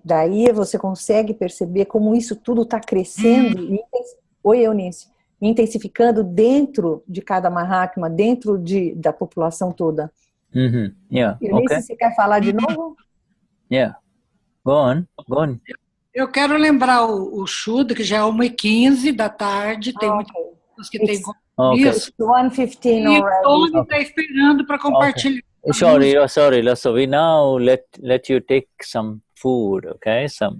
daí você consegue perceber como isso tudo está crescendo, oi, Eunice, intensificando dentro de cada Mahatma, dentro da população toda. Yeah. Eunice, Okay. você quer falar de novo? Yeah. Go on. Eu quero lembrar o Shuddha, que já é 1h15 da tarde, tem muitas pessoas que têm It's 1:15 e o already. Tony está esperando para compartilhar. Sorry. We now let you take some food, okay? Acho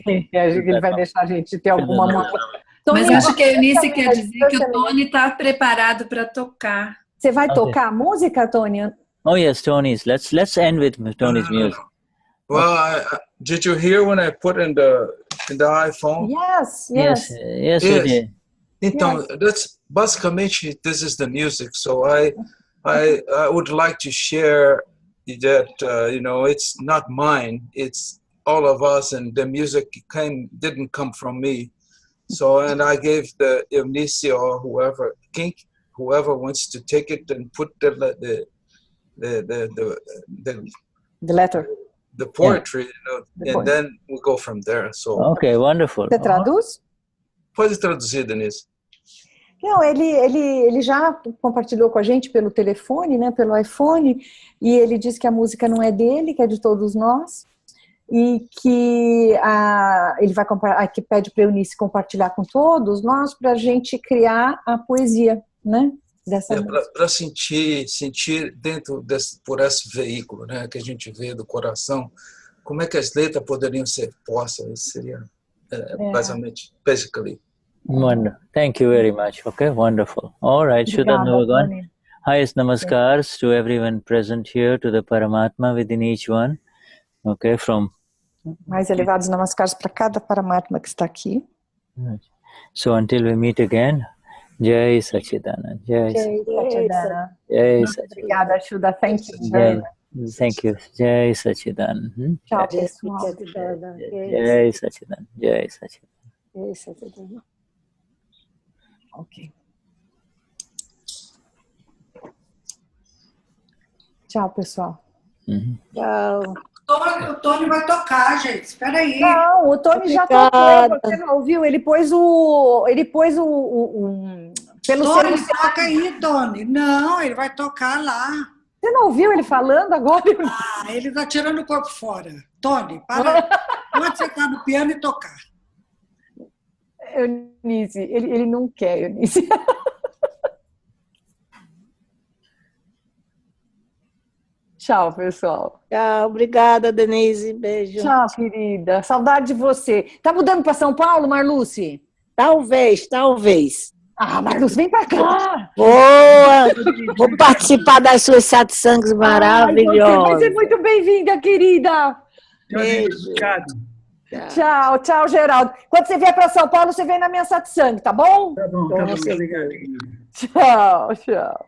que ele vai deixar a gente ter alguma moto. Mas acho que a Eunice quer dizer que o Tony está preparado para tocar. Você vai tocar a música, Tony? Oh yes, Tony's. Let's end with Tony's music. Well, did you hear when I put in the iPhone? Yes, we did. Então, that's basicamente this is the music. So I would like to share that it's not mine. It's all of us, and the music didn't come from me. So, and I gave the Eunice or whoever wants to take it and put the letter, the poetry, and then we go from there. So, okay, wonderful. Você traduz? Pode traduzir, Denize. Não, ele já compartilhou com a gente pelo telefone, né, pelo iPhone, e ele diz que a música não é dele, que é de todos nós, e que ele vai que pede para a Eunice compartilhar com todos nós para a gente criar a poesia, né? Para sentir dentro por esse veículo, né, que a gente vê do coração, como é que as letras poderiam ser postas? Isso seria basically. Wonderful. Thank you very much. Okay, wonderful. All right, Shuddha Bhagwan. Highest namaskars to everyone present here, to the Paramatma within each one. Okay, mais elevados namaskars para cada Paramatma que está aqui. So until we meet again, Jai Sachidanand. Jai Sachidanand. Jai Sachidanand. Obrigada, Shuddha. Thank you very much. Thank you. Jai Sachidanand. Tchau, pessoal. Jai Sachidanand. Jai Sachidanand. Ok. Tchau, pessoal. Tchau. O Tony vai tocar, gente. Espera aí. Não, o Tony já tocou. Você não ouviu? Ele pôs o pelo Tony, toca aí, Tony. Não, ele vai tocar lá. Você não ouviu ele falando agora? Ele está tirando o corpo fora. Tony, para. Pode sentar no piano e tocar. Eunice, ele não quer, Eunice. Tchau, pessoal. Tchau, obrigada, Denize. Beijo. Tchau, querida. Saudade de você. Tá mudando para São Paulo, Marluce? Talvez. Marluce, vem para cá. Boa! Vou participar das suas satsangs maravilhosas. Você vai ser muito bem-vinda, querida. Beijo. Tchau, Geraldo. Quando você vier para São Paulo, você vem na minha satsang, tá bom? Tá bom. Obrigado. Tchau.